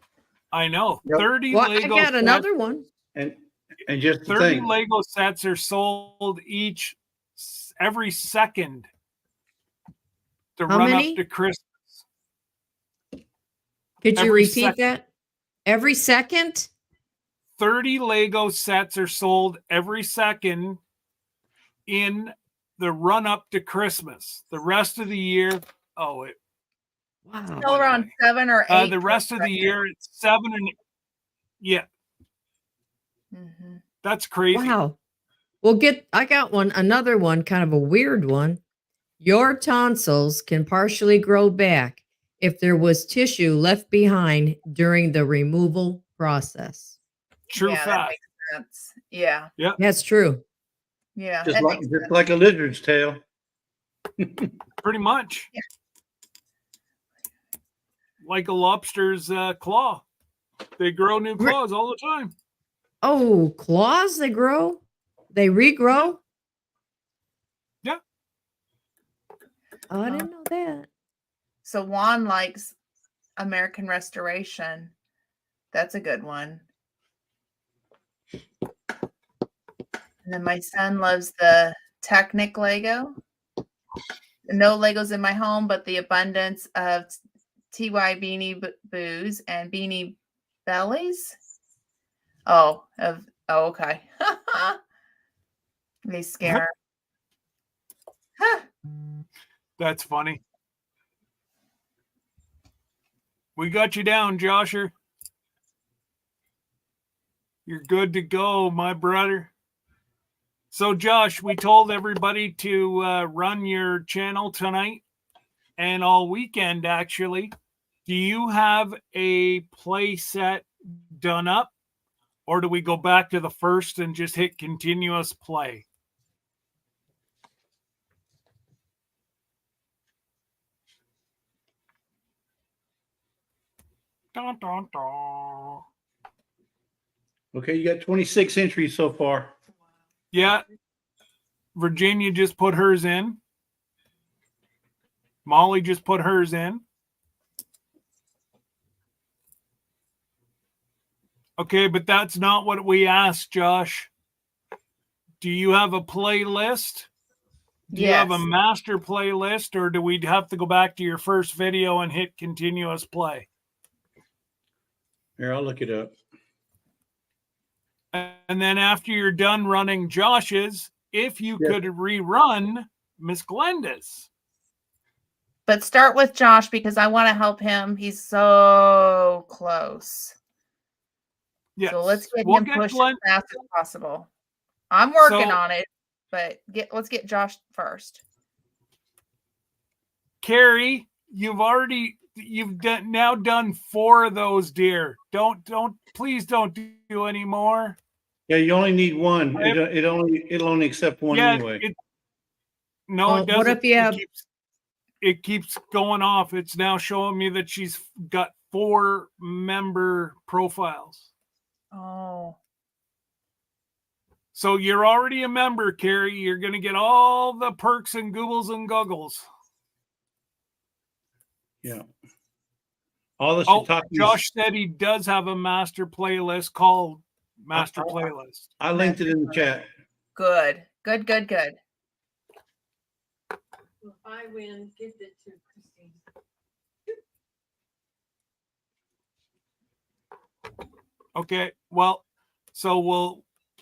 I know. Yep. 30 Well, I Lego got sets. another one. And just the 30 thing. Lego sets are sold every second to How run many? up to Christmas. Could you Every repeat second. that? Every second? 30 Lego sets are sold every second in the run up to Christmas. The rest of the year, Wow. Still around 7 or 8. the rest of the year it's 7 and yeah, Mhm. that's crazy. Wow. Well, I got another one, kind of a weird one. Your tonsils can partially grow back if there was tissue left behind during the removal process. True Yeah, that fact. makes sense. Yeah. That's true. Yeah. Just That like makes just sense. like a lizard's tail. Pretty much. Yeah. Like a lobster's claw. They grow new claws all the time. Oh, claws, they grow? They regrow? Yeah. Oh, I didn't know that. So Juan likes American Restoration. That's a good one. And then my son loves the Technic Lego. No Legos in my home, but the abundance of TY Beanie Boos and Beanie Bellies. Okay. They scare. Huh. That's funny. We got you down, Josher. You're good to go, my brother. So, Josh, we told everybody to run your channel tonight and all weekend, actually. Do you have a play set done up? Or do we go back to the first and just hit continuous play? Dun, dun, dun. Okay, you got 26 entries so far. Yeah. Virginia just put hers in. Molly just put hers in. Okay, but that's not what we asked, Josh. Do you have a playlist? Do you have a Yes. master playlist, or do we have to go back to your first video and hit continuous play? Here, I'll look it up. And then after you're done running Josh's, if you Yes. could rerun Miss Glenda's. But start with Josh because I want to help him. He's so close. Yes. So let's get We'll him get pushed Glen- as fast as possible. I'm working So- on it, but let's get Josh first. Carrie, you've now done 4 of those, dear. Please don't do any more. Yeah, you only need one. It'll only accept one anyway. Well, It doesn't. what if you have- It keeps going off. It's now showing me that she's got 4 member profiles. Oh, So you're already a member, Carrie. You're going to get all the perks and goobles and goggles. Yeah. All the Oh, shiitake. Josh said he does have a master playlist called Master Playlist. I linked it in the chat. good. Good. If I win, gift it to Christine. Okay. Well,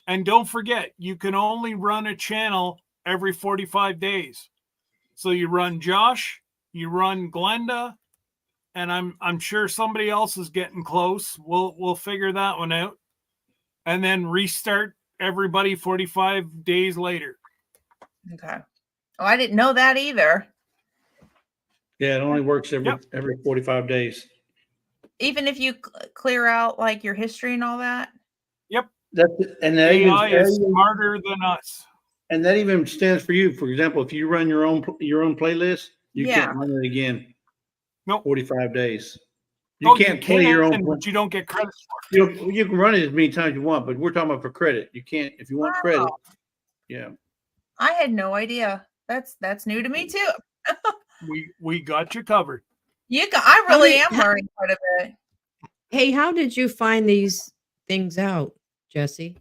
and don't forget, you can only run a channel every 45 days. So you run Josh, you run Glenda, and I'm sure somebody else is getting close. We'll figure that one out, and then restart everybody 45 days later. Okay. Oh, I didn't know that either. Yeah, it only works every 45 days. Even if you clear out like your history and all that. Yep. And that AI is smarter than us. And that even stands for you. For example, if you run your own playlist, you can't run it again. Nope. 45 days. You can't play your own, but you don't get credit for it. You can run it as many times you want, but we're talking about for credit. You can't if you want credit. Yeah. I had no idea. That's new to me too. We got you covered. I really am learning quite a bit. Hey, how did you find these things out, Jesse?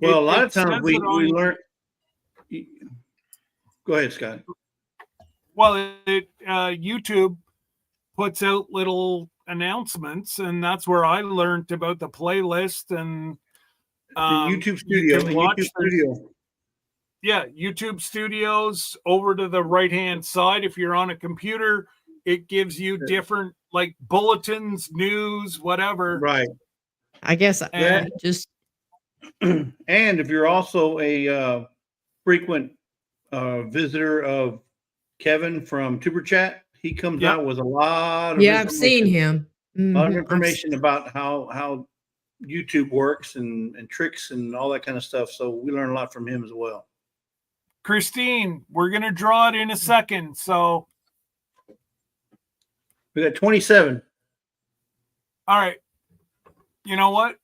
Well, a lot of times we learn. Go ahead, Scott. Well, YouTube puts out little announcements, and that's where I learned about the playlist and the YouTube Studio. Yeah, YouTube Studios over to the right-hand side. If you're on a computer, it gives you different like bulletins, news, whatever. Right. I guess just. And if you're also a frequent visitor of Kevin from Tuber Chat, he comes out with a lot of I've seen him. A lot of information about how YouTube works and tricks and all that kind of stuff. So we learn a lot from him as well. Christine, we're going to draw it in a second. So we got 27. All right. You know what?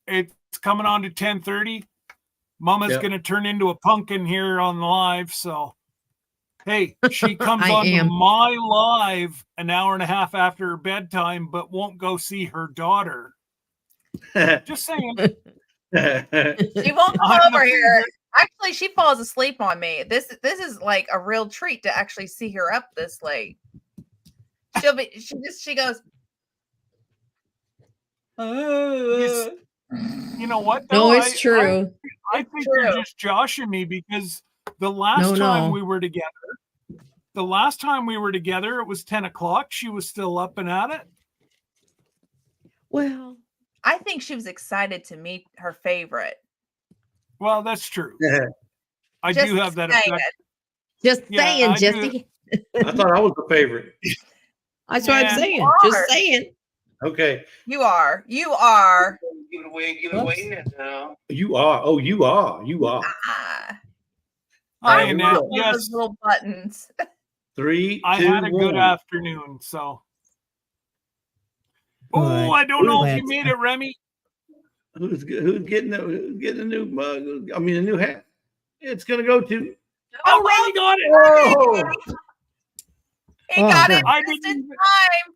It's coming on to 10:30. Mama's going to turn into a pumpkin here on the live. So, hey, she comes on to my live an hour and a half after her bedtime, but won't go see her daughter. Just saying. She won't come over here. Actually, she falls asleep on me. This is like a real treat to actually see her up this late. She goes. You know what? Though? No, it's true. I think you're just joshing me because the last time we were together, it was 10 o'clock. She was still up and at it. Well, I think she was excited to meet her favorite. Well, that's true. I do have that effect. Just saying, Jesse. I thought I was the favorite. That's what I'm saying. Just saying. Okay. You are. Give it away now. You are. Oh, you are. I know. Yes. Those little buttons. 3, 2, I had a 1. good afternoon, so. Oh, I don't know if you made it, Remy. Who's getting a new mug? I mean, a new hat. It's gonna go to. Oh, Remy got it. Whoa. He got it just in time.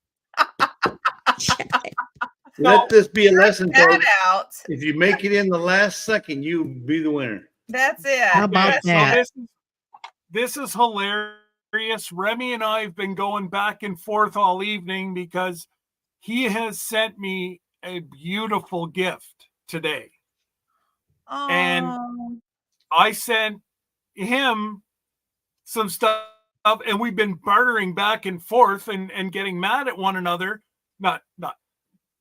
Let this be a lesson, folks. Out. If you make it in the last second, you be the winner. That's it. How about that? So this is hilarious. Remy and I have been going back and forth all evening because he has sent me a beautiful gift today. Oh. And I sent him some stuff, and we've been bartering back and forth and getting mad at one another. Not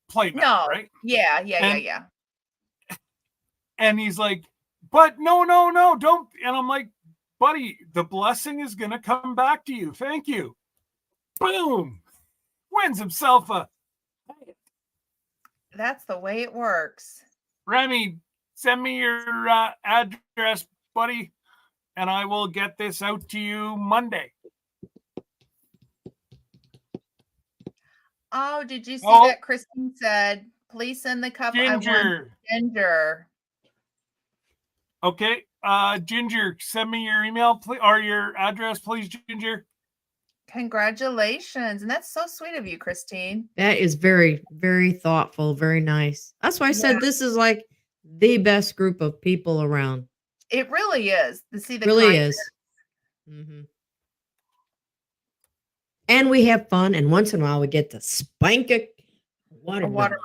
play mad, right? Yeah. And he's like, but no, don't. And I'm like, buddy, the blessing is going to come back to you. Thank you. Boom. Wins himself a. That's the way it works. Remy, send me your address, buddy, and I will get this out to you Monday. Oh, did you see that Kristen said, please send the cup? Ginger. Ginger. Okay. Ginger, send me your email, please, or your address, please, Ginger. Congratulations. And that's so sweet of you, Christine. That is very, very thoughtful. Very nice. That's why I said this is like the best group of people around. It really is. To see the really kindness. is. Mm-hmm. And we have fun. And once in a while, we get to spank a watermelon.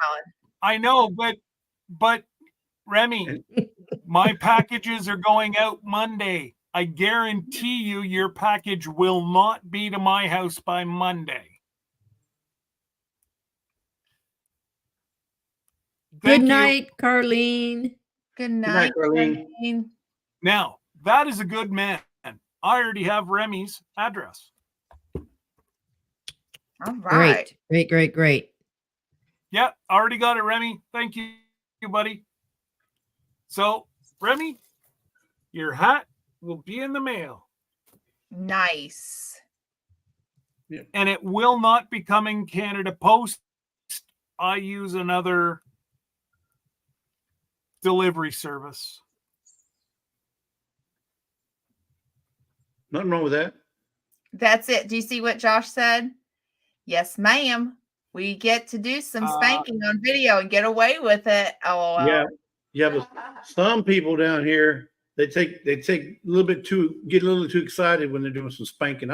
I know, but Remy, my packages are going out Monday. I guarantee you your package will not be to my house by Monday. Thank Good you. night, Carlene. Good night, night, Carlene. Carlene. Now, that is a good man. I already have Remy's address. All right. Great. Yeah, already got it, Remy. Thank you, buddy. So, Remy, your hat will be in the mail. Nice. And it will not be coming Canada Post. I use another delivery service. Nothing wrong with that. That's it. Do you see what Josh said? Yes, ma'am. We get to do some spanking on video and get away with it. Oh, Yeah, but some people down here they take a little bit get a little too excited when they're doing some spanking.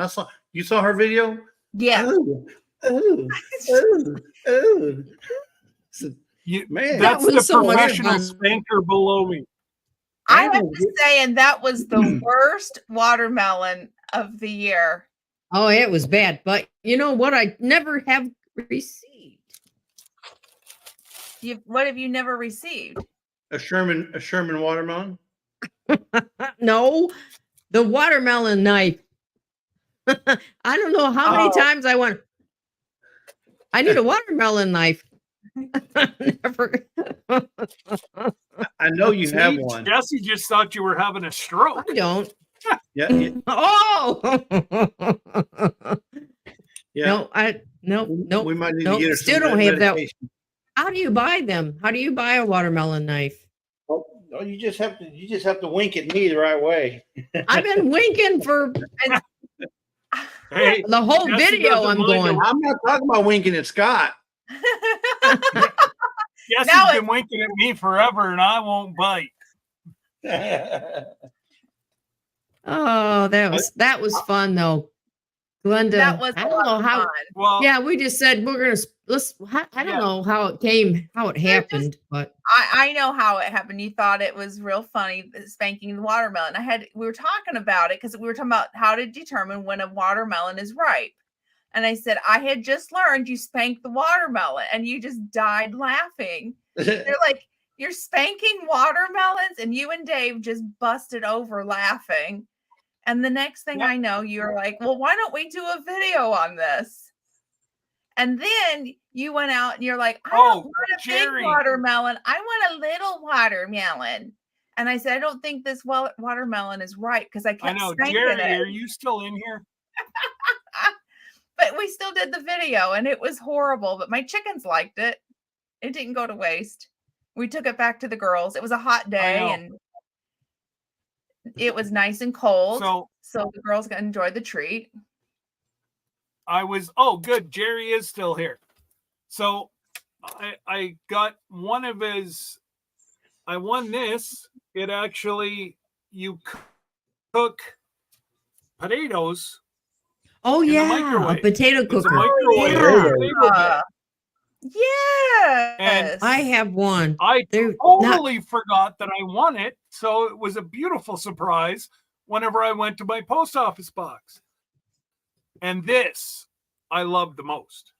You saw her video? yeah. Oh. Man, That's was the so much professional fun. spanker below me. I have to say, and that was the worst watermelon of the year. Oh, it was bad. But you know what? I never have received. What have you never received? a Sherman watermelon. No, the watermelon knife. I don't know how many times I went. I need a watermelon knife. Never. I know you have one. Jesse just thought you were having a stroke. I don't. Yeah. Oh. Yeah. No. We might need Nope, to get her still some don't have that. medication. How do you buy them? How do you buy a watermelon knife? Oh, you just have to wink at me the right way. I've been winking for Hey, the whole Jesse video. doesn't I'm mind going. I'm not talking about winking at Scott. Jesse's Now been winking at me forever, and I won't bite. Oh, that was fun though, Glenda. That was I a don't lot know of how. fun. Well, Yeah, we just said we're gonna. I don't know how it happened, but I know how it happened. You thought it was real funny spanking the watermelon. We were talking about it because we were talking about how to determine when a watermelon is ripe. And I said, I had just learned you spank the watermelon, and you just died laughing. They're like, you're spanking watermelons, and you and Dave just busted over laughing. And the next thing I know, you're like, well, why don't we do a video on this? And then you went out and you're like, I don't want a Jerry. big watermelon. I want a little watermelon. And I said, I don't think this watermelon is right because I kept spanking Jerry, it. are you still in here? But we still did the video and it was horrible. But my chickens liked it. It didn't go to waste. We took it back to the girls. It was a hot day and it was nice and cold. So the girls got to enjoy the treat. Good. Jerry is still here. So I got one of his, I won this. It actually, you cook potatoes. oh in the yeah, a microwave. potato It's a cooker. microwave Yeah. potato bit. Yes. And I have one. I They're totally forgot that I won it. So it was a beautiful surprise whenever I went to my post office box. And this I love the most.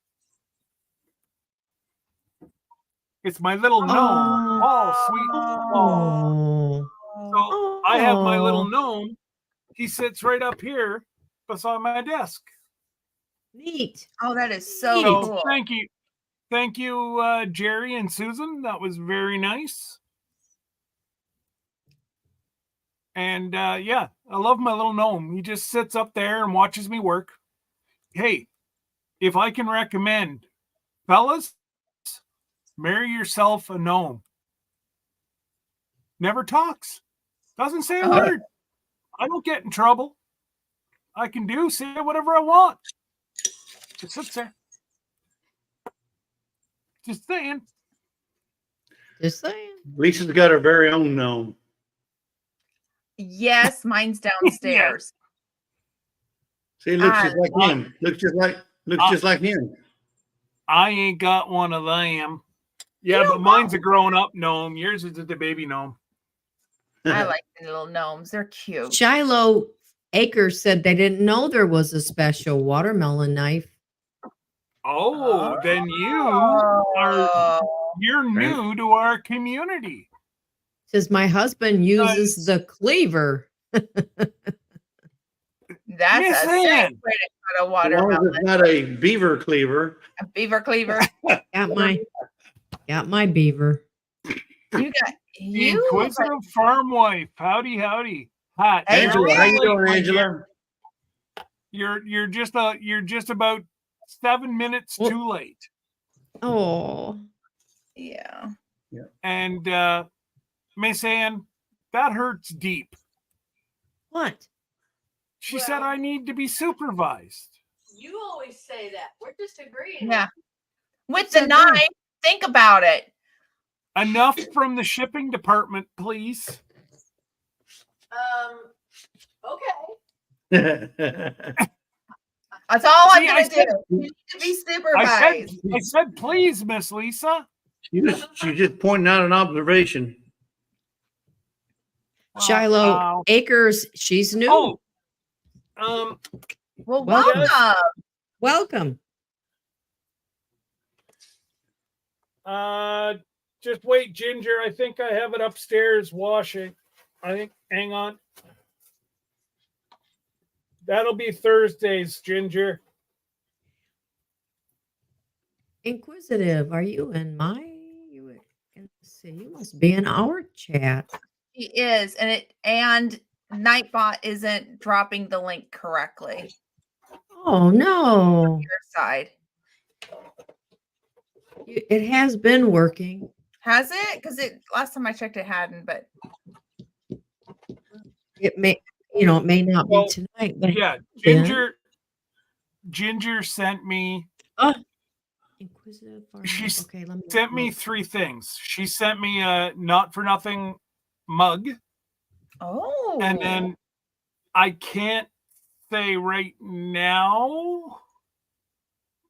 It's my little gnome, Paul, sweet Paul. So I have my little gnome. He sits right up here beside my desk. Neat. Oh, that is so So cool. thank you, Jerry and Susan. That was very nice. And I love my little gnome. He just sits up there and watches me work. Hey, if I can recommend, fellas, marry yourself a gnome. Never talks. Doesn't say a word. I don't get in trouble. I can say whatever I want. Just sits there. Just saying. Lisa's got her very own gnome. Yes, mine's downstairs. See, it looks just like him. Looks just like him. I ain't got one of them. Yeah, but mine's a grown-up gnome. Yours is the baby gnome. I like the little gnomes. They're cute. Shiloh Acres said they didn't know there was a special watermelon knife. Oh, then you are you're new to our community. Says my husband uses the cleaver. That's Miss a safe Ann. way to cut a As long as watermelon. it's not a beaver cleaver. A beaver cleaver. Got my beaver. You got The you. inquisitive farm wife. Howdy, howdy. Hot. Hey, Angela, Rick. how you doing, Angela? You're just about 7 minutes Well- too late. Oh, Yeah. And Miss Ann, that hurts deep. what? She said I need to be supervised. You always say that. We're just agreeing. Yeah. With So the good. knife, think about it. Enough from the shipping department, please. Okay. That's all See, I'm I gonna said- do. You need to be I supervised. said, please, Miss Lisa. She's just pointing out an observation. Shiloh Wow. Acres, she's new. Oh, Well, Welcome. welcome. Welcome. just wait, Ginger. I think I have it upstairs washing. Hang on. That'll be Thursdays, Ginger. Inquisitive, are you in my? Let's see, you must be in our chat. He is, and Nightbot isn't dropping the link correctly. Oh no, Your side. it has been working. Has it? Because last time I checked it hadn't, but It may, it may not Well, be tonight, but Yeah, Yeah. Ginger sent me Inquisitive. Farmer. She Okay, let me sent me 3 things. She sent me a not for nothing mug, oh, and then I can't say right now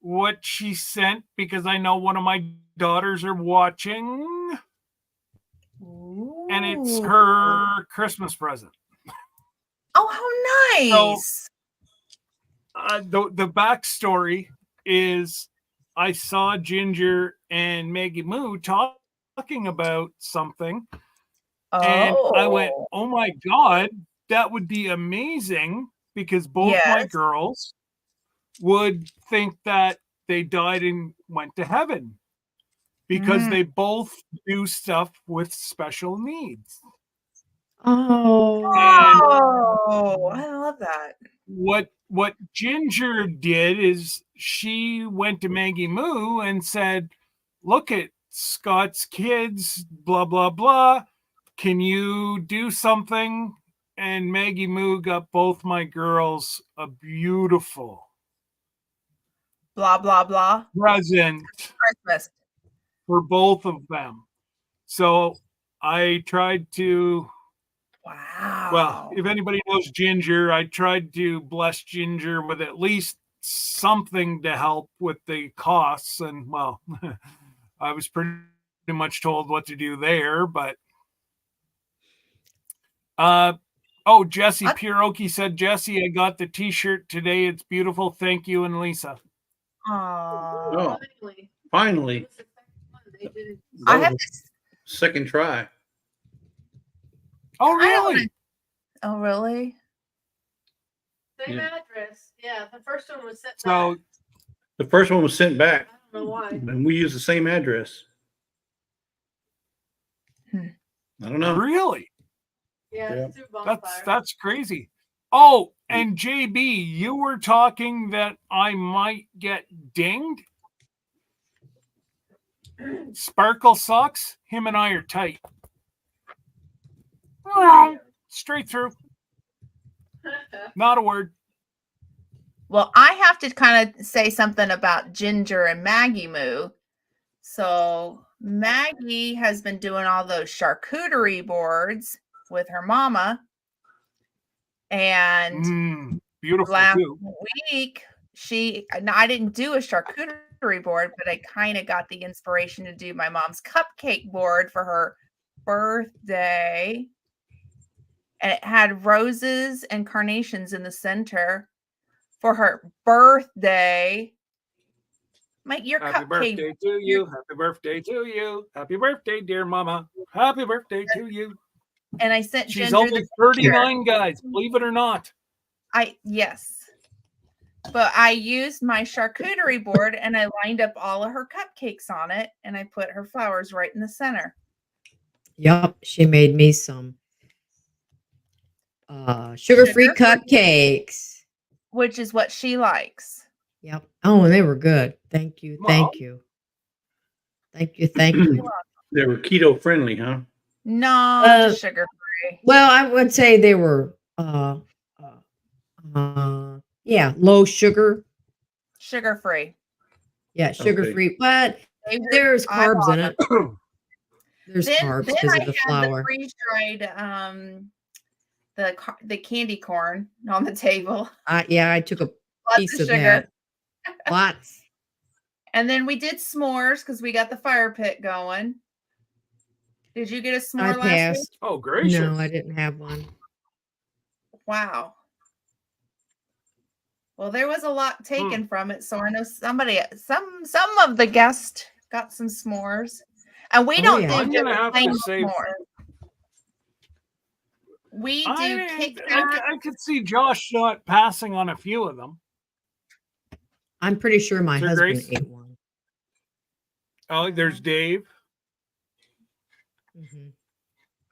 what she sent because I know one of my daughters are watching, and it's Ooh. her Christmas present. Oh, how nice! The backstory is I saw Ginger and Maggie Moo talking about something, and I went, "Oh my God, that would be amazing!" Because both my Yes. girls would think that they died and went to heaven because they both do stuff with special needs. Oh, Oh, I love that. What Ginger did is she went to Maggie Moo and said, "Look at Scott's kids, blah blah blah. Can you do something?" And Maggie Moo got both my girls a beautiful Blah blah blah. present Christmas. for both of them. So I tried to, Wow. well, if anybody knows Ginger, I tried to bless Ginger with at least something to help with the costs. And well, I was pretty much told what to do there, but Jesse Pieroki said, "Jesse, I got the t-shirt today. It's beautiful. Thank you." And Lisa. Aw. Oh, Finally. finally. They did. I That have was to. a second try. Oh, I don't really? Oh, really? Same Yeah. address. Yeah, the first one was sent So back. The first one was sent back, I don't know why. and we use the same address. Hmm. I don't know. really? Yeah, Yeah. it's through bonfire. That's crazy. Oh, and JB, you were talking that I might get dinged. Sparkle sucks. Him and I are tight. Straight through. Not a word. Well, I have to kind of say something about Ginger and Maggie Moo. So Maggie has been doing all those charcuterie boards with her mama. And Beautiful last too. week, I didn't do a charcuterie board, but I kind of got the inspiration to do my mom's cupcake board for her birthday. And it had roses and carnations in the center for her birthday. your Happy cupcake. birthday to you. Happy birthday to you. Happy birthday, dear mama. Happy birthday to you. And I sent She's Ginger only the 39, guys. Believe it or not. yes. But I used my charcuterie board and I lined up all of her cupcakes on it and I put her flowers right in the center. Yep, she made me some sugar-free Sugar-free. cupcakes. Which is what she likes. Yep. Oh, and they were good. Thank you. Well- Thank you. Thank you. Thank you. They were keto friendly, huh? No, just sugar free. Well, I would say they were yeah, low sugar. Sugar free. Yeah, sugar-free. But there's I carbs in bought it. There's Then carbs because I of the had flour. the freeze dried the candy corn on the table. Yeah, I took a Lots piece of of sugar. that. Lots. And then we did s'mores because we got the fire pit going. Did you get a s'more I last week? passed. Oh, gracious. No, I didn't have one. Wow. Well, there was a lot taken from it, so I know some of the guests got some s'mores, and we Oh, don't yeah. do I'm just gonna have plain to say, s'mores. We do I kickback. could see Josh not passing on a few of them. I'm pretty sure my Sir husband Grace? ate one. Oh, there's Dave. Mhm.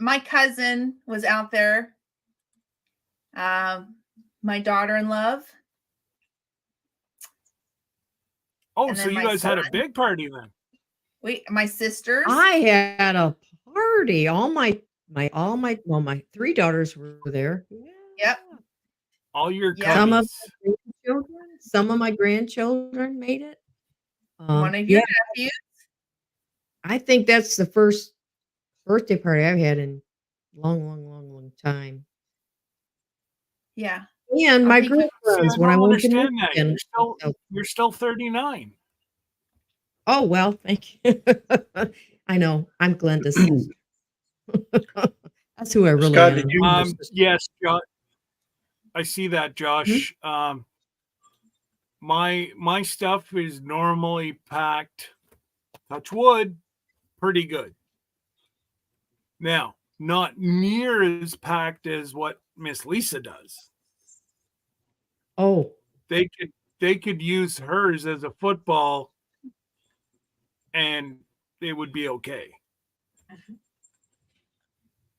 My cousin was out there. My daughter-in-law. Oh, And so then you my guys had a son. big party then. My sisters. I had a party. All my 3 daughters were there. Yep. All your Yeah. Some of cubbies. my grandchildren made it. One of your nephews. I think that's the first birthday party I've had in long time. Yeah. And I my think we- girlfriends See, I when I don't went to understand that. Michigan. You're still 39. Oh, well, thank you. I know. I'm Glenda's sister. That's who I really Scott, am. did you- I'm her sister. Yes, Josh. I see that, Josh. My stuff is normally packed, touch wood, pretty good. Now, not near as packed as what Miss Lisa does. Oh, They could use hers as a football and it would be okay.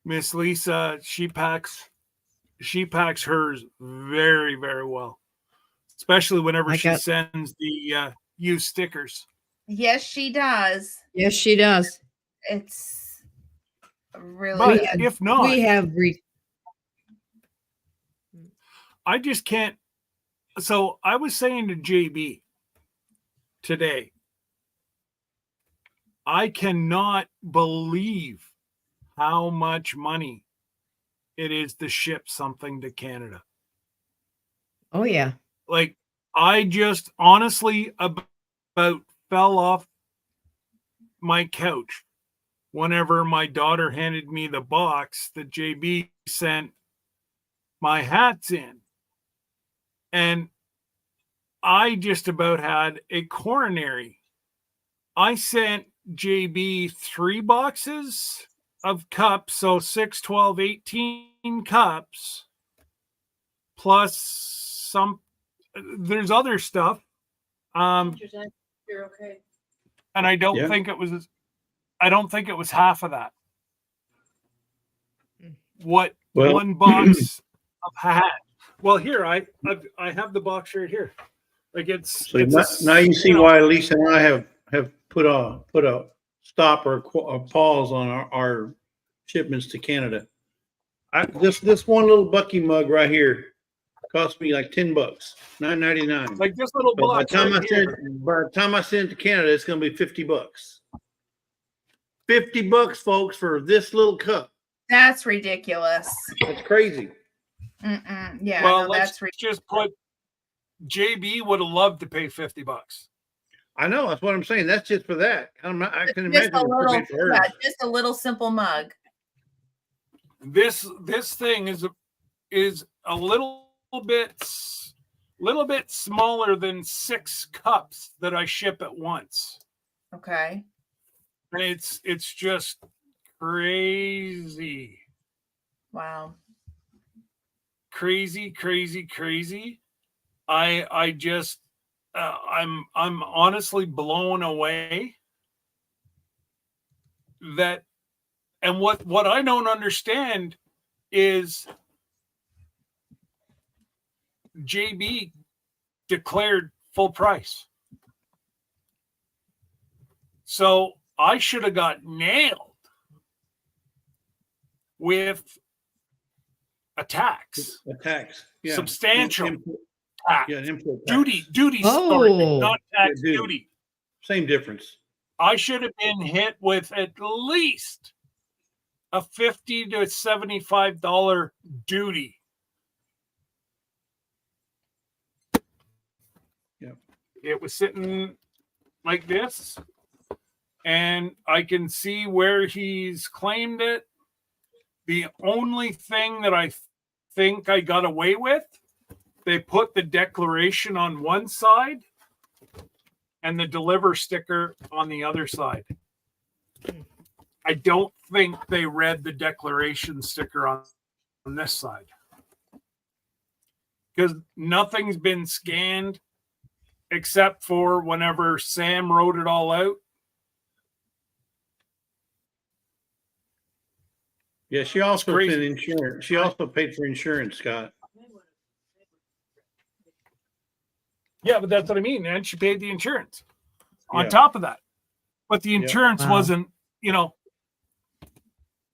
Miss Lisa, she packs hers very, very well. Especially whenever she sends the used stickers. Yes, she does. yes, she does. It's really But good. if not, We have I just can't. So I was saying to JB today, I cannot believe how much money it is to ship something to Canada. Oh, yeah. Like, I just honestly about fell off my couch whenever my daughter handed me the box that JB sent my hats in. And I just about had a coronary. I sent JB 3 boxes of cups, so 6, 12, 18 cups, plus some, there's other stuff. You're okay. And I don't think it was half of that. What one box of hat? Well, here I have the box right here. Like So now you see why Lisa and I have put a stop or a pause on our shipments to Canada. This one little Bucky mug right here cost me like $10, $9.99. Like this little But box. by the time I send it to Canada, it's going to be $50. $50, folks, for this little cup. That's ridiculous. That's crazy. Yeah, well, no, let's that's just put JB would have loved to pay $50. I know. That's what I'm saying. That's just for that. I can just imagine a it little, could be for hers. just a little simple mug. This thing is a little bit little bit smaller than 6 cups that I ship at once. Okay. And it's just crazy. Wow. Crazy. I just I'm honestly blown away that, and what I don't understand is JB declared full price. So I should have got nailed with a tax. A tax. Yeah. Substantial Import, tax. yeah, an import tax. Duty, Oh. sorry, not tax, Yeah, duty. Same difference. I should have been hit with at least a $50 to $75 duty. Yeah. It was sitting like this, and I can see where he's claimed it. The only thing that I think I got away with, they put the declaration on one side and the deliver sticker on the other side. I don't think they read the declaration sticker on this side, because nothing's been scanned except for whenever Sam wrote it all out. Yeah, she also crazy. sent insurance. She also paid for insurance, Scott. Yeah, but that's what I mean. And she paid the insurance on Yeah. top of that. But the Yeah. insurance Wow. wasn't,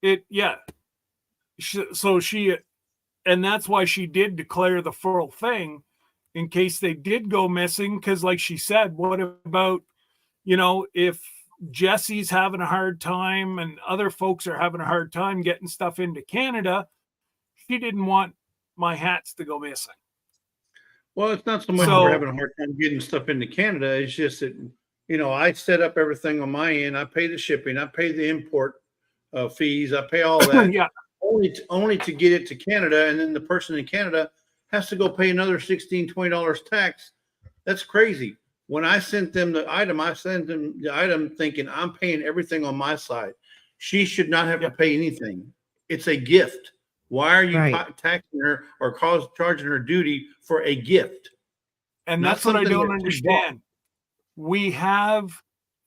it, yeah. So she, and that's why she did declare the full thing in case they did go missing. Because, like she said, what about, if Jesse's having a hard time and other folks are having a hard time getting stuff into Canada, she didn't want my hats to go missing. Well, it's not so much So- we're having a hard time getting stuff into Canada. It's just that, I set up everything on my end. I pay the shipping. I pay the import fees. I pay all that. Yeah. Only to get it to Canada. And then the person in Canada has to go pay another $16, $20 tax. That's crazy. When I sent them the item, I sent them the item thinking I'm paying everything on my side. She should not have to pay anything. It's a gift. Why are you Right. taxing her or charging her duty for a gift? And Not that's what I something don't that she bought. understand. We have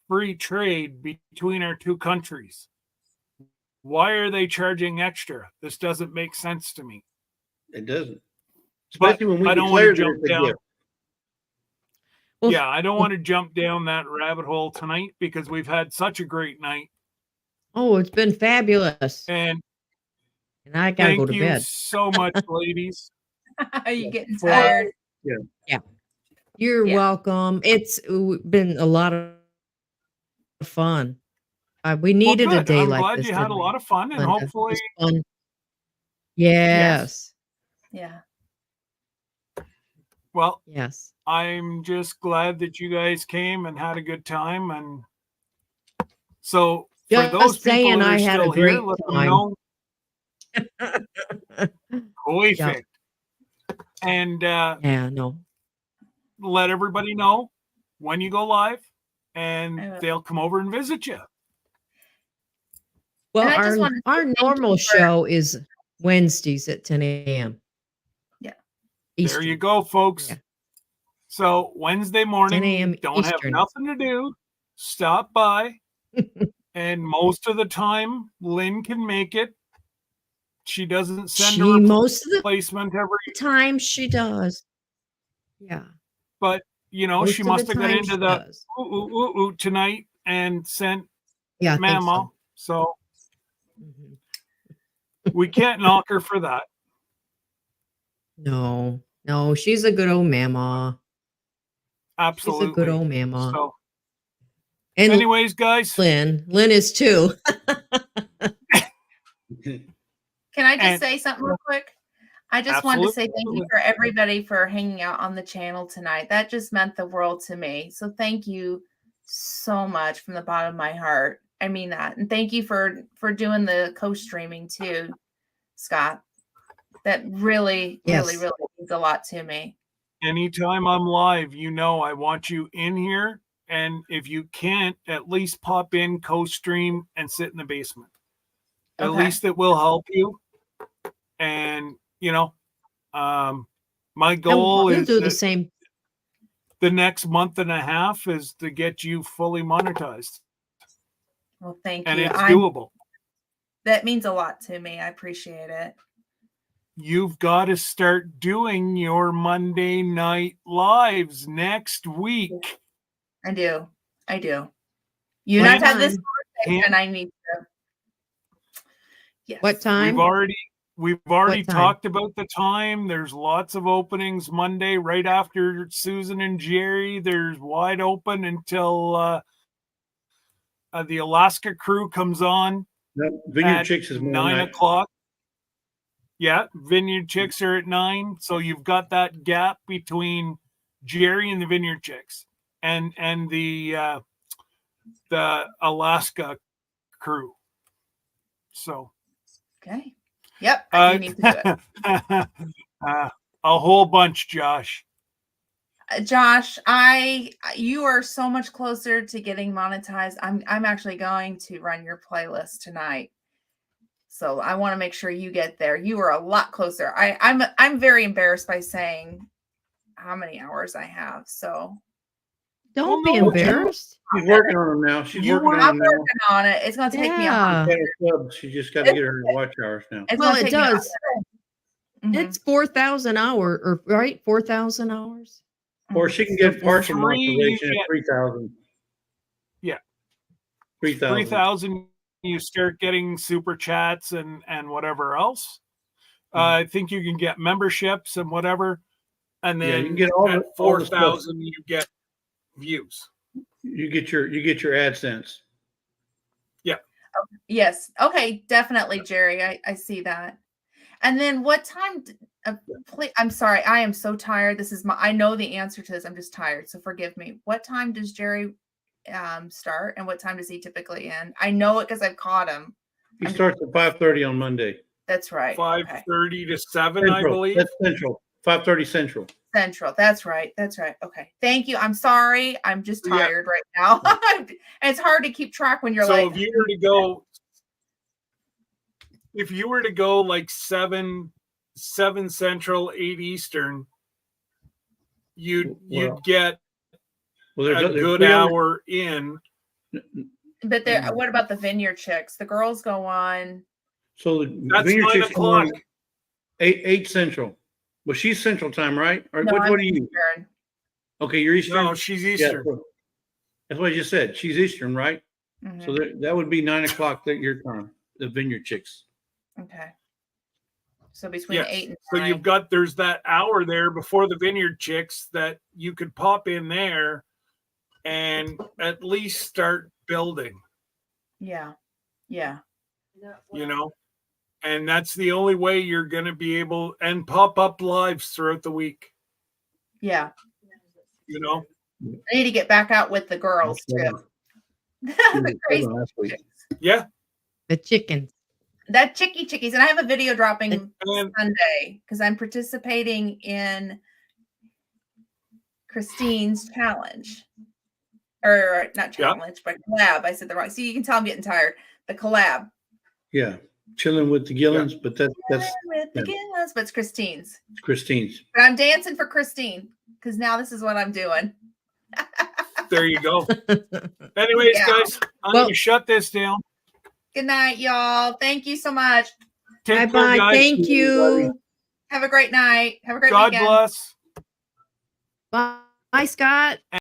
free trade between our two countries. Why are they charging extra? This doesn't make sense to me. It doesn't. But Especially when we I don't want to declare that jump it's a down. gift. Well, Yeah, I don't want to jump down that rabbit hole tonight because we've had such a great night. Oh, it's been fabulous. And And I gotta thank go to you bed. so much, ladies. Are you getting For- tired? You're Yeah. welcome. It's been a lot of fun. We needed a good. day I'm like glad this. you had a didn't lot we, of fun, and Linda? It hopefully, was fun. Yes. Yeah. well, Yes. I'm just glad that you guys came and had a good time. And so, for Just those people saying that are I had a still here, great let them time. know. Perfect. Yeah. And Yeah, no. let everybody know when you go live, I and will. they'll come over and visit you. Well, I just our wanted to our thank normal you for- show is Wednesdays at 10 a.m. Yeah. There you Eastern. go, folks. Yeah. So Wednesday morning, 10 a.m. you don't have Eastern. nothing to do. Stop by. And most of the time, Lynn can make it. She doesn't send She a most of the replacement every, time she does. Yeah. but Most she of must the have got time into she the does. ooh tonight and sent Yeah, I think Mama. So Mhm. we can't knock her for that. No, she's a good old mama. Absolutely. She's a good old mama. So, And anyways, guys, Lynn is too. Can I just And- say something real quick? I just wanted to say thank you Absolutely. for everybody for hanging out on the channel tonight. That just meant the world to me. So thank you so much from the bottom of my heart. I mean that. And thank you for doing the co-streaming too, Scott. That really Yes. really means a lot to me. anytime I'm live, I want you in here. And if you can't, at least pop in, co-stream, and sit in the basement. At Okay. least it will help you. And my goal We'll is do the that same. the next month and a half is to get you fully monetized, Well, thank and you. it's doable. That means a lot to me. I appreciate it. You've got to start doing your Monday night lives next week. I do. You and I've had this conversation. I need to. Yes. What time? We've already What time? talked about the time. There's lots of openings Monday right after Susan and Jerry. There's wide open until the Alaska crew comes on. Vineyard at Chicks is 9 o'clock. Yeah, Vineyard Chicks are at 9. So you've got that gap between Jerry and the Vineyard Chicks and the Alaska crew. So okay. Yep, I do need to do it. A whole bunch, Josh. Josh, you are so much closer to getting monetized. I'm actually going to run your playlist tonight. So I want to make sure you get there. You are a lot closer. I'm very embarrassed by saying how many hours I have. So Don't be embarrassed. She's working on them now. She's working on I'm them now. working on it. It's going to take me a Yeah. She just got to get her watch hours now. Well, it does. Mhm. It's 4,000 hours, or right? 4,000 hours. Or she can get partial Free, monetization at 3,000. Yeah. 3,000. 3,000, you start getting super chats and whatever else. I think you can get memberships and whatever. And then you can get all at the- all the 4,000, you get views. You get your AdSense. Yeah. Yes. Okay. Definitely, Jerry. I see that. And then what time? I'm sorry. I am so tired. I know the answer to this. I'm just tired. So forgive me. What time does Jerry start, and what time does he typically end? I know it because I've caught him. He starts at 5:30 on Monday. That's right. 5:30 to 7, Central. I believe. That's Central. 5:30 Central. Central. That's right. Okay. Thank you. I'm sorry. I'm just Yeah. tired right now. And it's hard to keep track when you're So like. if you were to go like 7 Central, 8 Eastern, you'd get a good hour in. But what about the Vineyard Chicks? The girls go on. So the That's Vineyard 9 Chicks come on o'clock. 8 Central. Well, she's Central time, right? Or No, what I'm are you? Eastern. Okay, you're Eastern. No, she's Yeah, Eastern. so that's what I just said. She's Eastern, right? Mhm. So that would be 9 o'clock your time. The Vineyard Chicks. Okay. So between Yes. 8 and So 9. there's that hour there before the Vineyard Chicks that you could pop in there and at least start building, Yeah. and that's the only way you're going to be able, and pop up lives throughout the week, Yeah. you I need to get back out with the girls too. The crazy chicks. Yeah. The chickens. That chickies. And I have a video dropping And Sunday because I'm participating in Christine's challenge. Or not challenge, but collab. I said the wrong. See, you can tell I'm getting tired. The collab. Yeah. Chilling with the Gillens, but that's With the Gillens, but it's Christine's. Christine's. But I'm dancing for Christine because now this is what I'm doing. there you go. Anyways, guys, I'm going to shut this down. Good night, y'all. Thank you so much. Take Bye-bye. care, guys. Thank you. Have a great night. Have a great God weekend. bless. Bye, Scott.